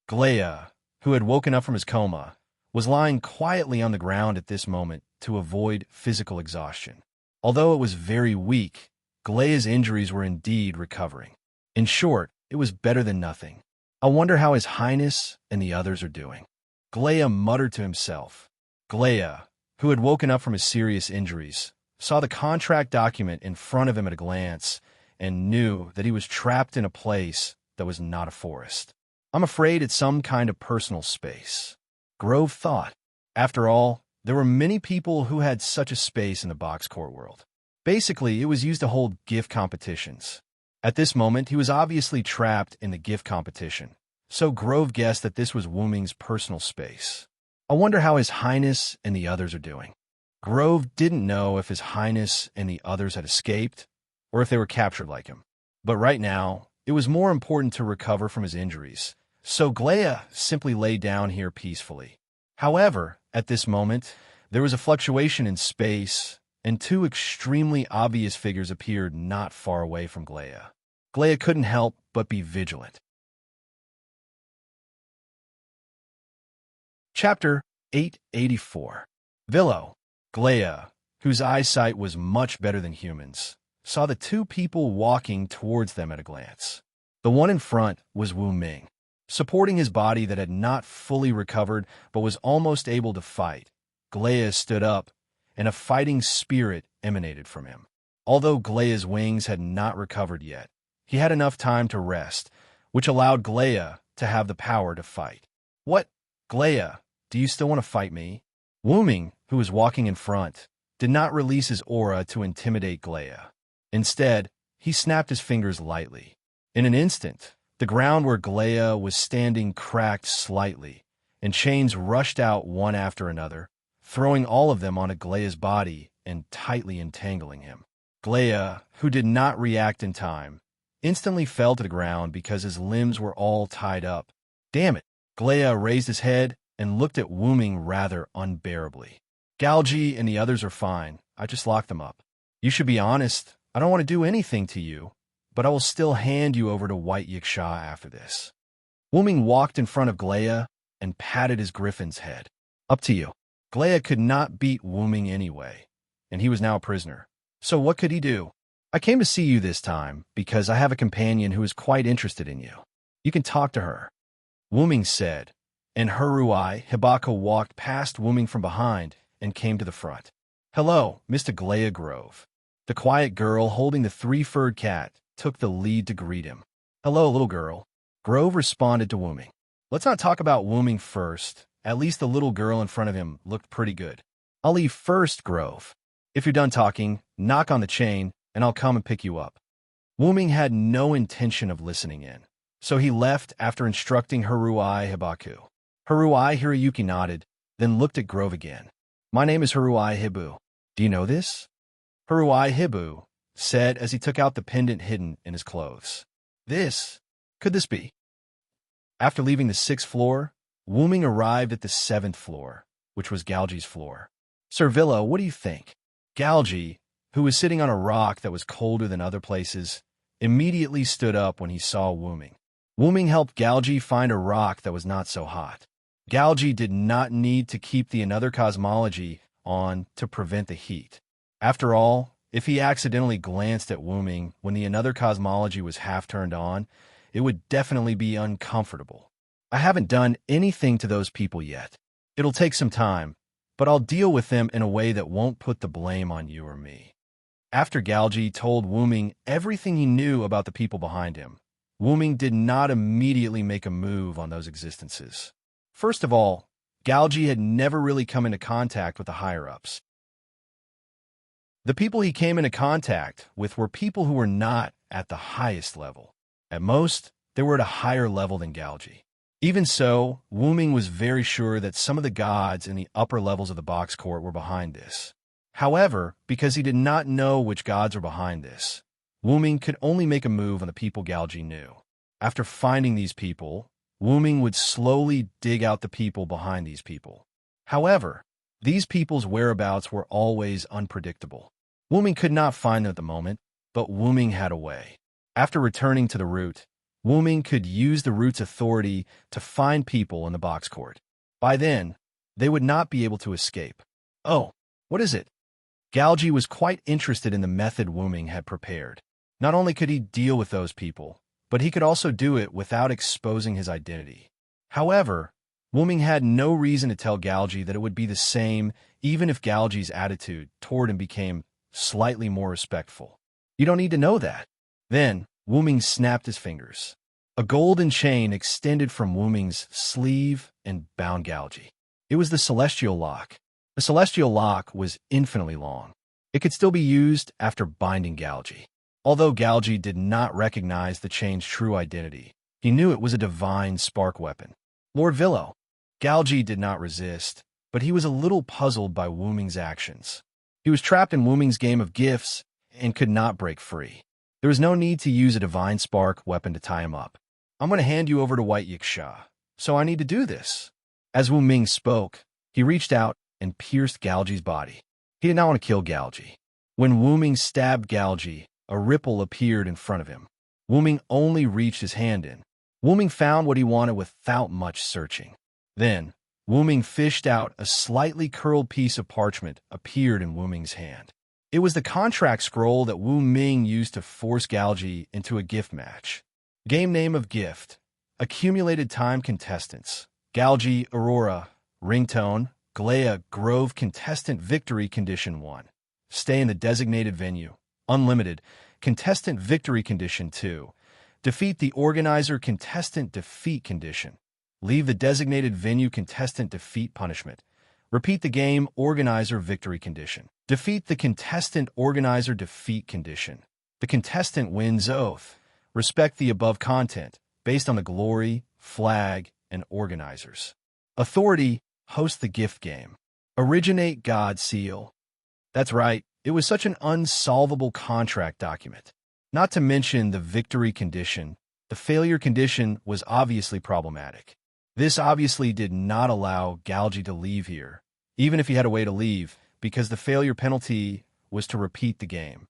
Glea, who had woken up from his coma, was lying quietly on the ground at this moment to avoid physical exhaustion. Although it was very weak, Glea's injuries were indeed recovering. In short, it was better than nothing. I wonder how His Highness and the others are doing. Glea muttered to himself. Glea, who had woken up from his serious injuries, saw the contract document in front of him at a glance and knew that he was trapped in a place that was not a forest. I'm afraid it's some kind of personal space. Grove thought. After all, there were many people who had such a space in the box court world. Basically, it was used to hold gift competitions. At this moment, he was obviously trapped in the gift competition, so Grove guessed that this was Wu Ming's personal space. I wonder how His Highness and the others are doing. Grove didn't know if His Highness and the others had escaped or if they were captured like him. But right now, it was more important to recover from his injuries, so Glea simply lay down here peacefully. However, at this moment, there was a fluctuation in space, and two extremely obvious figures appeared not far away from Glea. Glea couldn't help but be vigilant. Chapter 884. Villo. Glea, whose eyesight was much better than humans, saw the two people walking towards them at a glance. The one in front was Wu Ming. Supporting his body that had not fully recovered but was almost able to fight, Glea stood up, and a fighting spirit emanated from him. Although Glea's wings had not recovered yet, he had enough time to rest, which allowed Glea to have the power to fight. What? Glea, do you still want to fight me? Wu Ming, who was walking in front, did not release his aura to intimidate Glea. Instead, he snapped his fingers lightly. In an instant, the ground where Glea was standing cracked slightly, and chains rushed out one after another, throwing all of them onto Glea's body and tightly entangling him. Glea, who did not react in time, instantly fell to the ground because his limbs were all tied up. Damn it! Glea raised his head and looked at Wu Ming rather unbearably. Galji and the others are fine. I just locked them up. You should be honest. I don't want to do anything to you, but I will still hand you over to White Yiksha after this. Wu Ming walked in front of Glea and patted his griffin's head. Up to you. Glea could not beat Wu Ming anyway, and he was now a prisoner. So what could he do? I came to see you this time because I have a companion who is quite interested in you. You can talk to her. Wu Ming said, and Haruai Hibaka walked past Wu Ming from behind and came to the front. Hello, Mr. Glea Grove. The quiet girl holding the three-furred cat took the lead to greet him. Hello, little girl. Grove responded to Wu Ming. Let's not talk about Wu Ming first. At least the little girl in front of him looked pretty good. I'll leave first, Grove. If you're done talking, knock on the chain, and I'll come and pick you up. Wu Ming had no intention of listening in, so he left after instructing Haruai Hibaku. Haruai Hiroyuki nodded, then looked at Grove again. "My name is Haruai Hibu. Do you know this?" Haruai Hibu said as he took out the pendant hidden in his clothes. Could this be? After leaving the 6th floor, Wuming arrived at the 7th floor, which was Galji's floor. "Sir Villa, what do you think?" Galji, who was sitting on a rock that was colder than other places, immediately stood up when he saw Wuming. Wuming helped Galji find a rock that was not so hot. Galji did not need to keep the another cosmology on to prevent the heat. After all, if he accidentally glanced at Wuming when the another cosmology was half turned on, it would definitely be uncomfortable. "I haven't done anything to those people yet. It'll take some time, but I'll deal with them in a way that won't put the blame on you or me." After Galji told Wuming everything he knew about the people behind him, Wuming did not immediately make a move on those existences. First of all, Galji had never really come into contact with the higher-ups. The people he came into contact with were people who were not at the highest level. At most, they were at a higher level than Galji. Even so, Wuming was very sure that some of the gods in the upper levels of the box court were behind this. However, because he did not know which gods were behind this, Wuming could only make a move on the people Galji knew. After finding these people, Wuming would slowly dig out the people behind these people. However, these people's whereabouts were always unpredictable. Wuming could not find them at the moment, but Wuming had a way. After returning to the root, Wuming could use the root's authority to find people in the box court. By then, they would not be able to escape. "Oh, what is it?" Galji was quite interested in the method Wuming had prepared. Not only could he deal with those people, but he could also do it without exposing his identity. However, Wuming had no reason to tell Galji that it would be the same even if Galji's attitude toward him became slightly more respectful. "You don't need to know that." Then, Wuming snapped his fingers. A golden chain extended from Wuming's sleeve and bound Galji. It was the Celestial Lock. The Celestial Lock was infinitely long. It could still be used after binding Galji. Although Galji did not recognize the chain's true identity, he knew it was a divine spark weapon. "Lord Villo." Galji did not resist, but he was a little puzzled by Wuming's actions. He was trapped in Wuming's game of gifts and could not break free. There was no need to use a divine spark weapon to tie him up. "I'm going to hand you over to White Yiksha, so I need to do this." As Wuming spoke, he reached out and pierced Galji's body. He did not want to kill Galji. When Wuming stabbed Galji, a ripple appeared in front of him. Wuming only reached his hand in. Wuming found what he wanted without much searching. Then, Wuming fished out a slightly curled piece of parchment appeared in Wuming's hand. It was the contract scroll that Wuming used to force Galji into a gift match. Game name of gift. Accumulated time contestants. Galji, Aurora. Ringtone. Glea, Grove contestant victory condition 1. Stay in the designated venue. Unlimited. Contestant victory condition 2. Defeat the organizer contestant defeat condition. Leave the designated venue contestant defeat punishment. Repeat the game organizer victory condition. Defeat the contestant organizer defeat condition. The contestant wins oath. Respect the above content based on the glory, flag, and organizers. Authority, host the gift game. Originate God seal. That's right, it was such an unsolvable contract document. Not to mention the victory condition, the failure condition was obviously problematic. This obviously did not allow Galji to leave here, even if he had a way to leave, because the failure penalty was to repeat the game.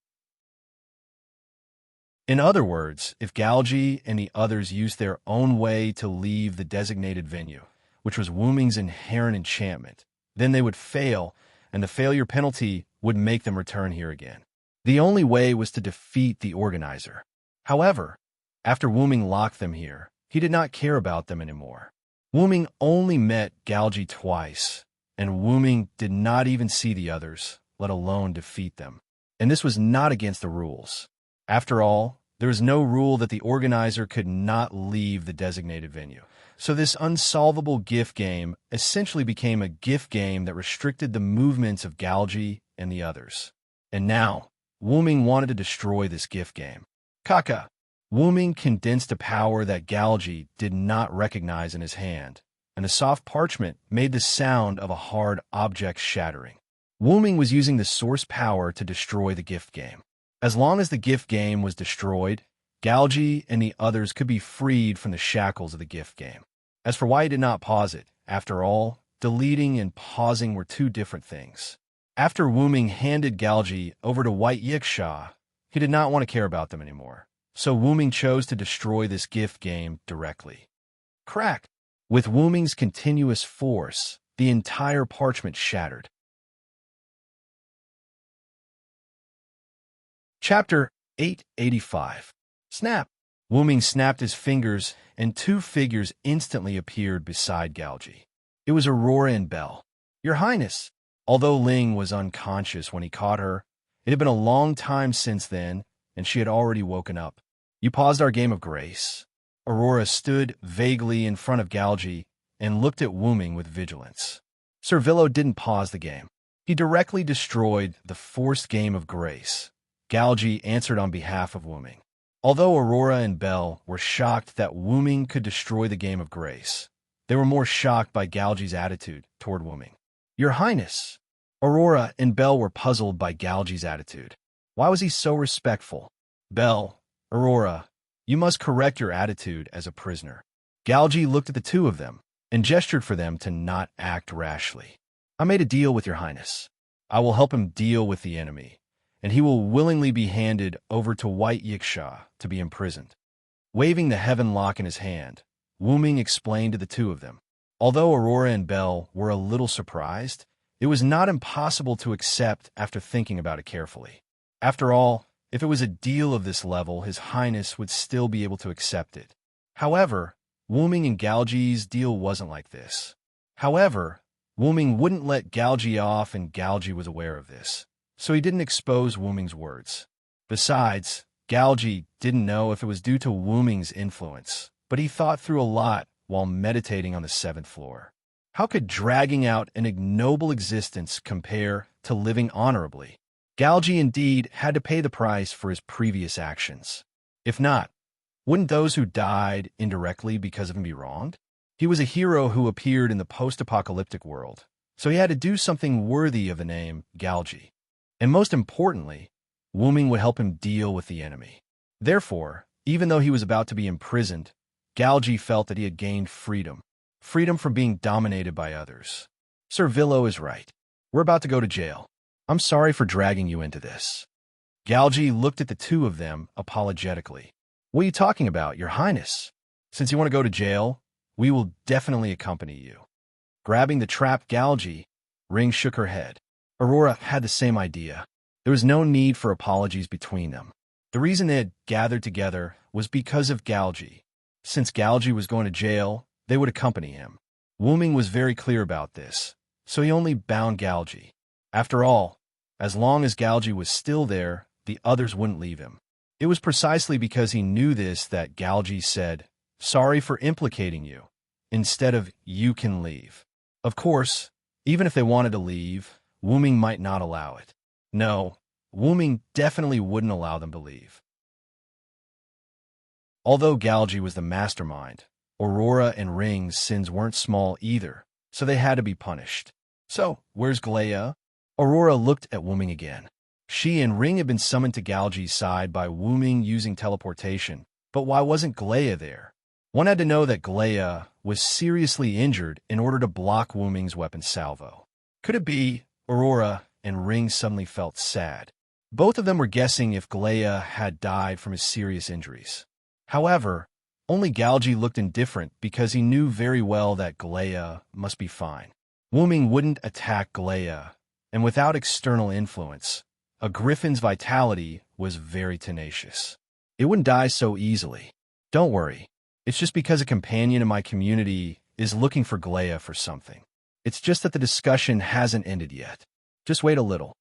In other words, if Galji and the others used their own way to leave the designated venue, which was Wuming's inherent enchantment, then they would fail, and the failure penalty would make them return here again. The only way was to defeat the organizer. However, after Wuming locked them here, he did not care about them anymore. Wuming only met Galji twice, and Wuming did not even see the others, let alone defeat them. And this was not against the rules. After all, there was no rule that the organizer could not leave the designated venue. So this unsolvable gift game essentially became a gift game that restricted the movements of Galji and the others. And now, Wuming wanted to destroy this gift game. Kaka. Wuming condensed a power that Galji did not recognize in his hand, and the soft parchment made the sound of a hard object shattering. Wuming was using the source power to destroy the gift game. As long as the gift game was destroyed, Galgi and the others could be freed from the shackles of the gift game. As for why he did not pause it, after all, deleting and pausing were two different things. After Wuming handed Galgi over to White Yiksha, he did not want to care about them anymore. So Wuming chose to destroy this gift game directly. Crack! With Wuming's continuous force, the entire parchment shattered. Chapter 885. Snap! Wuming snapped his fingers, and two figures instantly appeared beside Galgi. It was Aurora and Belle. Your Highness! Although Ling was unconscious when he caught her, it had been a long time since then, and she had already woken up. You paused our game of grace. Aurora stood vaguely in front of Galgi and looked at Wuming with vigilance. Servillo didn't pause the game. He directly destroyed the forced game of grace. Galgi answered on behalf of Wuming. Although Aurora and Belle were shocked that Wuming could destroy the game of grace, they were more shocked by Galgi's attitude toward Wuming. Your Highness! Aurora and Belle were puzzled by Galgi's attitude. Why was he so respectful? Belle, Aurora, you must correct your attitude as a prisoner. Galgi looked at the two of them and gestured for them to not act rashly. I made a deal with your Highness. I will help him deal with the enemy, and he will willingly be handed over to White Yiksha to be imprisoned. Waving the heaven lock in his hand, Wuming explained to the two of them. Although Aurora and Belle were a little surprised, it was not impossible to accept after thinking about it carefully. After all, if it was a deal of this level, His Highness would still be able to accept it. However, Wuming and Galgi's deal wasn't like this. However, Wuming wouldn't let Galgi off, and Galgi was aware of this, so he didn't expose Wuming's words. Besides, Galgi didn't know if it was due to Wuming's influence, but he thought through a lot while meditating on the 7th floor. How could dragging out an ignoble existence compare to living honorably? Galgi indeed had to pay the price for his previous actions. If not, wouldn't those who died indirectly because of him be wronged? He was a hero who appeared in the post-apocalyptic world, so he had to do something worthy of the name Galgi. And most importantly, Wuming would help him deal with the enemy. Therefore, even though he was about to be imprisoned, Galgi felt that he had gained freedom from being dominated by others. Servillo is right. We're about to go to jail. I'm sorry for dragging you into this. Galgi looked at the two of them apologetically. What are you talking about, Your Highness? Since you want to go to jail, we will definitely accompany you. Grabbing the trapped Galgi, Ring shook her head. Aurora had the same idea. There was no need for apologies between them. The reason they had gathered together was because of Galgi. Since Galgi was going to jail, they would accompany him. Wuming was very clear about this, so he only bound Galgi. After all, as long as Galgi was still there, the others wouldn't leave him. It was precisely because he knew this that Galgi said, "Sorry for implicating you," instead of "you can leave." Of course, even if they wanted to leave, Wuming might not allow it. No, Wuming definitely wouldn't allow them to leave. Although Galgi was the mastermind, Aurora and Ring's sins weren't small either, so they had to be punished. So, where's Glea? Aurora looked at Wuming again. She and Ring had been summoned to Galgi's side by Wuming using teleportation, but why wasn't Glea there? One had to know that Glea was seriously injured in order to block Wuming's weapon salvo. Could it be Aurora and Ring suddenly felt sad? Both of them were guessing if Glea had died from his serious injuries. However, only Galgi looked indifferent because he knew very well that Glea must be fine. Wuming wouldn't attack Glea, and without external influence, a griffin's vitality was very tenacious. It wouldn't die so easily. Don't worry. It's just because a companion in my community is looking for Glea for something. It's just that the discussion hasn't ended yet. Just wait a little.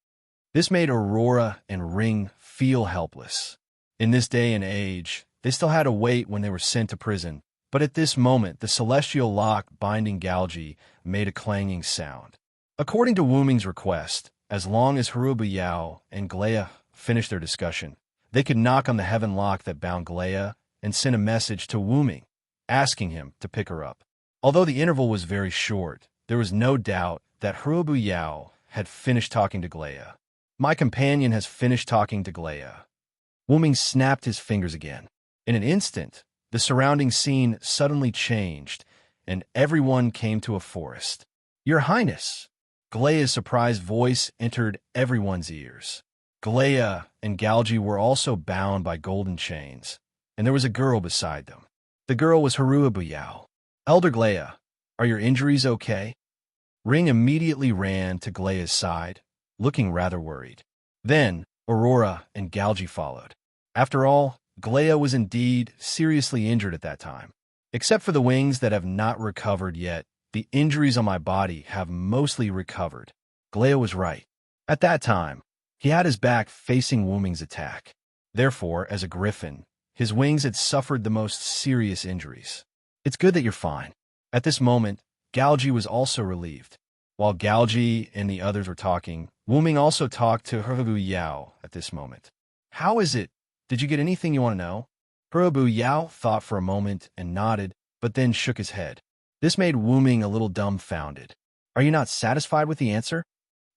This made Aurora and Ring feel helpless. In this day and age, they still had to wait when they were sent to prison, but at this moment, the celestial lock binding Galgi made a clanging sound. According to Wuming's request, as long as Haruba Yao and Glea finished their discussion, they could knock on the heaven lock that bound Glea and send a message to Wuming, asking him to pick her up. Although the interval was very short, there was no doubt that Hurubu Yao had finished talking to Glea. My companion has finished talking to Glea. Wu Ming snapped his fingers again. In an instant, the surrounding scene suddenly changed, and everyone came to a forest. Your Highness! Glea's surprised voice entered everyone's ears. Glea and Galgi were also bound by golden chains, and there was a girl beside them. The girl was Hurubu Yao. Elder Glea, are your injuries okay? Ring immediately ran to Glea's side, looking rather worried. Then, Aurora and Galgi followed. After all, Glea was indeed seriously injured at that time. Except for the wings that have not recovered yet, the injuries on my body have mostly recovered. Glea was right. At that time, he had his back facing Wu Ming's attack. Therefore, as a griffin, his wings had suffered the most serious injuries. It's good that you're fine. At this moment, Galgi was also relieved. While Galgi and the others were talking, Wu Ming also talked to Hurubu Yao at this moment. How is it? Did you get anything you want to know? Hurubu Yao thought for a moment and nodded, but then shook his head. This made Wu Ming a little dumbfounded. Are you not satisfied with the answer?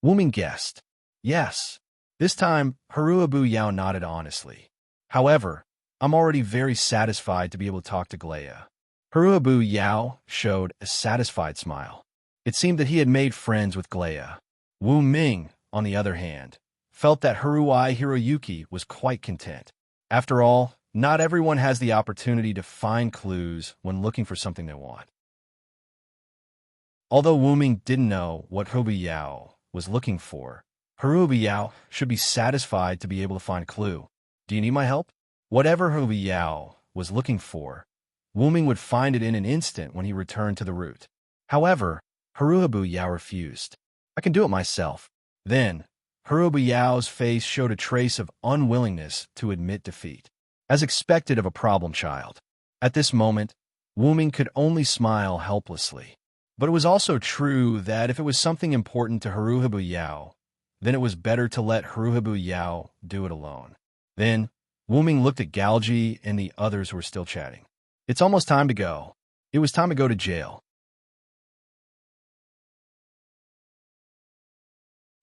Wu Ming guessed. Yes. This time, Hurubu Yao nodded honestly. However, I'm already very satisfied to be able to talk to Glea. Hurubu Yao showed a satisfied smile. It seemed that he had made friends with Glea. Wu Ming, on the other hand, felt that Haruai Hiroyuki was quite content. After all, not everyone has the opportunity to find clues when looking for something they want. Although Wu Ming didn't know what Hurubu Yao was looking for, Hurubu Yao should be satisfied to be able to find a clue. Do you need my help? Whatever Hurubu Yao was looking for, Wu Ming would find it in an instant when he returned to the route. However, Hurubu Yao refused. I can do it myself. Then, Hurubu Yao's face showed a trace of unwillingness to admit defeat, as expected of a problem child. At this moment, Wu Ming could only smile helplessly. But it was also true that if it was something important to Hurubu Yao, then it was better to let Hurubu Yao do it alone. Then, Wu Ming looked at Galgi and the others who were still chatting. It's almost time to go. It was time to go to jail.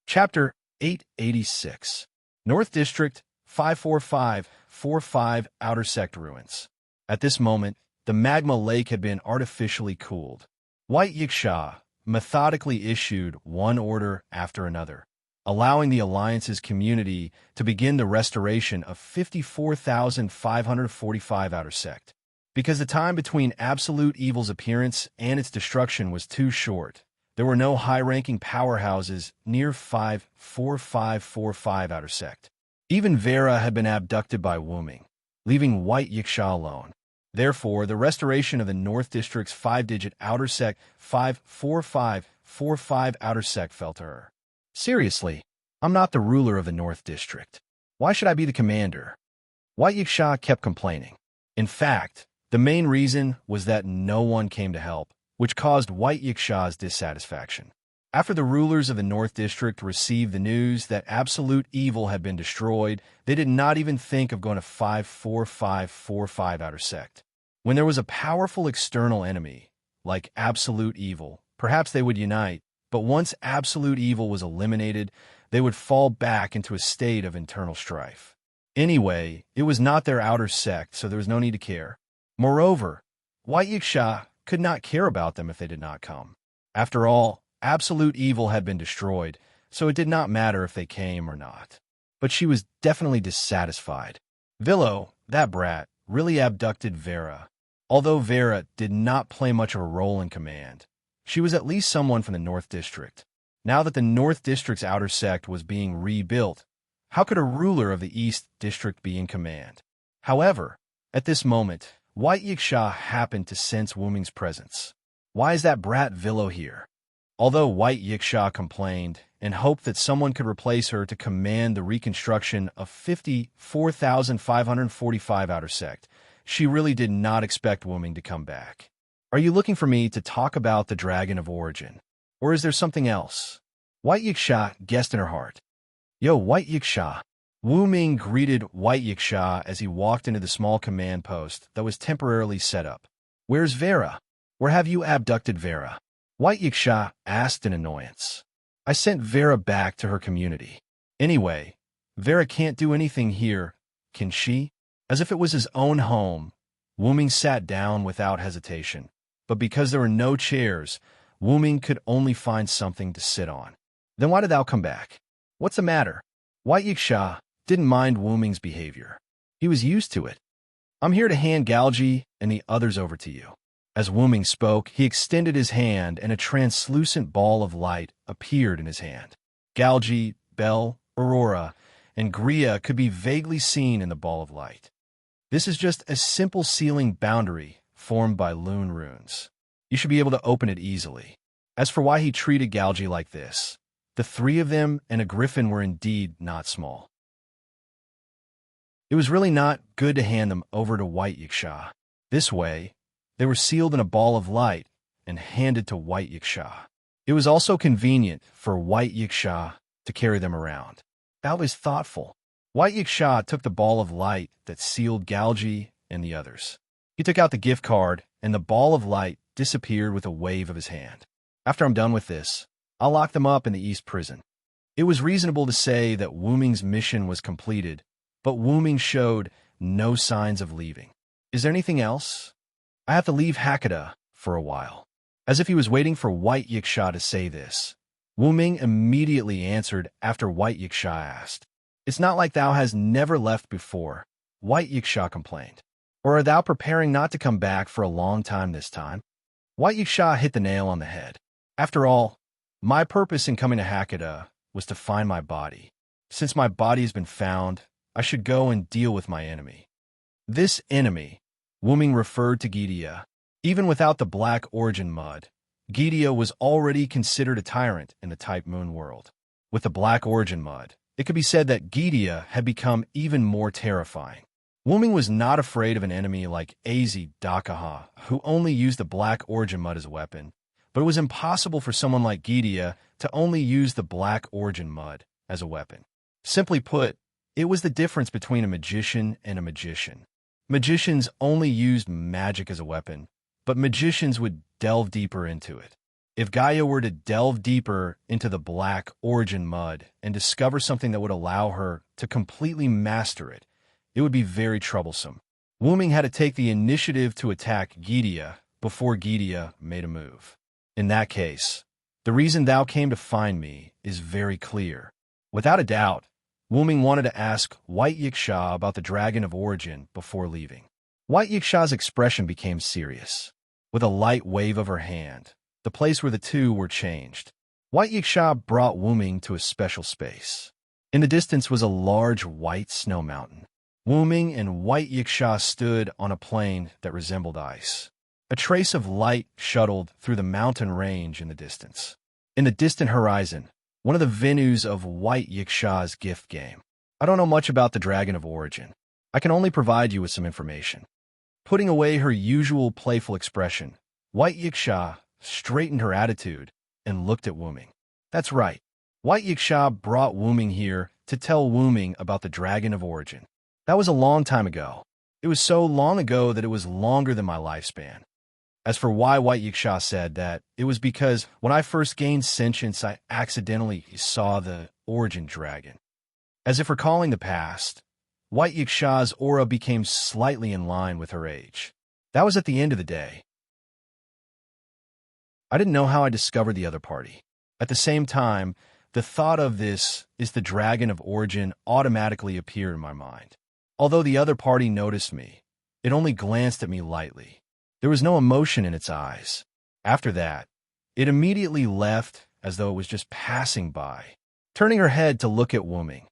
Chapter 886. North District 54545 Outer Sect Ruins. At this moment, the magma lake had been artificially cooled. White Yiksha methodically issued one order after another, allowing the Alliance's community to begin the restoration of 54,545 Outer Sect. Because the time between Absolute Evil's appearance and its destruction was too short, there were no high-ranking powerhouses near 54545 Outer Sect. Even Vera had been abducted by Wu Ming, leaving White Yiksha alone. Therefore, the restoration of the North District's 5-digit Outer Sect 54545 Outer Sect fell to her. Seriously, I'm not the ruler of the North District. Why should I be the commander? White Yiksha kept complaining. In fact, the main reason was that no one came to help, which caused White Yiksha's dissatisfaction. After the rulers of the North District received the news that Absolute Evil had been destroyed, they did not even think of going to 54545 Outer Sect. When there was a powerful external enemy, like Absolute Evil, perhaps they would unite, but once Absolute Evil was eliminated, they would fall back into a state of internal strife. Anyway, it was not their outer sect, so there was no need to care. Moreover, White Yiksha could not care about them if they did not come. After all, Absolute Evil had been destroyed, so it did not matter if they came or not. But she was definitely dissatisfied. Villo, that brat, really abducted Vera. Although Vera did not play much of a role in command, she was at least someone from the North District. Now that the North District's outer sect was being rebuilt, how could a ruler of the East District be in command? However, at this moment, White Yiksha happened to sense Wu Ming's presence. Why is that brat Villo here? Although White Yiksha complained and hoped that someone could replace her to command the reconstruction of 54,545 Outer Sect, she really did not expect Wu Ming to come back. Are you looking for me to talk about the Dragon of Origin? Or is there something else? White Yiksha guessed in her heart. Yo, White Yiksha. Wu Ming greeted White Yiksha as he walked into the small command post that was temporarily set up. Where's Vera? Where have you abducted Vera? White Yiksha asked in annoyance. I sent Vera back to her community. Anyway, Vera can't do anything here, can she? As if it was his own home, Wuming sat down without hesitation. But because there were no chairs, Wuming could only find something to sit on. Then why did thou come back? What's the matter? White Yiksha didn't mind Wuming's behavior. He was used to it. I'm here to hand Galji and the others over to you. As Wuming spoke, he extended his hand and a translucent ball of light appeared in his hand. Galji, Belle, Aurora, and Gria could be vaguely seen in the ball of light. This is just a simple sealing boundary formed by Lune runes. You should be able to open it easily. As for why he treated Galji like this, the three of them and a griffin were indeed not small. It was really not good to hand them over to White Yiksha. This way, they were sealed in a ball of light and handed to White Yiksha. It was also convenient for White Yiksha to carry them around. That was thoughtful. White Yiksha took the ball of light that sealed Galji and the others. He took out the gift card, and the ball of light disappeared with a wave of his hand. After I'm done with this, I'll lock them up in the East Prison. It was reasonable to say that Wuming's mission was completed, but Wuming showed no signs of leaving. Is there anything else? I have to leave Hakata for a while. As if he was waiting for White Yiksha to say this, Wuming immediately answered after White Yiksha asked. It's not like thou has never left before, White Yiksha complained. Or are thou preparing not to come back for a long time this time? White Yiksha hit the nail on the head. After all, my purpose in coming to Hakata was to find my body. Since my body has been found, I should go and deal with my enemy. This enemy, Wuming referred to Gidia. Even without the Black Origin mud, Gidia was already considered a tyrant in the Type Moon world. With the Black Origin mud, it could be said that Gidia had become even more terrifying. Wuming was not afraid of an enemy like Az Dakaha, who only used the Black Origin mud as a weapon, but it was impossible for someone like Gidia to only use the Black Origin mud as a weapon. Simply put, it was the difference between a magician and a magician. Magicians only used magic as a weapon, but magicians would delve deeper into it. If Gaia were to delve deeper into the Black Origin mud and discover something that would allow her to completely master it, it would be very troublesome. Wuming had to take the initiative to attack Gidia before Gidia made a move. In that case, the reason thou came to find me is very clear. Without a doubt, Wuming wanted to ask White Yiksha about the Dragon of Origin before leaving. White Yiksha's expression became serious. With a light wave of her hand, the place where the two were changed, White Yiksha brought Wuming to a special space. In the distance was a large white snow mountain. Wuming and White Yiksha stood on a plain that resembled ice. A trace of light shuttled through the mountain range in the distance. In the distant horizon, one of the venues of White Yiksha's gift game. I don't know much about the Dragon of Origin. I can only provide you with some information. Putting away her usual playful expression, White Yiksha straightened her attitude and looked at Wuming. That's right. White Yiksha brought Wuming here to tell Wuming about the Dragon of Origin. That was a long time ago. It was so long ago that it was longer than my lifespan. As for why White Yiksha said that, it was because when I first gained sentience, I accidentally saw the Origin Dragon. As if recalling the past, White Yiksha's aura became slightly in line with her age. That was at the end of the day. I didn't know how I discovered the other party. At the same time, the thought of this is the Dragon of Origin automatically appeared in my mind. Although the other party noticed me, it only glanced at me lightly. There was no emotion in its eyes. After that, it immediately left as though it was just passing by. Turning her head to look at Wuming,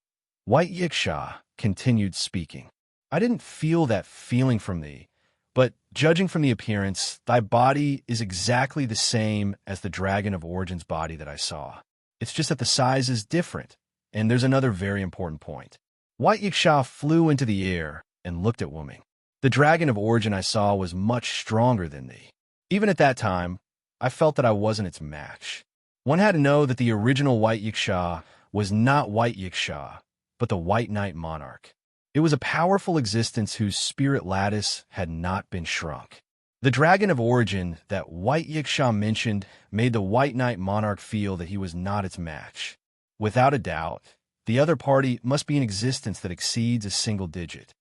White Yiksha continued speaking. I didn't feel that feeling from thee, but judging from the appearance, thy body is exactly the same as the Dragon of Origin's body that I saw. It's just that the size is different, and there's another very important point. White Yiksha flew into the air and looked at Wuming. The Dragon of Origin I saw was much stronger than thee. Even at that time, I felt that I wasn't its match. One had to know that the original White Yiksha was not White Yiksha, but the White Knight Monarch. It was a powerful existence whose spirit lattice had not been shrunk. The dragon of origin that White Yiksha mentioned made the White Knight monarch feel that he was not its match. Without a doubt, the other party must be in existence that exceeds a single digit.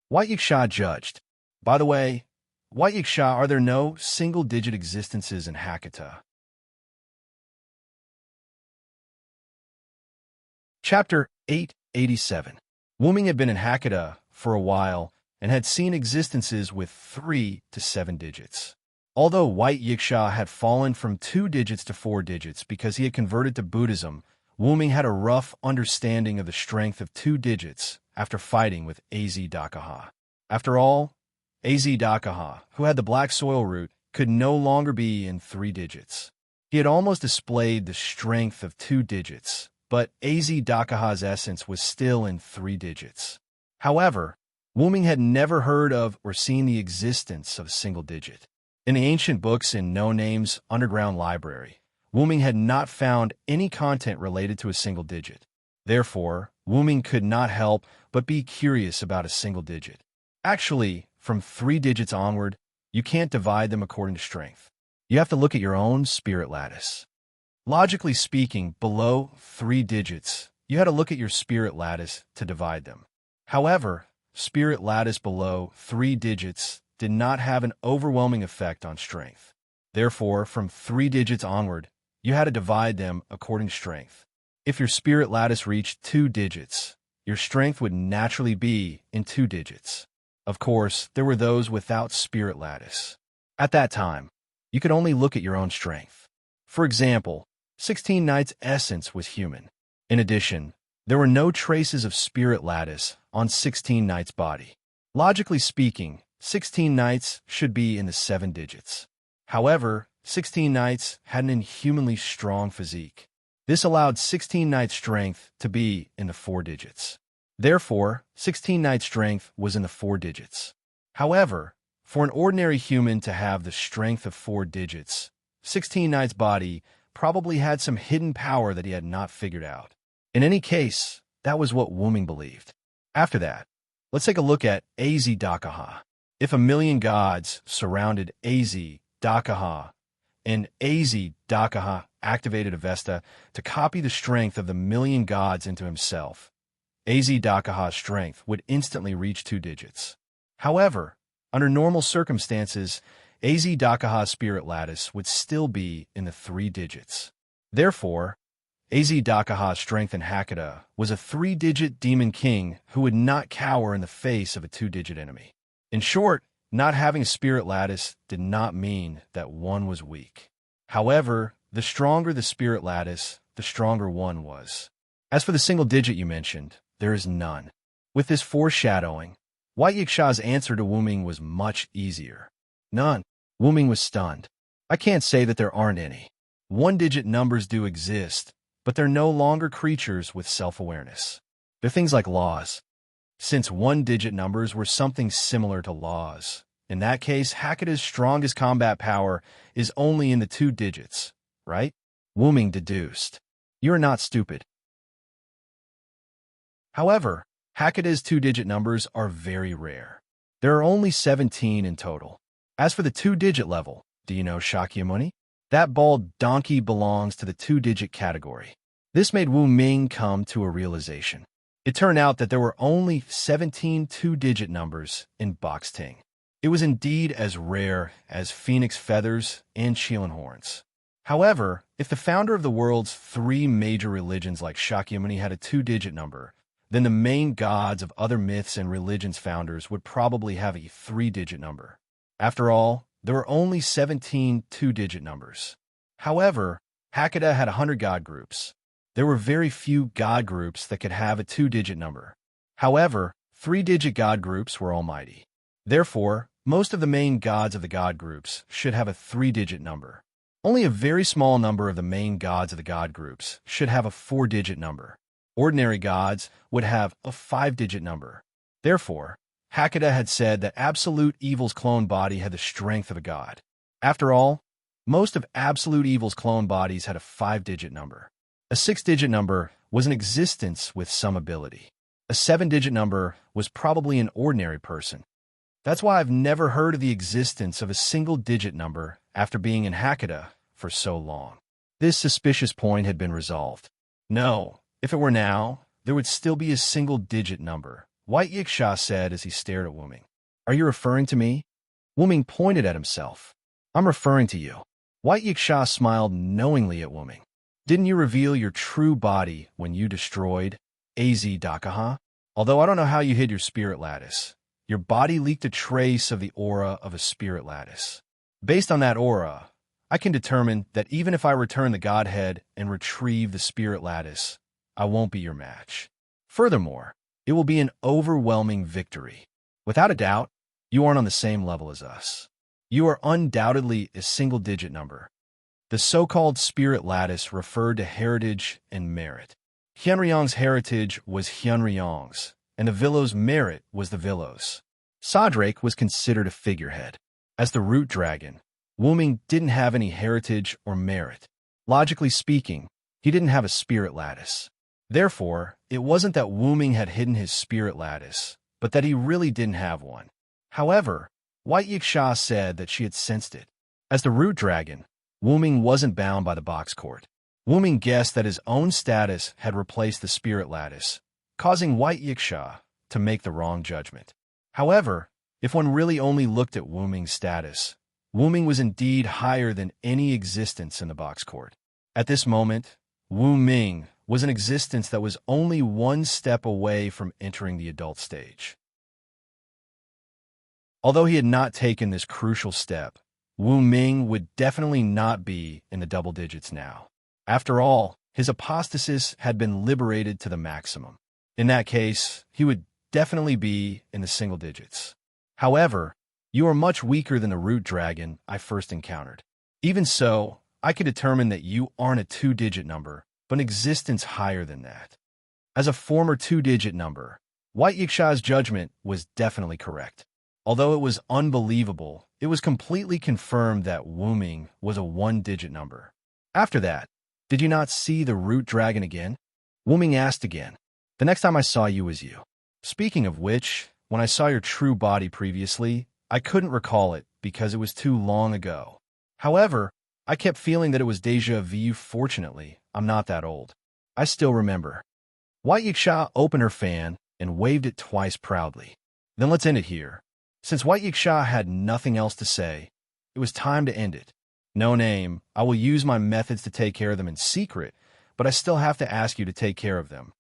White Yiksha judged. By the way, White Yiksha, are there no single-digit existences in Hakata? Chapter 887. Wuming had been in Hakata for a while and had seen existences with 3 to 7 digits. Although White Yiksha had fallen from 2 digits to 4 digits because he had converted to Buddhism, Wuming had a rough understanding of the strength of 2 digits after fighting with Az Dakaha. After all, Az Dakaha, who had the black soil root, could no longer be in 3 digits. He had almost displayed the strength of 2 digits, but Az Dakaha's essence was still in 3 digits. However, Wuming had never heard of or seen the existence of a single digit. In the ancient books in No Name's underground library, Wuming had not found any content related to a single digit. Therefore, Wuming could not help but be curious about a single digit. Actually, from 3 digits onward, you can't divide them according to strength. You have to look at your own spirit lattice. Logically speaking, below 3 digits, you had to look at your spirit lattice to divide them. However, spirit lattice below 3 digits did not have an overwhelming effect on strength. Therefore, from 3 digits onward, you had to divide them according to strength. If your spirit lattice reached 2 digits, your strength would naturally be in 2 digits. Of course, there were those without spirit lattice. At that time, you could only look at your own strength. For example, 16 Knight's essence was human. In addition, there were no traces of spirit lattice on 16 Knight's body. Logically speaking, 16 Knights should be in the 7 digits. However, 16 Knights had an inhumanly strong physique. This allowed 16 Knight's strength to be in the 4 digits. Therefore, 16 Knight's strength was in the 4 digits. However, for an ordinary human to have the strength of 4 digits, 16 Knight's body probably had some hidden power that he had not figured out. In any case, that was what Wuming believed. After that, let's take a look at Az Dakaha. If a million gods surrounded Az Dakaha, and Az Dakaha activated Avesta to copy the strength of the million gods into himself, Az Dakaha's strength would instantly reach 2 digits. However, under normal circumstances, Az Dakaha's spirit lattice would still be in the 3 digits. Therefore, Az Dakaha's strength in Hakata was a 3-digit demon king who would not cower in the face of a 2-digit enemy. In short, not having a spirit lattice did not mean that one was weak. However, the stronger the spirit lattice, the stronger one was. As for the single digit you mentioned, there is none. With this foreshadowing, White Yiksha's answer to Wuming was much easier. None. Wuming was stunned. I can't say that there aren't any. 1-digit numbers do exist, but they're no longer creatures with self-awareness. They're things like laws. Since 1-digit numbers were something similar to laws, in that case, Hakata's strongest combat power is only in the 2 digits, right? Wuming deduced. You're not stupid. However, Hakata's 2-digit numbers are very rare. There are only 17 in total. As for the 2-digit level, do you know Shakyamuni? That bald donkey belongs to the 2-digit category. This made Wuming come to a realization. It turned out that there were only 17 2-digit numbers in Boxting. It was indeed as rare as phoenix feathers and Chilan horns. However, if the founder of the world's 3 major religions like Shakyamuni had a 2-digit number, then the main gods of other myths and religions' founders would probably have a 3-digit number. After all, there were only 17 2-digit numbers. However, Hakata had 100 god groups. There were very few god groups that could have a 2-digit number. However, 3-digit god groups were almighty. Therefore, most of the main gods of the god groups should have a 3-digit number. Only a very small number of the main gods of the god groups should have a 4-digit number. Ordinary gods would have a 5-digit number. Therefore, Hakata had said that Absolute Evil's clone body had the strength of a god. After all, most of Absolute Evil's clone bodies had a 5-digit number. A 6-digit number was an existence with some ability. A 7-digit number was probably an ordinary person. That's why I've never heard of the existence of a single-digit number after being in Hakata for so long. This suspicious point had been resolved. No, if it were now, there would still be a single-digit number, White Yiksha said as he stared at Wuming. Are you referring to me? Wuming pointed at himself. I'm referring to you. White Yiksha smiled knowingly at Wuming. Didn't you reveal your true body when you destroyed AZ Dakaha? Although I don't know how you hid your spirit lattice, your body leaked a trace of the aura of a spirit lattice. Based on that aura, I can determine that even if I return the Godhead and retrieve the spirit lattice, I won't be your match. Furthermore, it will be an overwhelming victory. Without a doubt, you aren't on the same level as us. You are undoubtedly a single-digit number. The so-called spirit lattice referred to heritage and merit. Hyunryong's heritage was Hyunryong's, and the Villow's merit was the Villow's. Sadrake was considered a figurehead. As the root dragon, Wuming didn't have any heritage or merit. Logically speaking, he didn't have a spirit lattice. Therefore, it wasn't that Wuming had hidden his spirit lattice, but that he really didn't have one. However, White Yiksha said that she had sensed it. As the root dragon, Wuming wasn't bound by the box court. Wuming guessed that his own status had replaced the spirit lattice, causing White Yiksha to make the wrong judgment. However, if one really only looked at Wuming's status, Wuming was indeed higher than any existence in the box court. At this moment, Wuming was an existence that was only one step away from entering the adult stage. Although he had not taken this crucial step, Wuming would definitely not be in the double digits now. After all, his apostasis had been liberated to the maximum. In that case, he would definitely be in the single digits. However, you are much weaker than the root dragon I first encountered. Even so, I could determine that you aren't a two-digit number, but an existence higher than that. As a former two-digit number, White Yiksha's judgment was definitely correct. Although it was unbelievable, it was completely confirmed that Wuming was a one-digit number. After that, did you not see the root dragon again? Wuming asked again. The next time I saw you was you. Speaking of which, when I saw your true body previously, I couldn't recall it because it was too long ago. However, I kept feeling that it was déjà vu. Fortunately, I'm not that old. I still remember. White Yiksha opened her fan and waved it twice proudly. Then let's end it here. Since White Yiksha had nothing else to say, it was time to end it. No name, I will use my methods to take care of them in secret, but I still have to ask you to take care of them.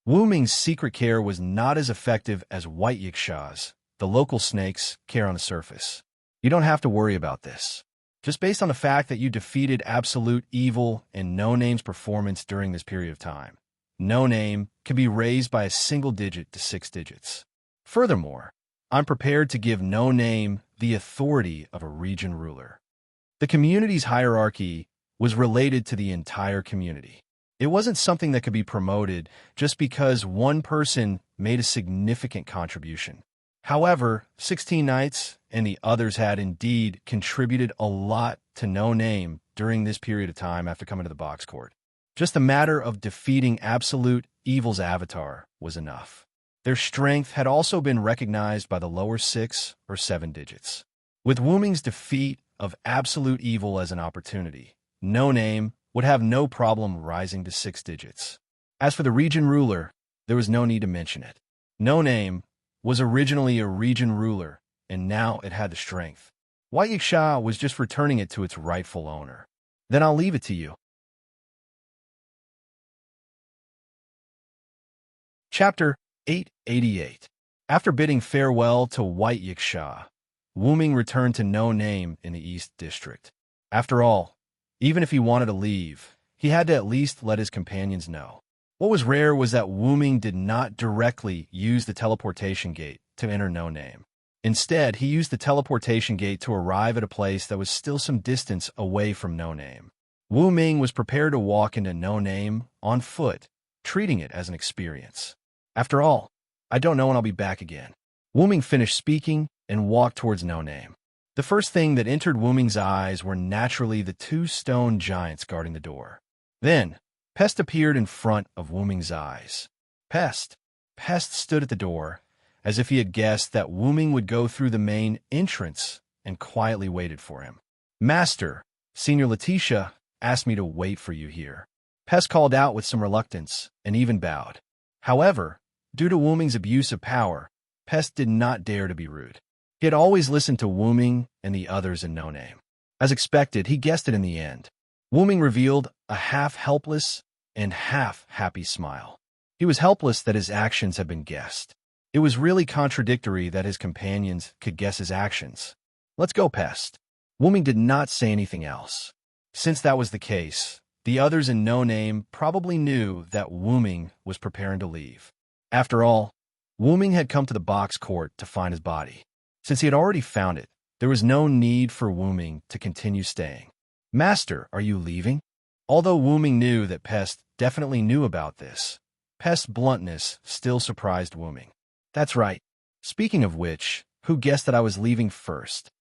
Wuming's secret care was not as effective as White Yiksha's, the local snake's, care on the surface. You don't have to worry about this. Just based on the fact that you defeated absolute evil and No Name's performance during this period of time, No Name can be raised by a single digit to 6 digits. Furthermore, I'm prepared to give No Name the authority of a region ruler. The community's hierarchy was related to the entire community. It wasn't something that could be promoted just because one person made a significant contribution. However, 16 Knights and the others had indeed contributed a lot to No Name during this period of time after coming to the box court. Just a matter of defeating absolute evil's avatar was enough. Their strength had also been recognized by the lower 6 or 7 digits. With Wuming's defeat of absolute evil as an opportunity, No Name would have no problem rising to 6 digits. As for the region ruler, there was no need to mention it. No Name was originally a region ruler, and now it had the strength. White Yiksha was just returning it to its rightful owner. Then I'll leave it to you. Chapter 888. After bidding farewell to White Yiksha, Wuming returned to No Name in the East District. After all, even if he wanted to leave, he had to at least let his companions know. What was rare was that Wuming did not directly use the teleportation gate to enter No Name. Instead, he used the teleportation gate to arrive at a place that was still some distance away from No Name. Wuming was prepared to walk into No Name on foot, treating it as an experience. After all, I don't know when I'll be back again. Wuming finished speaking and walked towards No Name. The first thing that entered Wuming's eyes were naturally the 2 stone giants guarding the door. Then, Pest appeared in front of Wuming's eyes. Pest stood at the door, as if he had guessed that Wooming would go through the main entrance and quietly waited for him. "Master, Senior Letitia asked me to wait for you here." Pest called out with some reluctance and even bowed. However, due to Wooming's abuse of power, Pest did not dare to be rude. He had always listened to Wooming and the others in No Name. As expected, he guessed it in the end. Wooming revealed a half-helpless and half-happy smile. He was helpless that his actions had been guessed. It was really contradictory that his companions could guess his actions. "Let's go, Pest." Wooming did not say anything else. Since that was the case, the others in No Name probably knew that Wooming was preparing to leave. After all, Wooming had come to the box court to find his body. Since he had already found it, there was no need for Wooming to continue staying. "Master, are you leaving?" Although Wooming knew that Pest definitely knew about this, Pest's bluntness still surprised Wooming. "That's right. Speaking of which, who guessed that I was leaving first?"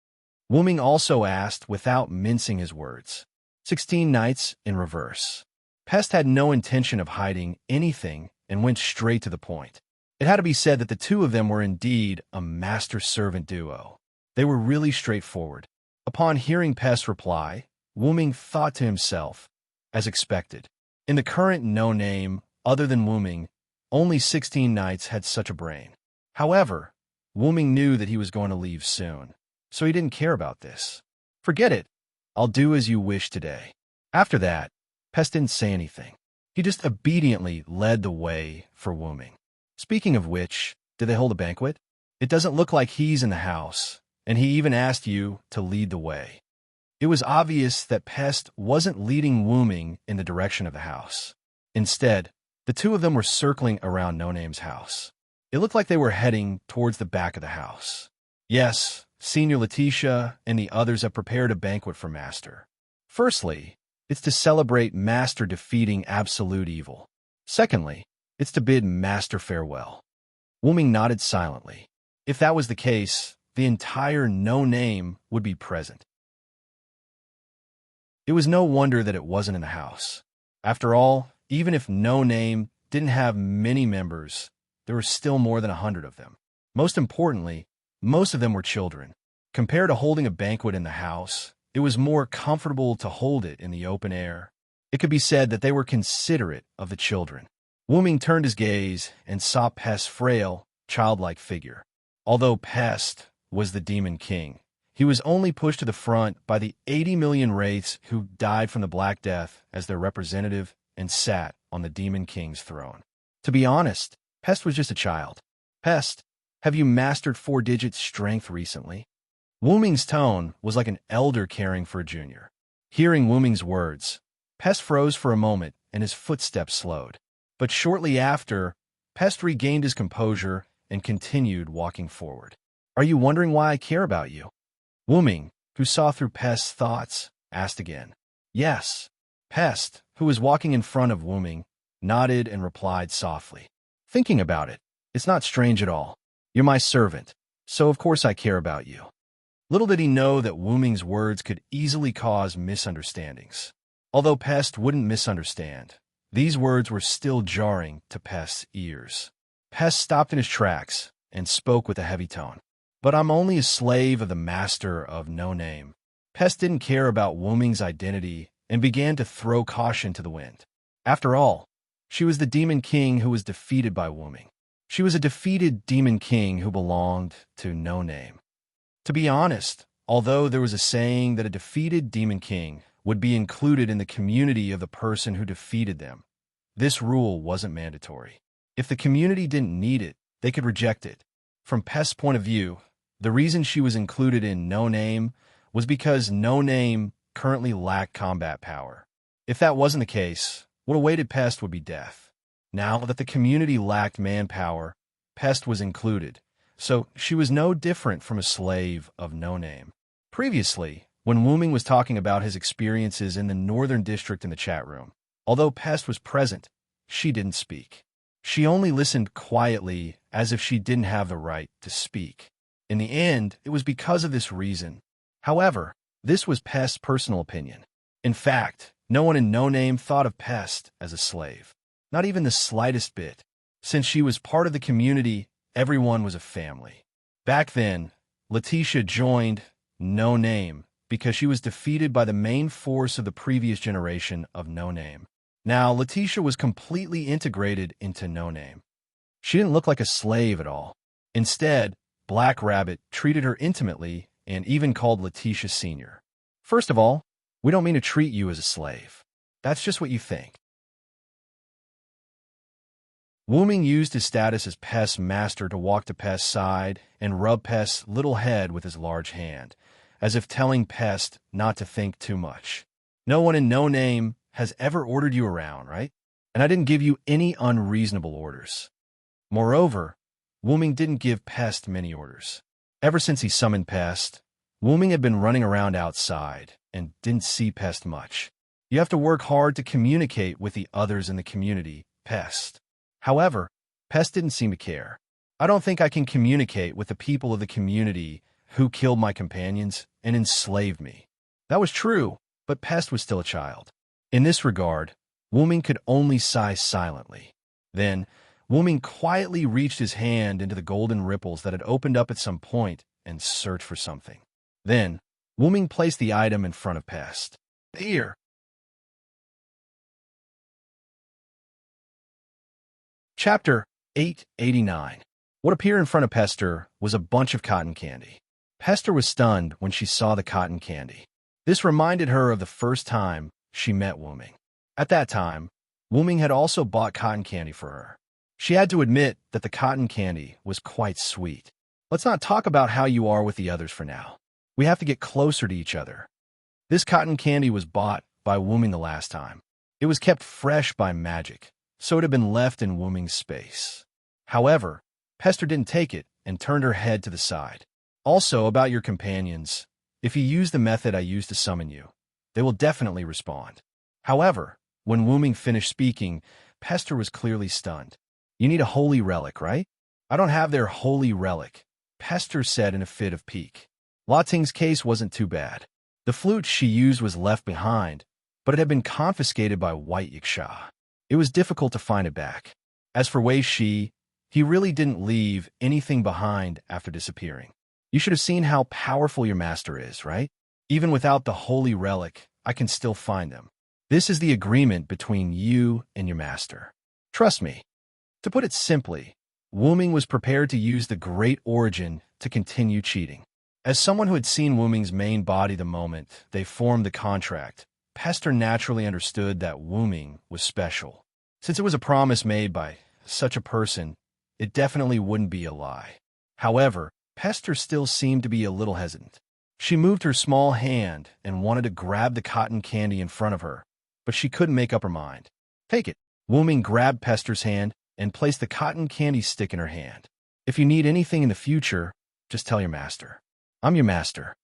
Wooming also asked without mincing his words. 16 Knights in reverse. Pest had no intention of hiding anything and went straight to the point. It had to be said that the two of them were indeed a master-servant duo. They were really straightforward. Upon hearing Pest's reply, Wooming thought to himself, as expected. In the current No Name, other than Wooming, only 16 Knights had such a brain. However, Wooming knew that he was going to leave soon, so he didn't care about this. "Forget it. I'll do as you wish today." After that, Pest didn't say anything. He just obediently led the way for Wooming. "Speaking of which, did they hold a banquet? It doesn't look like he's in the house, and he even asked you to lead the way." It was obvious that Pest wasn't leading Wooming in the direction of the house. Instead, the two of them were circling around No Name's house. It looked like they were heading towards the back of the house. "Yes, Senior Letitia and the others have prepared a banquet for Master. Firstly, it's to celebrate Master defeating absolute evil. Secondly, it's to bid Master farewell." Wooming nodded silently. If that was the case, the entire No Name would be present. It was no wonder that it wasn't in the house. After all, even if No Name didn't have many members, there were still more than 100 of them. Most importantly, most of them were children. Compared to holding a banquet in the house, it was more comfortable to hold it in the open air. It could be said that they were considerate of the children. Wooming turned his gaze and saw Pest's frail, childlike figure. Although Pest was the Demon King, he was only pushed to the front by the 80 million wraiths who died from the Black Death as their representative and sat on the Demon King's throne. To be honest, Pest was just a child. "Pest, have you mastered 4-digit strength recently?" Wooming's tone was like an elder caring for a junior. Hearing Wooming's words, Pest froze for a moment and his footsteps slowed. But shortly after, Pest regained his composure and continued walking forward. "Are you wondering why I care about you?" Wooming, who saw through Pest's thoughts, asked again. "Yes." Pest, who was walking in front of Wooming, nodded and replied softly. "Thinking about it, it's not strange at all. You're my servant, so of course I care about you." Little did he know that Wooming's words could easily cause misunderstandings. Although Pest wouldn't misunderstand, these words were still jarring to Pest's ears. Pest stopped in his tracks and spoke with a heavy tone. "But I'm only a slave of the master of No Name." Pest didn't care about Wooming's identity and began to throw caution to the wind. After all, she was the Demon King who was defeated by Wooming. She was a defeated Demon King who belonged to No Name. To be honest, although there was a saying that a defeated Demon King would be included in the community of the person who defeated them, this rule wasn't mandatory. If the community didn't need it, they could reject it. From Pest's point of view, the reason she was included in No Name was because No Name currently lacked combat power. If that wasn't the case, what awaited Pest would be death. Now that the community lacked manpower, Pest was included, so she was no different from a slave of No Name. Previously, when Wooming was talking about his experiences in the Northern District in the chat room, although Pest was present, she didn't speak. She only listened quietly as if she didn't have the right to speak. In the end, it was because of this reason. However, this was Pest's personal opinion. In fact, no one in No Name thought of Pest as a slave. Not even the slightest bit. Since she was part of the community, everyone was a family. Back then, Letitia joined No Name because she was defeated by the main force of the previous generation of No Name. Now, Letitia was completely integrated into No Name. She didn't look like a slave at all. Instead, Black Rabbit treated her intimately and even called Letitia Sr. First of all, we don't mean to treat you as a slave. That's just what you think. Wooming used his status as Pest's master to walk to Pest's side and rub Pest's little head with his large hand, as if telling Pest not to think too much. No one in No Name has ever ordered you around, right? And I didn't give you any unreasonable orders. Moreover, Wooming didn't give Pest many orders. Ever since he summoned Pest, Wooming had been running around outside and didn't see Pest much. You have to work hard to communicate with the others in the community, Pest. However, Pest didn't seem to care. I don't think I can communicate with the people of the community who killed my companions and enslaved me. That was true, but Pest was still a child. In this regard, Wooming could only sigh silently. Then, Wooming quietly reached his hand into the golden ripples that had opened up at some point and searched for something. Then, Wooming placed the item in front of Pest. Here. Chapter 889. What appeared in front of Pester was a bunch of cotton candy. Pester was stunned when she saw the cotton candy. This reminded her of the first time she met Wooming. At that time, Wooming had also bought cotton candy for her. She had to admit that the cotton candy was quite sweet. Let's not talk about how you are with the others for now. We have to get closer to each other. This cotton candy was bought by Wooming the last time. It was kept fresh by magic, so it had been left in Wooming's space. However, Pester didn't take it and turned her head to the side. Also, about your companions, if you use the method I used to summon you, they will definitely respond. However, when Wooming finished speaking, Pester was clearly stunned. You need a holy relic, right? I don't have their holy relic, Pester said in a fit of pique. Lating's case wasn't too bad. The flute she used was left behind, but it had been confiscated by White Yiksha. It was difficult to find it back. As for Wei Shi, he really didn't leave anything behind after disappearing. You should have seen how powerful your master is, right? Even without the holy relic, I can still find them. This is the agreement between you and your master. Trust me. To put it simply, Wooming was prepared to use the Great Origin to continue cheating. As someone who had seen Wooming's main body the moment they formed the contract, Pester naturally understood that Wooming was special. Since it was a promise made by such a person, it definitely wouldn't be a lie. However, Pester still seemed to be a little hesitant. She moved her small hand and wanted to grab the cotton candy in front of her, but she couldn't make up her mind. Take it. Wooming grabbed Pester's hand and placed the cotton candy stick in her hand. If you need anything in the future, just tell your master. I'm your master.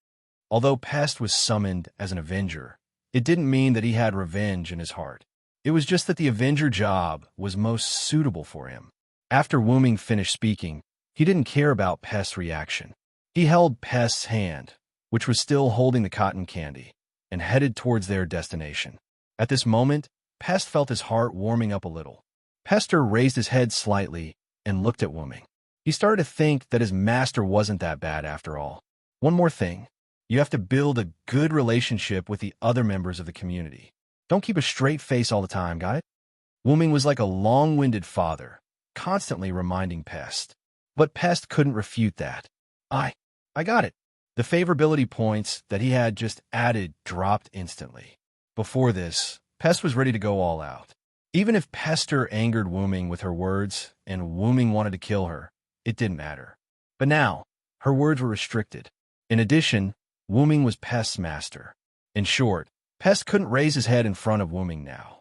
Although Pest was summoned as an Avenger, it didn't mean that he had revenge in his heart. It was just that the Avenger job was most suitable for him. After Wooming finished speaking, he didn't care about Pest's reaction. He held Pest's hand, which was still holding the cotton candy, and headed towards their destination. At this moment, Pest felt his heart warming up a little. Pester raised his head slightly and looked at Wooming. He started to think that his master wasn't that bad after all. One more thing. You have to build a good relationship with the other members of the community. Don't keep a straight face all the time, got it? Wooming was like a long-winded father, constantly reminding Pest. But Pest couldn't refute that. I got it. The favorability points that he had just added dropped instantly. Before this, Pest was ready to go all out. Even if Pester angered Wooming with her words and Wooming wanted to kill her, it didn't matter. But now, her words were restricted. In addition, Wooming was Pest's master. In short, Pest couldn't raise his head in front of Wooming now.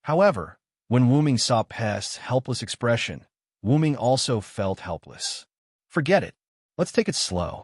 However, when Wooming saw Pest's helpless expression, Wooming also felt helpless. Forget it. Let's take it slow.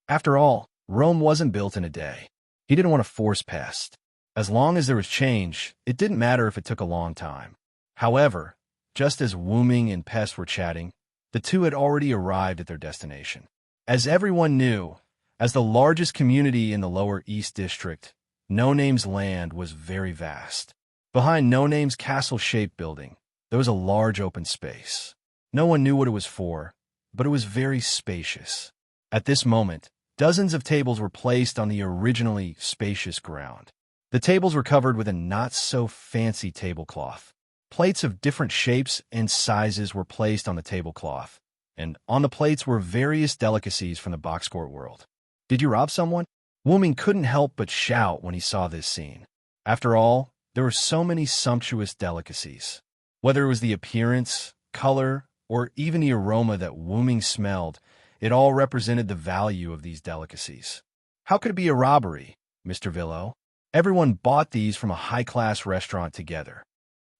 After all, Rome wasn't built in a day. He didn't want to force Pest. As long as there was change, it didn't matter if it took a long time. However, just as Wooming and Pest were chatting, the two had already arrived at their destination. As everyone knew, as the largest community in the Lower East District, No Name's land was very vast. Behind No Name's castle-shaped building, there was a large open space. No one knew what it was for, but it was very spacious. At this moment, dozens of tables were placed on the originally spacious ground. The tables were covered with a not-so-fancy tablecloth. Plates of different shapes and sizes were placed on the tablecloth, and on the plates were various delicacies from the box court world. Did you rob someone? Wooming couldn't help but shout when he saw this scene. After all, there were so many sumptuous delicacies. Whether it was the appearance, color, or even the aroma that Wooming smelled, it all represented the value of these delicacies. How could it be a robbery, Mr. Villo? Everyone bought these from a high-class restaurant together.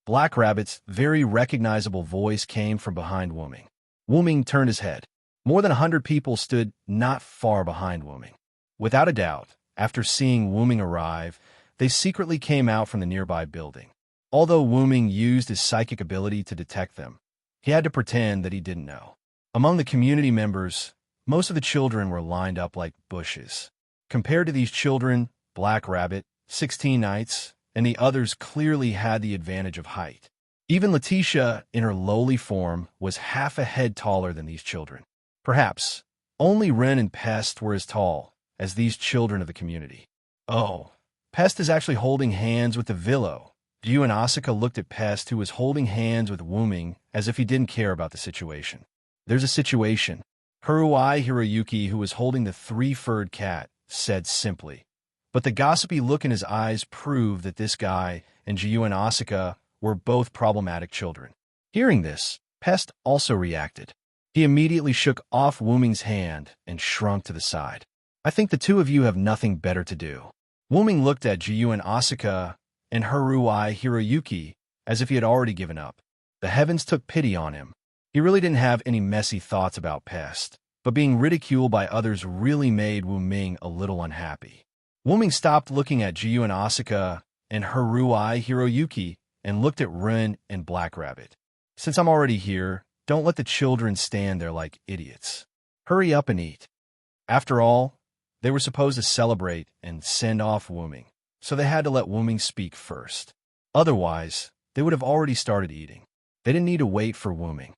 Black Rabbit's very recognizable voice came from behind Wooming. Wooming turned his head. More than 100 people stood not far behind Wooming. Without a doubt, after seeing Wooming arrive, they secretly came out from the nearby building. Although Wooming used his psychic ability to detect them, he had to pretend that he didn't know. Among the community members, most of the children were lined up like bushes. Compared to these children, Black Rabbit, 16 Knights, and the others clearly had the advantage of height. Even Letitia, in her lowly form, was half a head taller than these children. Perhaps only Ren and Pest were as tall as these children of the community. Oh, Pest is actually holding hands with the Villo. Yu and Asuka looked at Pest, who was holding hands with Wooming, as if he didn't care about the situation. There's a situation. Haruai Hiroyuki, who was holding the three-furred cat, said simply. But the gossipy look in his eyes proved that this guy and Jiyu and Asuka were both problematic children. Hearing this, Pest also reacted. He immediately shook off Wooming's hand and shrunk to the side. I think the two of you have nothing better to do. Wooming looked at Jiyu and Asuka and Haruai Hiroyuki as if he had already given up. The heavens took pity on him. He really didn't have any messy thoughts about Pest, but being ridiculed by others really made Wooming a little unhappy. Wooming stopped looking at Jiyu and Asuka and Haruai Hiroyuki and looked at Rin and Black Rabbit. Since I'm already here, don't let the children stand there like idiots. Hurry up and eat. After all, they were supposed to celebrate and send off Wooming, so they had to let Wooming speak first. Otherwise, they would have already started eating. They didn't need to wait for Wooming.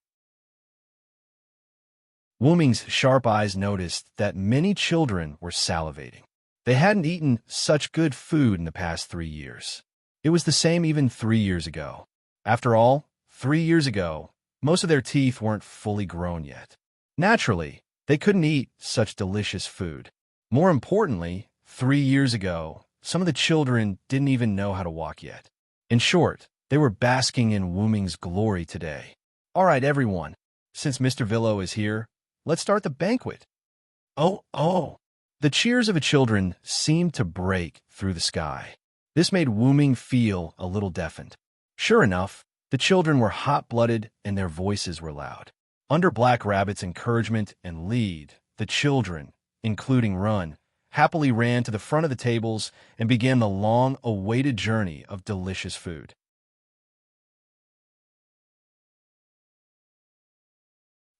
Wooming's sharp eyes noticed that many children were salivating. They hadn't eaten such good food in the past 3 years. It was the same even 3 years ago. After all, 3 years ago, most of their teeth weren't fully grown yet. Naturally, they couldn't eat such delicious food. More importantly, 3 years ago, some of the children didn't even know how to walk yet. In short, they were basking in Wooming's glory today. All right, everyone, since Mr. Villo is here, let's start the banquet. Oh. The cheers of the children seemed to break through the sky. This made Wooming feel a little deafened. Sure enough, the children were hot-blooded and their voices were loud. Under Black Rabbit's encouragement and lead, the children, including Run, happily ran to the front of the tables and began the long-awaited journey of delicious food.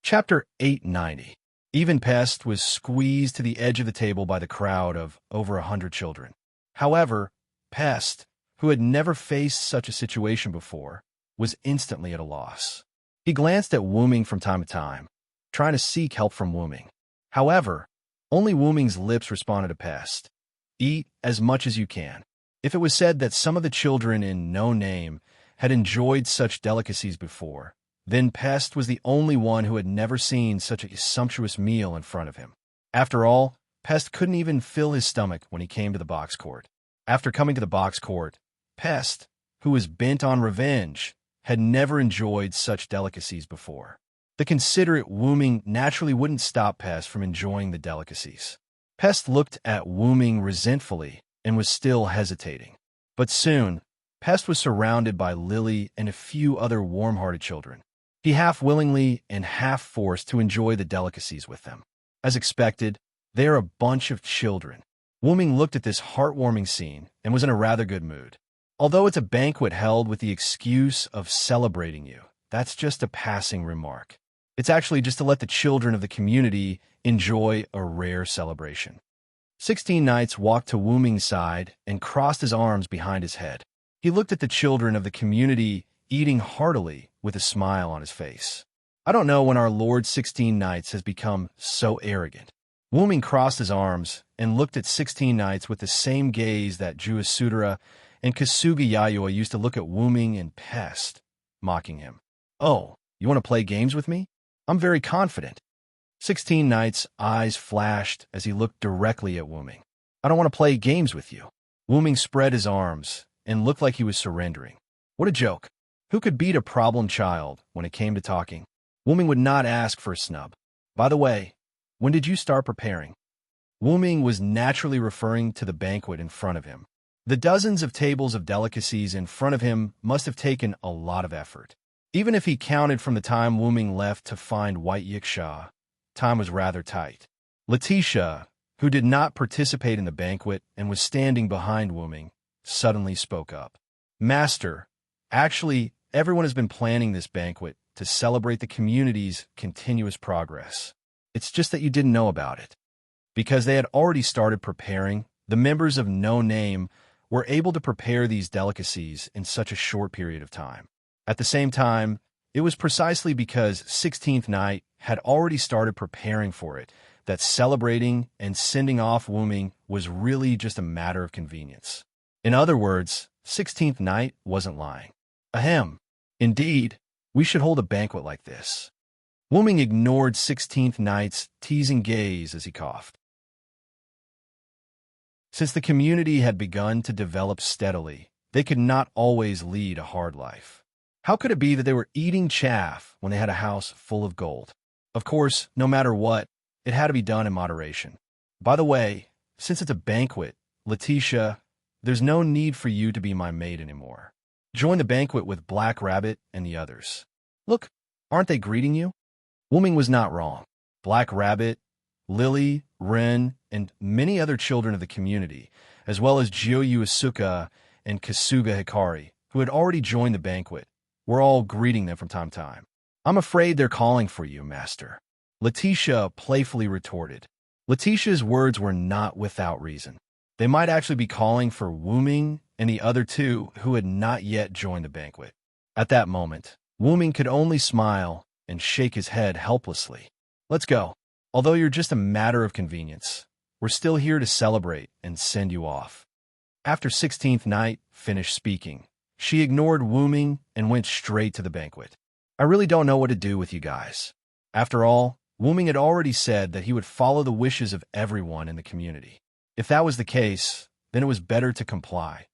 Chapter 890. Even Pest was squeezed to the edge of the table by the crowd of over 100 children. However, Pest, who had never faced such a situation before, was instantly at a loss. He glanced at Wooming from time to time, trying to seek help from Wooming. However, only Wooming's lips responded to Pest. Eat as much as you can. If it was said that some of the children in No Name had enjoyed such delicacies before, then Pest was the only one who had never seen such a sumptuous meal in front of him. After all, Pest couldn't even fill his stomach when he came to the box court. After coming to the box court, Pest, who was bent on revenge, had never enjoyed such delicacies before. The considerate Wooming naturally wouldn't stop Pest from enjoying the delicacies. Pest looked at Wooming resentfully and was still hesitating. But soon, Pest was surrounded by Lily and a few other warm-hearted children. He half-willingly and half-forced to enjoy the delicacies with them. As expected, they are a bunch of children. Wooming looked at this heartwarming scene and was in a rather good mood. Although it's a banquet held with the excuse of celebrating you, that's just a passing remark. It's actually just to let the children of the community enjoy a rare celebration. 16 Knights walked to Wooming's side and crossed his arms behind his head. He looked at the children of the community eating heartily with a smile on his face. I don't know when our Lord 16 Knights has become so arrogant. Wuming crossed his arms and looked at 16 Knights with the same gaze that Juasudara and Kasuga Yayoi used to look at Wuming and Pest, mocking him. Oh, you want to play games with me? I'm very confident. 16 Knights' eyes flashed as he looked directly at Wuming. I don't want to play games with you. Wuming spread his arms and looked like he was surrendering. What a joke. Who could beat a problem child when it came to talking? Wuming would not ask for a snub. By the way, when did you start preparing? Wuming was naturally referring to the banquet in front of him. The dozens of tables of delicacies in front of him must have taken a lot of effort. Even if he counted from the time Wuming left to find White Yiksha, time was rather tight. Letitia, who did not participate in the banquet and was standing behind Wuming, suddenly spoke up. Master, actually, everyone has been planning this banquet to celebrate the community's continuous progress. It's just that you didn't know about it. Because they had already started preparing, the members of No Name were able to prepare these delicacies in such a short period of time. At the same time, it was precisely because 16th Night had already started preparing for it that celebrating and sending off Wuming was really just a matter of convenience. In other words, 16th Night wasn't lying. Ahem. Indeed, we should hold a banquet like this. Wuming ignored 16th Night's teasing gaze as he coughed. Since the community had begun to develop steadily, they could not always lead a hard life. How could it be that they were eating chaff when they had a house full of gold? Of course, no matter what, it had to be done in moderation. By the way, since it's a banquet, Letitia, there's no need for you to be my maid anymore. Join the banquet with Black Rabbit and the others. Look, aren't they greeting you? Wuming was not wrong. Black Rabbit, Lily, Ren, and many other children of the community, as well as Jioyu Asuka and Kasuga Hikari, who had already joined the banquet, were all greeting them from time to time. I'm afraid they're calling for you, Master. Letitia playfully retorted. Letitia's words were not without reason. They might actually be calling for Wuming and the other two who had not yet joined the banquet. At that moment, Wuming could only smile and shake his head helplessly. Let's go. Although you're just a matter of convenience, we're still here to celebrate and send you off. After 16th Night finished speaking, she ignored Wuming and went straight to the banquet. I really don't know what to do with you guys. After all, Wuming had already said that he would follow the wishes of everyone in the community. If that was the case, then it was better to comply.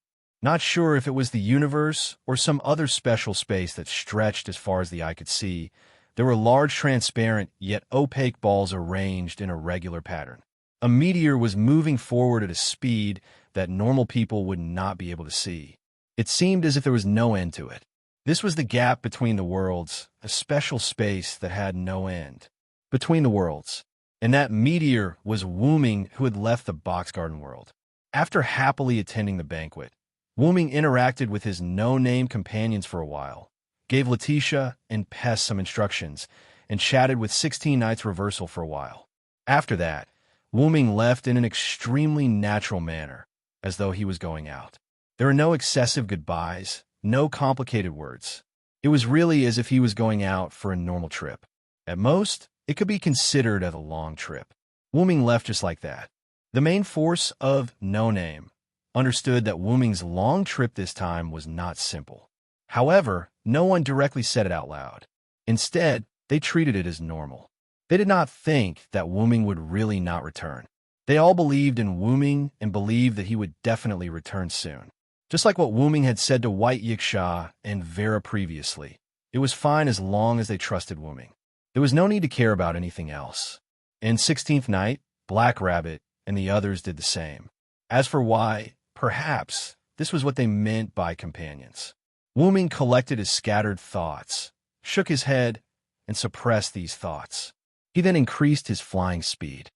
Not sure if it was the universe or some other special space that stretched as far as the eye could see, there were large transparent yet opaque balls arranged in a regular pattern. A meteor was moving forward at a speed that normal people would not be able to see. It seemed as if there was no end to it. This was the gap between the worlds, a special space that had no end. Between the worlds. And that meteor was Wuming, who had left the Box Garden world. After happily attending the banquet, Wuming interacted with his no-name companions for a while, gave Letitia and Pest some instructions, and chatted with 16 Nights Reversal for a while. After that, Wuming left in an extremely natural manner, as though he was going out. There were no excessive goodbyes, no complicated words. It was really as if he was going out for a normal trip. At most, it could be considered as a long trip. Wuming left just like that. The main force of No Name understood that Wuming's long trip this time was not simple. However, no one directly said it out loud. Instead, they treated it as normal. They did not think that Wuming would really not return. They all believed in Wuming and believed that he would definitely return soon. Just like what Wuming had said to White Yiksha and Vera previously, it was fine as long as they trusted Wuming. There was no need to care about anything else. In 16th Night, Black Rabbit and the others did the same. As for why, perhaps, this was what they meant by companions. Wuming collected his scattered thoughts, shook his head, and suppressed these thoughts. He then increased his flying speed.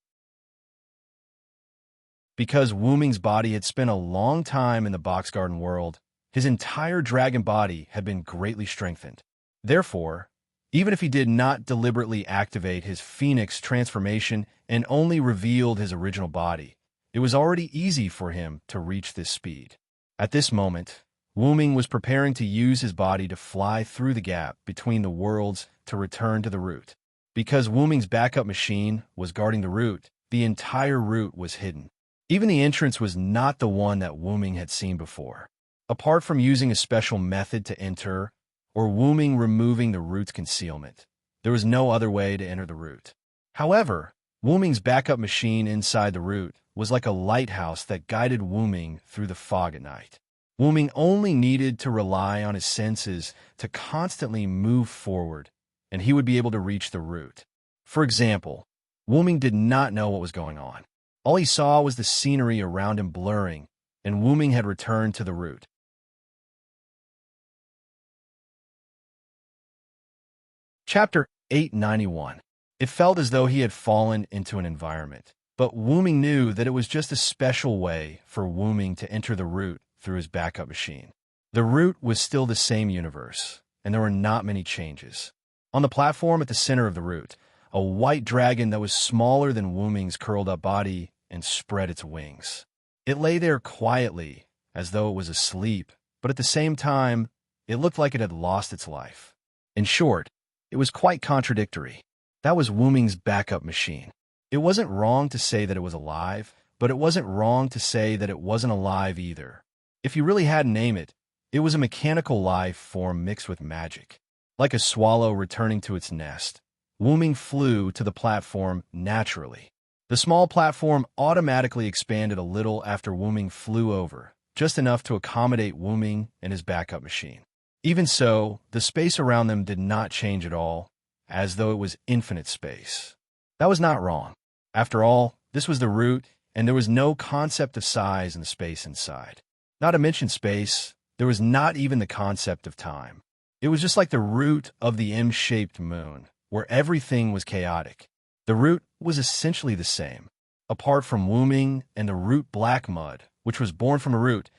Because Wuming's body had spent a long time in the Box Garden world, his entire dragon body had been greatly strengthened. Therefore, even if he did not deliberately activate his phoenix transformation and only revealed his original body, it was already easy for him to reach this speed. At this moment, Wuming was preparing to use his body to fly through the gap between the worlds to return to the root. Because Wu Ming's backup machine was guarding the root, the entire root was hidden. Even the entrance was not the one that Wu Ming had seen before. Apart from using a special method to enter, or Wu Ming removing the root's concealment, there was no other way to enter the root. However, Wu Ming's backup machine inside the root was like a lighthouse that guided Wu Ming through the fog at night. Wu Ming only needed to rely on his senses to constantly move forward, and he would be able to reach the root. For example, Wu Ming did not know what was going on. All he saw was the scenery around him blurring, and Wu Ming had returned to the root. Chapter 891. It felt as though he had fallen into an environment, but Wu Ming knew that it was just a special way for Wu Ming to enter the root through his backup machine. The root was still the same universe, and there were not many changes. On the platform at the center of the root, a white dragon that was smaller than Wu Ming's curled up body and spread its wings. It lay there quietly, as though it was asleep, but at the same time, it looked like it had lost its life. In short, it was quite contradictory. That was Wu Ming's backup machine. It wasn't wrong to say that it was alive, but it wasn't wrong to say that it wasn't alive either. If you really had to name it, it was a mechanical life form mixed with magic. Like a swallow returning to its nest, Wu Ming flew to the platform naturally. The small platform automatically expanded a little after Wu Ming flew over, just enough to accommodate Wu Ming and his backup machine. Even so, the space around them did not change at all, as though it was infinite space. That was not wrong. After all, this was the root, and there was no concept of size in the space inside. Not to mention space, there was not even the concept of time. It was just like the root of the M-shaped moon, where everything was chaotic. The root was essentially the same. Apart from Wu Ming and the root black mud, which was born from a root,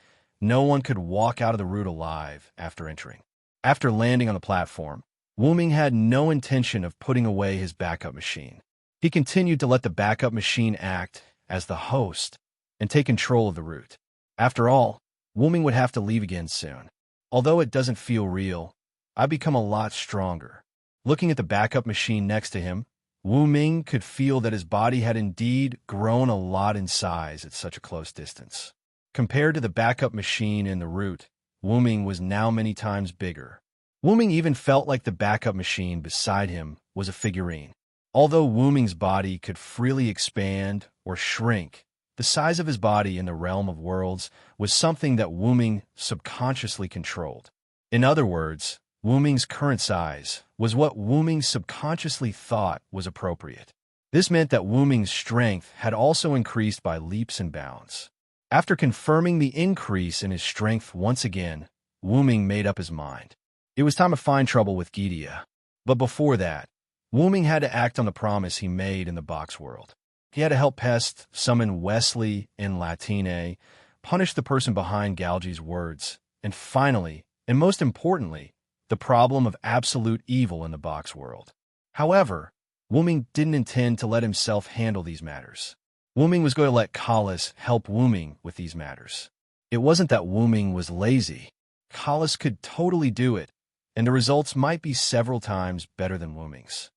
no one could walk out of the root alive after entering. After landing on the platform, Wu Ming had no intention of putting away his backup machine. He continued to let the backup machine act as the host and take control of the root. After all, Wu Ming would have to leave again soon. Although it doesn't feel real, I've become a lot stronger. Looking at the backup machine next to him, Wu Ming could feel that his body had indeed grown a lot in size at such a close distance. Compared to the backup machine in the root, Wu Ming was now many times bigger. Wu Ming even felt like the backup machine beside him was a figurine. Although Wu Ming's body could freely expand or shrink, the size of his body in the realm of worlds was something that Wu Ming subconsciously controlled. In other words, Wu Ming's current size was what Wu Ming subconsciously thought was appropriate. This meant that Wu Ming's strength had also increased by leaps and bounds. After confirming the increase in his strength once again, Wu Ming made up his mind. It was time to find trouble with Gidia. But before that, Wu Ming had to act on the promise he made in the box world. He had to help Pest summon Wesley in Latine, punish the person behind Galgi's words, and finally, and most importantly, the problem of absolute evil in the box world. However, Wu Ming didn't intend to let himself handle these matters. Wu Ming was going to let Kalas help Wu Ming with these matters. It wasn't that Wu Ming was lazy. Kalas could totally do it, and the results might be several times better than Wu Ming's.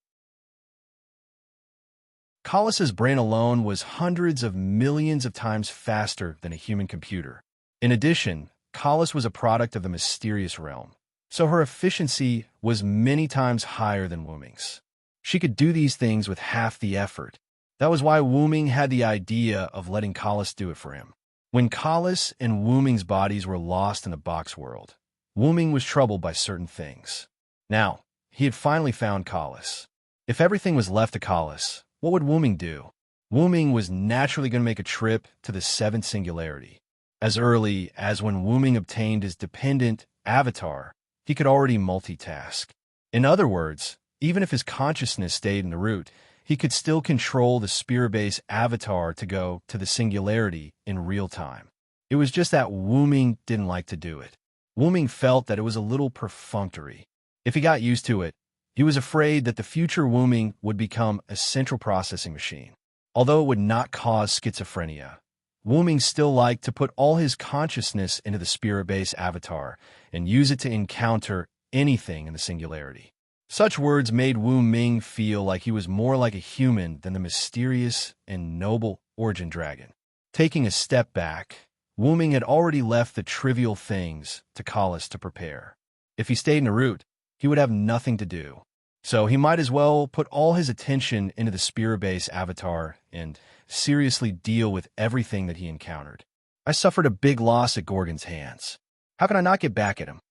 Kalas's brain alone was hundreds of millions of times faster than a human computer. In addition, Kalas was a product of the mysterious realm, so her efficiency was many times higher than Wu Ming's. She could do these things with half the effort. That was why Wu Ming had the idea of letting Kalas do it for him. When Kalas and Wu Ming's bodies were lost in the box world, Wu Ming was troubled by certain things. Now, he had finally found Kalas. If everything was left to Kalas, what would Wu Ming do? Wu Ming was naturally going to make a trip to the seventh singularity. As early as when Wu Ming obtained his dependent avatar, he could already multitask. In other words, even if his consciousness stayed in the root, he could still control the spirit-based avatar to go to the singularity in real time. It was just that Wu Ming didn't like to do it. Wu Ming felt that it was a little perfunctory. If he got used to it, he was afraid that the future Wu Ming would become a central processing machine. Although it would not cause schizophrenia, Wu Ming still liked to put all his consciousness into the spirit-based avatar and use it to encounter anything in the singularity. Such words made Wu Ming feel like he was more like a human than the mysterious and noble origin dragon. Taking a step back, Wu Ming had already left the trivial things to Kalas to prepare. If he stayed in Narut, he would have nothing to do. So he might as well put all his attention into the spirit base avatar and seriously deal with everything that he encountered. I suffered a big loss at Gorgon's hands. How can I not get back at him?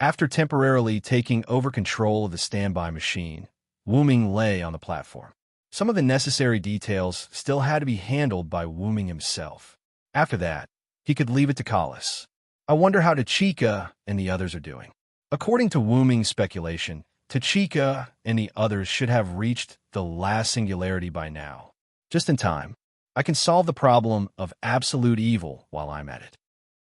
After temporarily taking over control of the standby machine, Wu Ming lay on the platform. Some of the necessary details still had to be handled by Wu Ming himself. After that, he could leave it to Kalas. I wonder how Tachika and the others are doing. According to Wu Ming's speculation, Tachika and the others should have reached the last singularity by now. Just in time, I can solve the problem of absolute evil while I'm at it.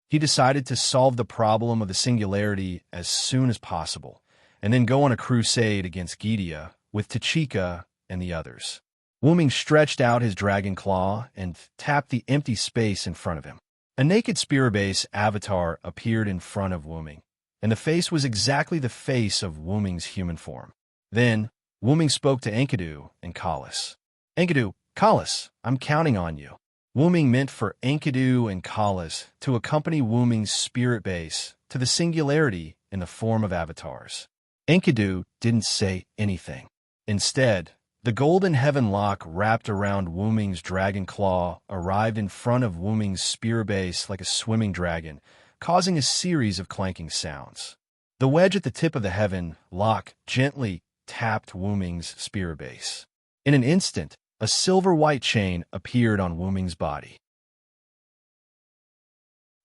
He decided to solve the problem of the singularity as soon as possible, and then go on a crusade against Gidia with Tachika and the others. Wu Ming stretched out his dragon claw and tapped the empty space in front of him. A naked spirit base avatar appeared in front of Wu Ming, and the face was exactly the face of Wu Ming's human form. Then, Wu Ming spoke to Enkidu and Kalas. Enkidu, Kalas, I'm counting on you. Wu Ming meant for Enkidu and Kalas to accompany Wu Ming's spirit base to the singularity in the form of avatars. Enkidu didn't say anything. Instead, the golden heaven lock wrapped around Wu Ming's dragon claw arrived in front of Wu Ming's spirit base like a swimming dragon, causing a series of clanking sounds. The wedge at the tip of the heaven lock gently tapped Wu Ming's spirit base. In an instant, a silver-white chain appeared on Wu Ming's body.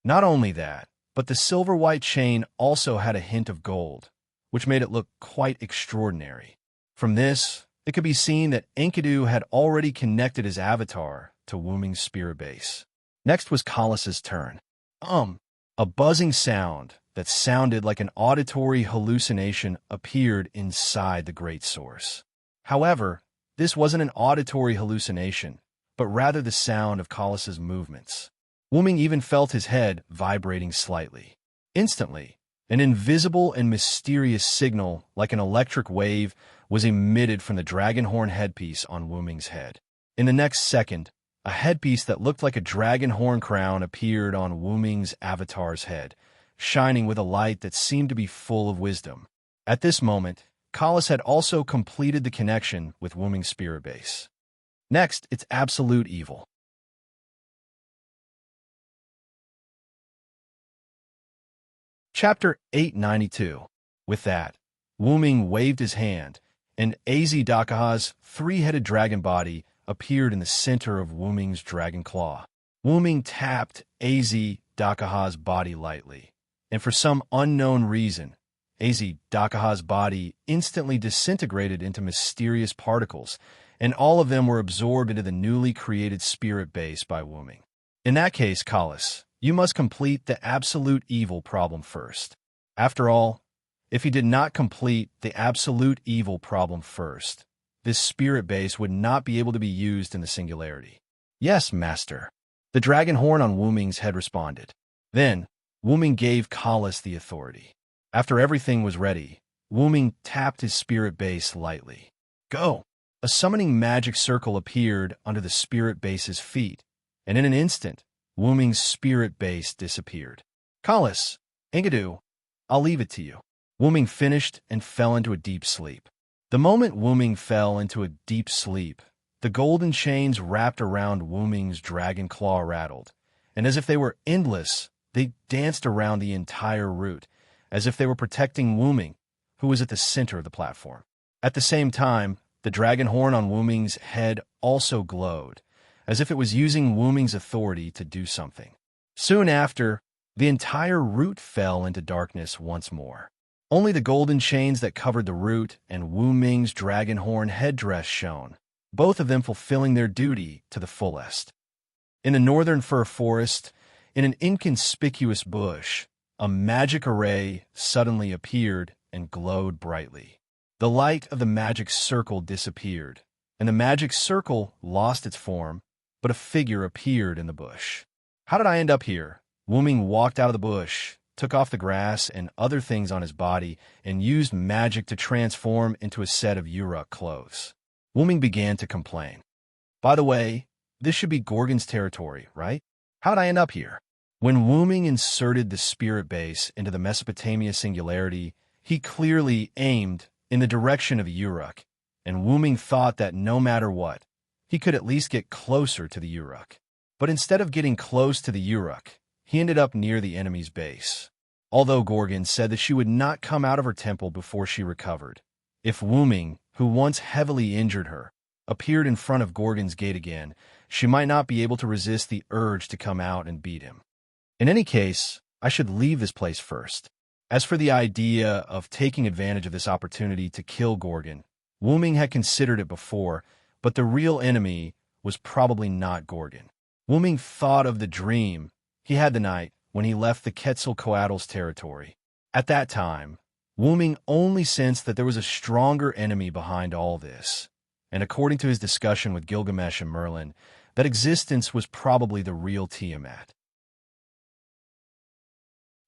Not only that, but the silver-white chain also had a hint of gold, which made it look quite extraordinary. From this, it could be seen that Enkidu had already connected his avatar to Wu Ming's spirit base. Next was Kalas's turn. A buzzing sound that sounded like an auditory hallucination appeared inside the Great Source. However, this wasn't an auditory hallucination, but rather the sound of Kalas's movements. Wu Ming even felt his head vibrating slightly. Instantly, an invisible and mysterious signal like an electric wave was emitted from the dragon horn headpiece on Wu Ming's head. In the next second, a headpiece that looked like a dragon horn crown appeared on Wu Ming's avatar's head, shining with a light that seemed to be full of wisdom. At this moment, Kalas had also completed the connection with Wu Ming's spirit base. Next, it's absolute evil. Chapter 892. With that, Wu Ming waved his hand, and Az Dakaha's three-headed dragon body appeared in the center of Wu Ming's dragon claw. Wu Ming tapped Az Dakaha's body lightly, and for some unknown reason, Az Dakaha's body instantly disintegrated into mysterious particles, and all of them were absorbed into the newly created spirit base by Wu Ming. In that case, Kalas, you must complete the absolute evil problem first. After all, if you did not complete the absolute evil problem first, this spirit base would not be able to be used in the singularity. Yes, master. The dragon horn on Wu Ming's head responded. Then, Wu Ming gave Kalas the authority. After everything was ready, Wu Ming tapped his spirit base lightly. Go! A summoning magic circle appeared under the spirit base's feet, and in an instant, Wu Ming's spirit base disappeared. Kalas, Enkidu, I'll leave it to you. Wu Ming finished and fell into a deep sleep. The moment Wu Ming fell into a deep sleep, the golden chains wrapped around Wu Ming's dragon claw rattled, and as if they were endless, they danced around the entire route, as if they were protecting Wu Ming, who was at the center of the platform. At the same time, the dragon horn on Wu Ming's head also glowed, as if it was using Wu Ming's authority to do something. Soon after, the entire route fell into darkness once more. Only the golden chains that covered the route and Wu Ming's dragon horn headdress shone, both of them fulfilling their duty to the fullest. In the northern fir forest, in an inconspicuous bush, a magic array suddenly appeared and glowed brightly. The light of the magic circle disappeared, and the magic circle lost its form, but a figure appeared in the bush. How did I end up here? Wu Ming walked out of the bush, took off the grass and other things on his body, and used magic to transform into a set of Uruk clothes. Wuming began to complain. By the way, this should be Gorgon's territory, right? How'd I end up here? When Wuming inserted the spirit base into the Mesopotamia singularity, he clearly aimed in the direction of Uruk, and Wuming thought that no matter what, he could at least get closer to the Uruk. But instead of getting close to the Uruk, he ended up near the enemy's base. Although Gorgon said that she would not come out of her temple before she recovered, if Wuming, who once heavily injured her, appeared in front of Gorgon's gate again, she might not be able to resist the urge to come out and beat him. In any case, I should leave this place first. As for the idea of taking advantage of this opportunity to kill Gorgon, Wuming had considered it before, but the real enemy was probably not Gorgon. Wuming thought of the dream he had the night when he left the Quetzalcoatl's territory. At that time, Wuming only sensed that there was a stronger enemy behind all this, and according to his discussion with Gilgamesh and Merlin, that existence was probably the real Tiamat.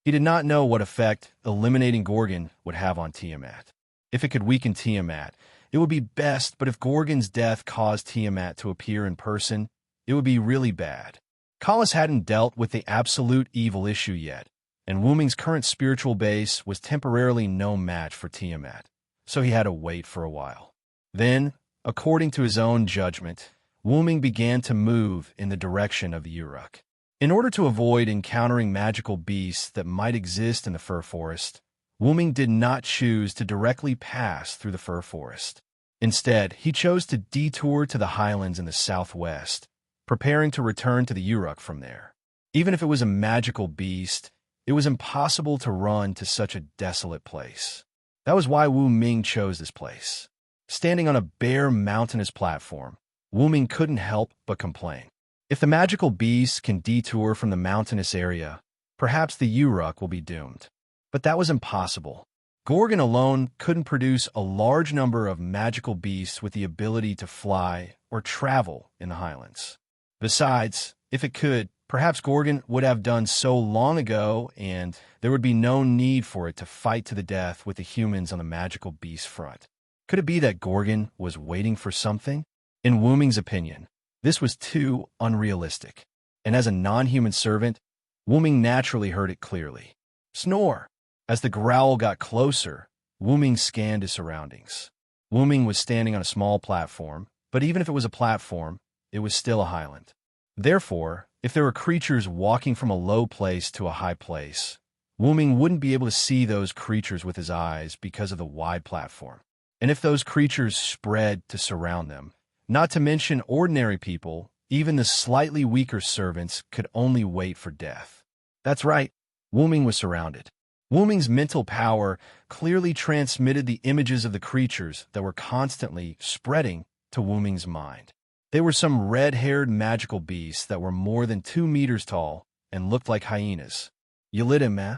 He did not know what effect eliminating Gorgon would have on Tiamat. If it could weaken Tiamat, it would be best, but if Gorgon's death caused Tiamat to appear in person, it would be really bad. Kalas hadn't dealt with the absolute evil issue yet, and Wuming's current spiritual base was temporarily no match for Tiamat, so he had to wait for a while. Then, according to his own judgment, Wuming began to move in the direction of Uruk. In order to avoid encountering magical beasts that might exist in the fir forest, Wuming did not choose to directly pass through the fir forest. Instead, he chose to detour to the highlands in the southwest, preparing to return to the Uruk from there. Even if it was a magical beast, it was impossible to run to such a desolate place. That was why Wu Ming chose this place. Standing on a bare mountainous platform, Wu Ming couldn't help but complain. If the magical beasts can detour from the mountainous area, perhaps the Uruk will be doomed. But that was impossible. Gorgon alone couldn't produce a large number of magical beasts with the ability to fly or travel in the highlands. Besides, if it could, perhaps Gorgon would have done so long ago, and there would be no need for it to fight to the death with the humans on the magical beast front. Could it be that Gorgon was waiting for something? In Wu Ming's opinion, this was too unrealistic, and as a non-human servant, Wu Ming naturally heard it clearly. Snore! As the growl got closer, Wu Ming scanned his surroundings. Wu Ming was standing on a small platform, but even if it was a platform, it was still a highland. Therefore, if there were creatures walking from a low place to a high place, Wu Ming wouldn't be able to see those creatures with his eyes because of the wide platform. And if those creatures spread to surround them, not to mention ordinary people, even the slightly weaker servants could only wait for death. That's right, Wu Ming was surrounded. Wu Ming's mental power clearly transmitted the images of the creatures that were constantly spreading to Wu Ming's mind. They were some red-haired magical beasts that were more than 2 meters tall and looked like hyenas. Yilidim, eh?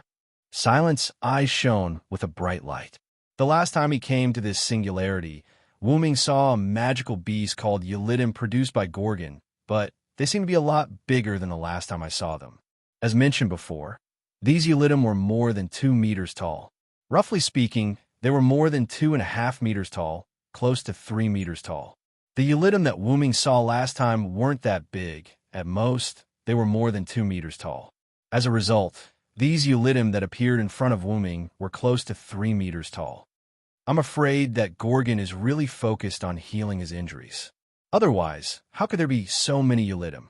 Silent's eyes shone with a bright light. The last time he came to this singularity, Wu Ming saw a magical beast called Yilidim produced by Gorgon, but they seemed to be a lot bigger than the last time I saw them. As mentioned before, these Yilidim were more than 2 meters tall. Roughly speaking, they were more than 2.5 meters tall, close to 3 meters tall. The Yilidim that Wu Ming saw last time weren't that big. At most, they were more than 2 meters tall. As a result, these Yilidim that appeared in front of Wu Ming were close to 3 meters tall. I'm afraid that Gorgon is really focused on healing his injuries. Otherwise, how could there be so many Yilidim?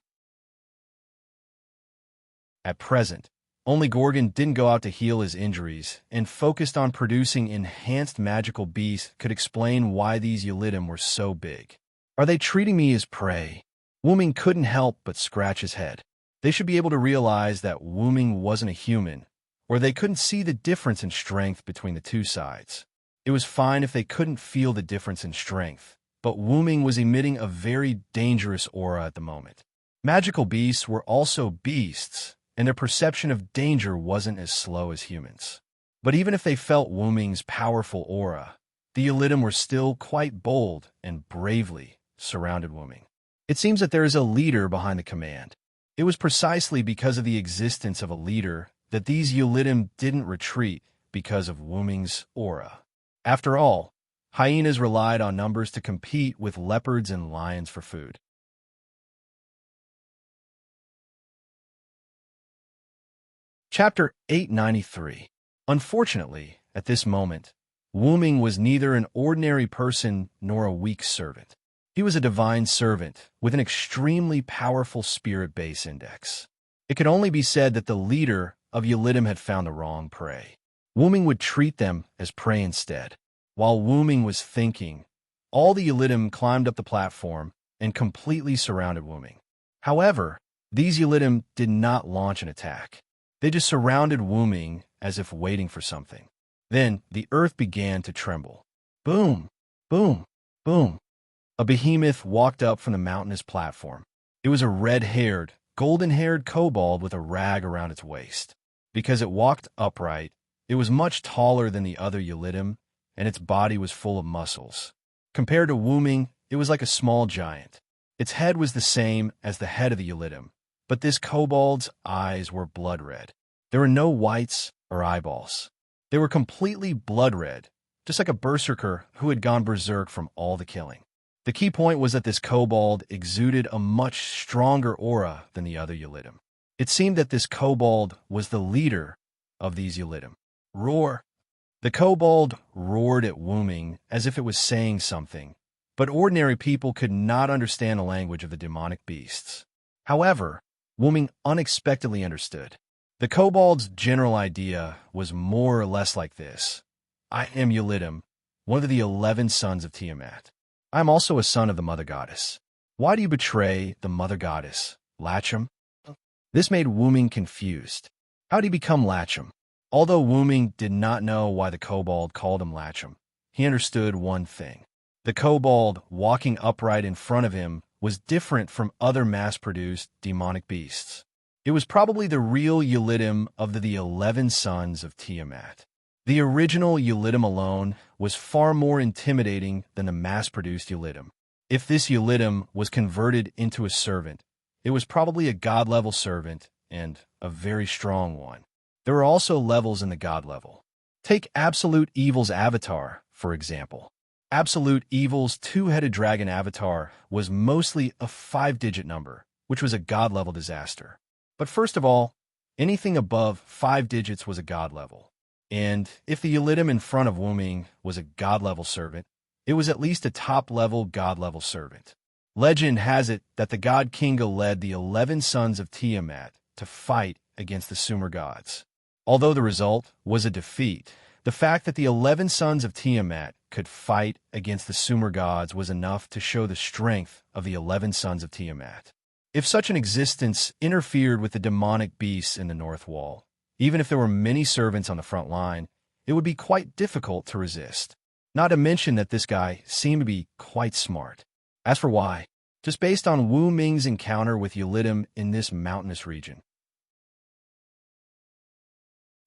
At present, only Gorgon didn't go out to heal his injuries and focused on producing enhanced magical beasts could explain why these Yilidim were so big. Are they treating me as prey? Wu Ming couldn't help but scratch his head. They should be able to realize that Wu Ming wasn't a human, or they couldn't see the difference in strength between the two sides. It was fine if they couldn't feel the difference in strength, but Wu Ming was emitting a very dangerous aura at the moment. Magical beasts were also beasts, and their perception of danger wasn't as slow as humans. But even if they felt Wu Ming's powerful aura, the Yilidim were still quite bold and bravely surrounded Wu Ming. It seems that there is a leader behind the command. It was precisely because of the existence of a leader that these Ulidim didn't retreat because of Wuming's aura. After all, hyenas relied on numbers to compete with leopards and lions for food. Chapter 893. Unfortunately, at this moment, Wuming was neither an ordinary person nor a weak servant. He was a divine servant with an extremely powerful spirit base index. It could only be said that the leader of Ulidim had found the wrong prey. Wuming would treat them as prey instead. While Wuming was thinking, all the Ulidim climbed up the platform and completely surrounded Wuming. However, these Ulidim did not launch an attack. They just surrounded Wuming as if waiting for something. Then the earth began to tremble. Boom, boom, boom. A behemoth walked up from the mountainous platform. It was a red-haired, golden-haired kobold with a rag around its waist. Because it walked upright, it was much taller than the other Ulidim, and its body was full of muscles. Compared to Wuming, it was like a small giant. Its head was the same as the head of the Ulidim, but this kobold's eyes were blood red. There were no whites or eyeballs. They were completely blood red, just like a berserker who had gone berserk from all the killing. The key point was that this kobold exuded a much stronger aura than the other Ulidim. It seemed that this kobold was the leader of these Ulidim. Roar! The kobold roared at Wuming as if it was saying something, but ordinary people could not understand the language of the demonic beasts. However, Wuming unexpectedly understood. The kobold's general idea was more or less like this. I am Ulidim, one of the 11 sons of Tiamat. I am also a son of the Mother Goddess. Why do you betray the Mother Goddess, Lachum? This made Wuming confused. How did he become Lachum? Although Wuming did not know why the kobold called him Lachum, he understood one thing. The kobold walking upright in front of him was different from other mass-produced demonic beasts. It was probably the real Ulidim of the 11 sons of Tiamat. The original Ulidim alone was far more intimidating than the mass-produced Ulidim. If this Ulidim was converted into a servant, it was probably a god-level servant and a very strong one. There were also levels in the god level. Take Absolute Evil's avatar, for example. Absolute Evil's two-headed dragon avatar was mostly a 5-digit number, which was a god-level disaster. But first of all, anything above 5 digits was a god level. And if the Ulidim in front of Wuming was a god-level servant, it was at least a top-level god-level servant. Legend has it that the god Kinga led the 11 sons of Tiamat to fight against the Sumer gods. Although the result was a defeat, the fact that the 11 sons of Tiamat could fight against the Sumer gods was enough to show the strength of the 11 sons of Tiamat. If such an existence interfered with the demonic beasts in the North Wall, even if there were many servants on the front line, it would be quite difficult to resist. Not to mention that this guy seemed to be quite smart. As for why, just based on Wuming's encounter with Ulidim in this mountainous region.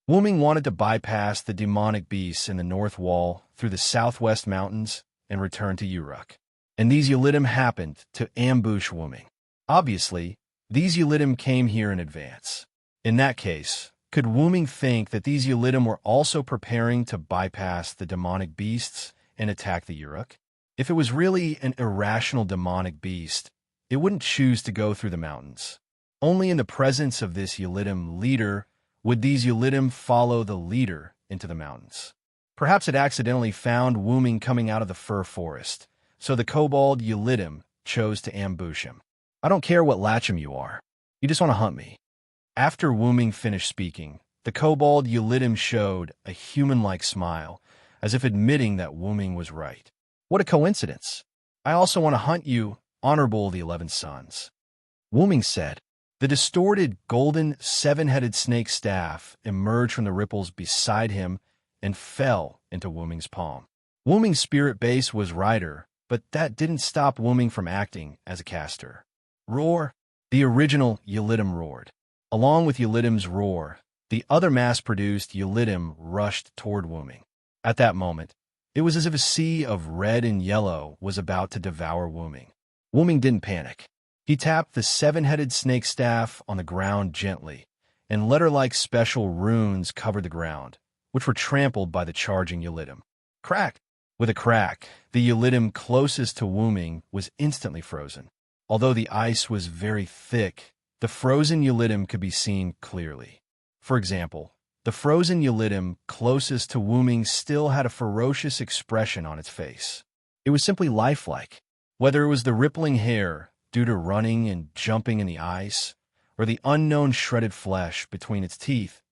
Wuming wanted to bypass the demonic beasts in the North Wall through the southwest mountains and return to Uruk. And these Ulidim happened to ambush Wuming. Obviously, these Ulidim came here in advance. In that case, could Wuming think that these Ulidim were also preparing to bypass the demonic beasts and attack the Uruk? If it was really an irrational demonic beast, it wouldn't choose to go through the mountains. Only in the presence of this Ulidim leader would these Ulidim follow the leader into the mountains. Perhaps it accidentally found Wuming coming out of the fir forest, so the kobold Ulidim chose to ambush him. I don't care what Lachum you are. You just want to hunt me. After Wuming finished speaking, the kobold Ulidim showed a human-like smile, as if admitting that Wuming was right. What a coincidence. I also want to hunt you, honorable of the 11 sons. Wuming said. The distorted, golden, 7-headed snake staff emerged from the ripples beside him and fell into Wuming's palm. Wuming's spirit base was Rider, but that didn't stop Wuming from acting as a caster. Roar! The original Ulidim roared. Along with Ulidim's roar, the other mass-produced Ulidim rushed toward Wuming. At that moment, it was as if a sea of red and yellow was about to devour Wuming. Wuming didn't panic. He tapped the 7-headed snake staff on the ground gently, and letter-like special runes covered the ground, which were trampled by the charging Ulidim. Crack! With a crack, the Ulidim closest to Wuming was instantly frozen. Although the ice was very thick, the frozen Ulidim could be seen clearly. For example, the frozen Ulidim closest to Wuming still had a ferocious expression on its face. It was simply lifelike. Whether it was the rippling hair due to running and jumping in the ice, or the unknown shredded flesh between its teeth,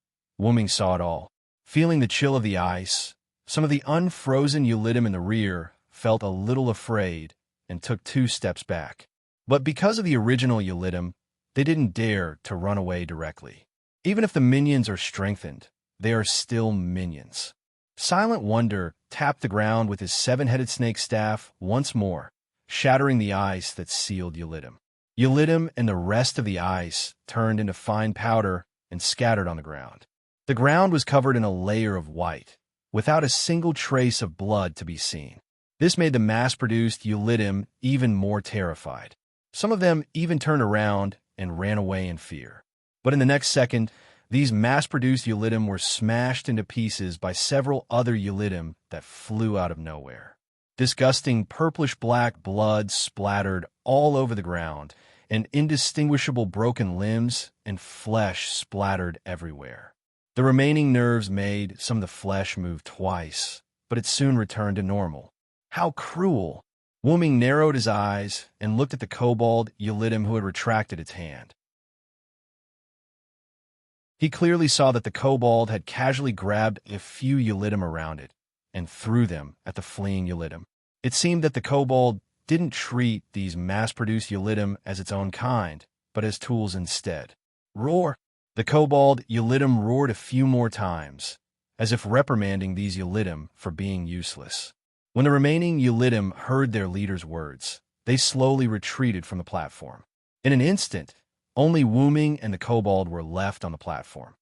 Wuming saw it all. Feeling the chill of the ice, some of the unfrozen Ulidim in the rear felt a little afraid and took 2 steps back. But because of the original Ulidim, they didn't dare to run away directly. Even if the minions are strengthened, they are still minions. Silent Wonder tapped the ground with his 7-headed snake staff once more, shattering the ice that sealed Ulidim. Ulidim and the rest of the ice turned into fine powder and scattered on the ground. The ground was covered in a layer of white, without a single trace of blood to be seen. This made the mass-produced Ulidim even more terrified. Some of them even turned around and ran away in fear. But in the next second, these mass-produced Ulidim were smashed into pieces by several other Ulidim that flew out of nowhere. Disgusting purplish-black blood splattered all over the ground, and indistinguishable broken limbs and flesh splattered everywhere. The remaining nerves made some of the flesh move twice, but it soon returned to normal. How cruel! Wuming narrowed his eyes and looked at the kobold Ulidim who had retracted its hand. He clearly saw that the kobold had casually grabbed a few Ulidim around it and threw them at the fleeing Ulidim. It seemed that the kobold didn't treat these mass-produced Ulidim as its own kind, but as tools instead. Roar! The kobold Ulidim roared a few more times, as if reprimanding these Ulidim for being useless. When the remaining Ulidim heard their leader's words, they slowly retreated from the platform. In an instant, only Wuming and the kobold were left on the platform.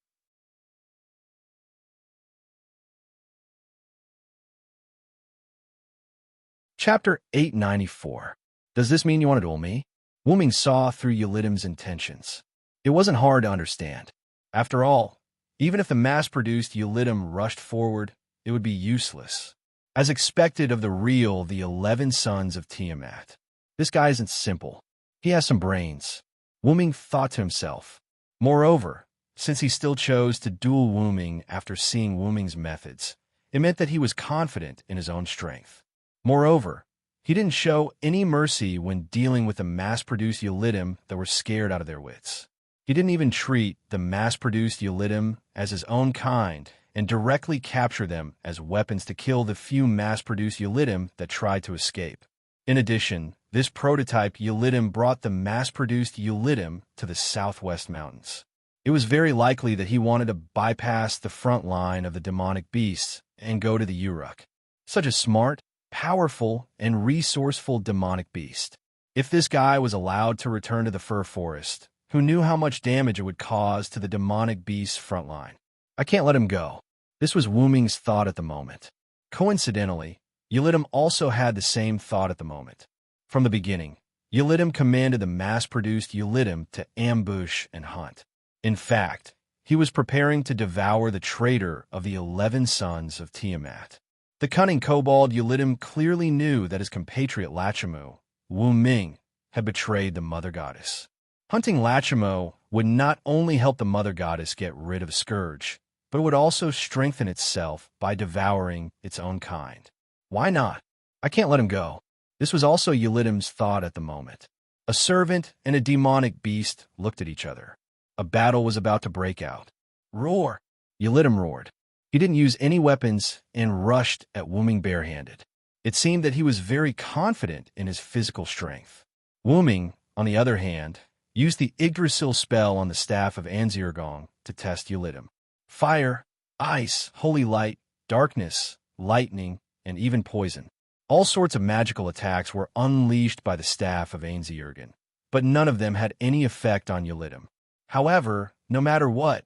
Chapter 894. Does this mean you want to duel me? Wuming saw through Ulidim's intentions. It wasn't hard to understand. After all, even if the mass-produced Ulidim rushed forward, it would be useless. As expected of the 11 sons of Tiamat. This guy isn't simple. He has some brains. Wuming thought to himself. Moreover, since he still chose to duel Wuming after seeing Wuming's methods, it meant that he was confident in his own strength. Moreover, he didn't show any mercy when dealing with the mass-produced Ulidim that were scared out of their wits. He didn't even treat the mass-produced Ulidim as his own kind and directly capture them as weapons to kill the few mass-produced Ulidim that tried to escape. In addition, this prototype Ulidim brought the mass-produced Ulidim to the southwest mountains. It was very likely that he wanted to bypass the front line of the demonic beasts and go to the Uruk. Such a smart, powerful, and resourceful demonic beast. If this guy was allowed to return to the fir forest, who knew how much damage it would cause to the demonic beast's front line? I can't let him go. This was Wuming's thought at the moment. Coincidentally, Ulidim also had the same thought at the moment. From the beginning, Ulidim commanded the mass-produced Ulidim to ambush and hunt. In fact, he was preparing to devour the traitor of the 11 sons of Tiamat. The cunning kobold Ulidim clearly knew that his compatriot Lachamu, Wuming, had betrayed the Mother Goddess. Hunting Lachamu would not only help the Mother Goddess get rid of Scourge, but it would also strengthen itself by devouring its own kind. Why not? I can't let him go. This was also Ulidim's thought at the moment. A servant and a demonic beast looked at each other. A battle was about to break out. Roar! Ulidim roared. He didn't use any weapons and rushed at Wuming barehanded. It seemed that he was very confident in his physical strength. Wuming, on the other hand, used the Yggdrasil spell on the staff of Anzirgong to test Ulidim. Fire, ice, holy light, darkness, lightning, and even poison. All sorts of magical attacks were unleashed by the staff of Anzirgong, but none of them had any effect on Ulidim. However, no matter what,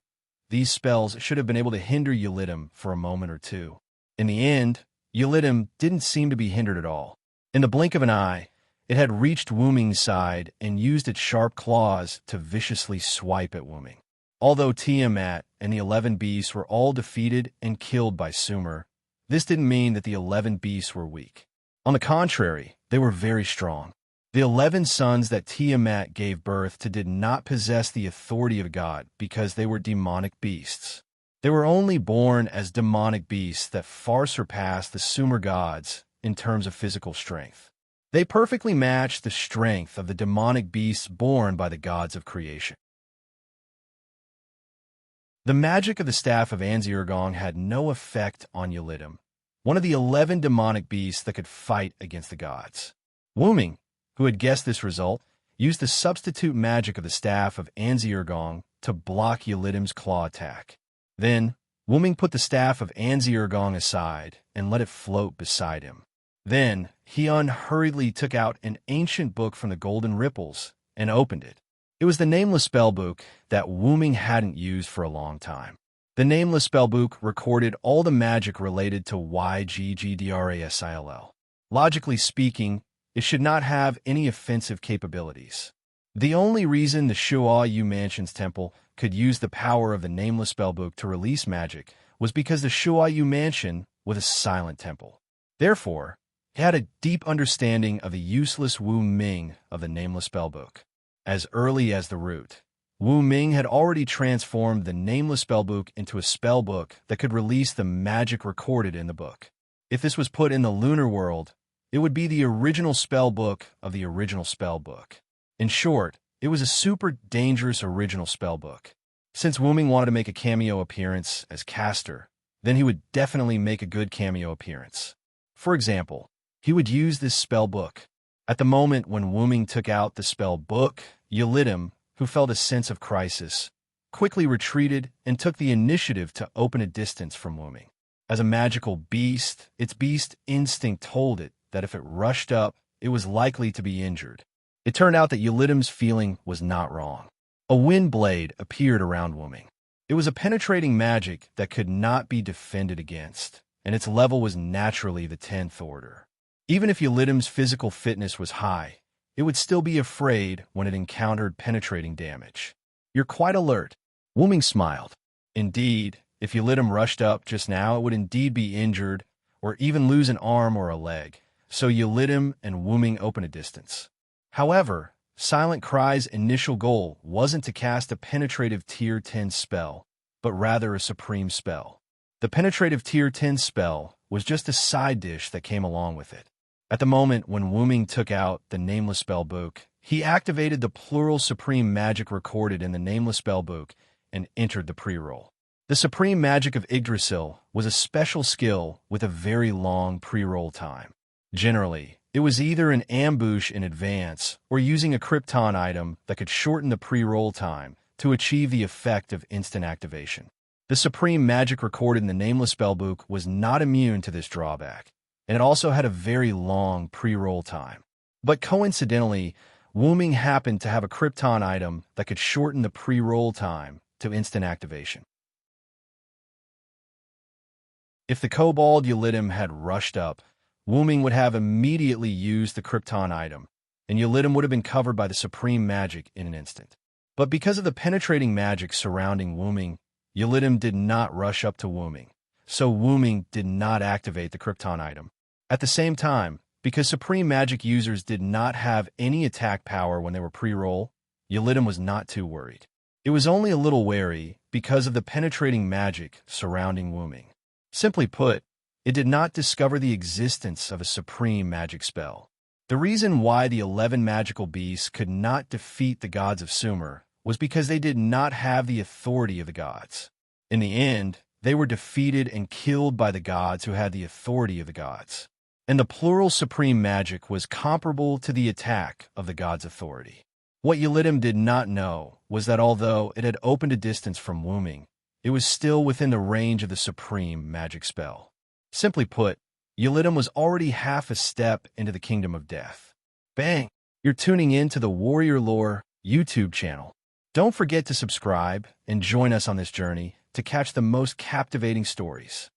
these spells should have been able to hinder Ulidim for a moment or two. In the end, Ulidim didn't seem to be hindered at all. In the blink of an eye, it had reached Wuming's side and used its sharp claws to viciously swipe at Wuming. Although Tiamat and the 11 beasts were all defeated and killed by Sumer, this didn't mean that the 11 beasts were weak. On the contrary, they were very strong. The 11 sons that Tiamat gave birth to did not possess the authority of God because they were demonic beasts. They were only born as demonic beasts that far surpassed the Sumer gods in terms of physical strength. They perfectly matched the strength of the demonic beasts born by the gods of creation. The magic of the staff of Anzirgong had no effect on Ulidim, one of the 11 demonic beasts that could fight against the gods. Wuming, who had guessed this result, used the substitute magic of the staff of Anzirgong to block Ulidim's claw attack. Then, Wuming put the staff of Anzirgong aside and let it float beside him. Then, he unhurriedly took out an ancient book from the golden ripples and opened it. It was the nameless spellbook that Wuming hadn't used for a long time. The nameless spellbook recorded all the magic related to YGGDRASILL. Logically speaking, it should not have any offensive capabilities. The only reason the Shuo Yu Mansion's temple could use the power of the nameless spellbook to release magic was because the Shuo Yu Mansion was a silent temple. Therefore, he had a deep understanding of the useless Wu Ming of the nameless spellbook. As early as the root, Wu Ming had already transformed the nameless spellbook into a spellbook that could release the magic recorded in the book. If this was put in the lunar world, it would be the original spellbook of the original spellbook. In short, it was a super dangerous original spellbook. Since Wu Ming wanted to make a cameo appearance as caster, then he would definitely make a good cameo appearance. For example, he would use this spellbook. At the moment when Wu Ming took out the spellbook, Ulidim, who felt a sense of crisis, quickly retreated and took the initiative to open a distance from Wu Ming. As a magical beast, its beast instinct told it that if it rushed up, it was likely to be injured. It turned out that Ulidim's feeling was not wrong. A wind blade appeared around Wu Ming. It was a penetrating magic that could not be defended against, and its level was naturally the 10th order. Even if Ulidim's physical fitness was high, it would still be afraid when it encountered penetrating damage. You're quite alert. Wu Ming smiled. Indeed, if Ulidim rushed up just now, it would indeed be injured or even lose an arm or a leg, so Ulidim and Wu Ming opened a distance. However, Silent Cry's initial goal wasn't to cast a penetrative Tier 10 spell, but rather a supreme spell. The penetrative Tier 10 spell was just a side dish that came along with it. At the moment when Wu Ming took out the nameless spellbook, he activated the plural supreme magic recorded in the nameless spellbook and entered the pre-roll. The supreme magic of Yggdrasil was a special skill with a very long pre-roll time. Generally, it was either an ambush in advance or using a Krypton item that could shorten the pre-roll time to achieve the effect of instant activation. The supreme magic recorded in the nameless spellbook was not immune to this drawback, and it also had a very long pre-roll time. But coincidentally, Wu Ming happened to have a Krypton item that could shorten the pre-roll time to instant activation. If the Kobold Ulidim had rushed up, Wu Ming would have immediately used the Krypton item, and Ulidim would have been covered by the supreme magic in an instant. But because of the penetrating magic surrounding Wu Ming, Ulidim did not rush up to Wu Ming, so Wu Ming did not activate the Krypton item. At the same time, because supreme magic users did not have any attack power when they were pre-roll, Ulidim was not too worried. It was only a little wary because of the penetrating magic surrounding Wu Ming. Simply put, it did not discover the existence of a supreme magic spell. The reason why the 11 magical beasts could not defeat the gods of Sumer was because they did not have the authority of the gods. In the end, they were defeated and killed by the gods who had the authority of the gods. And the plural supreme magic was comparable to the attack of the gods' authority. What Ulidim did not know was that although it had opened a distance from Wu Ming, it was still within the range of the supreme magic spell. Simply put, Ulidim was already half a step into the kingdom of death. Bang! You're tuning in to the Warrior Lore YouTube channel. Don't forget to subscribe and join us on this journey to catch the most captivating stories.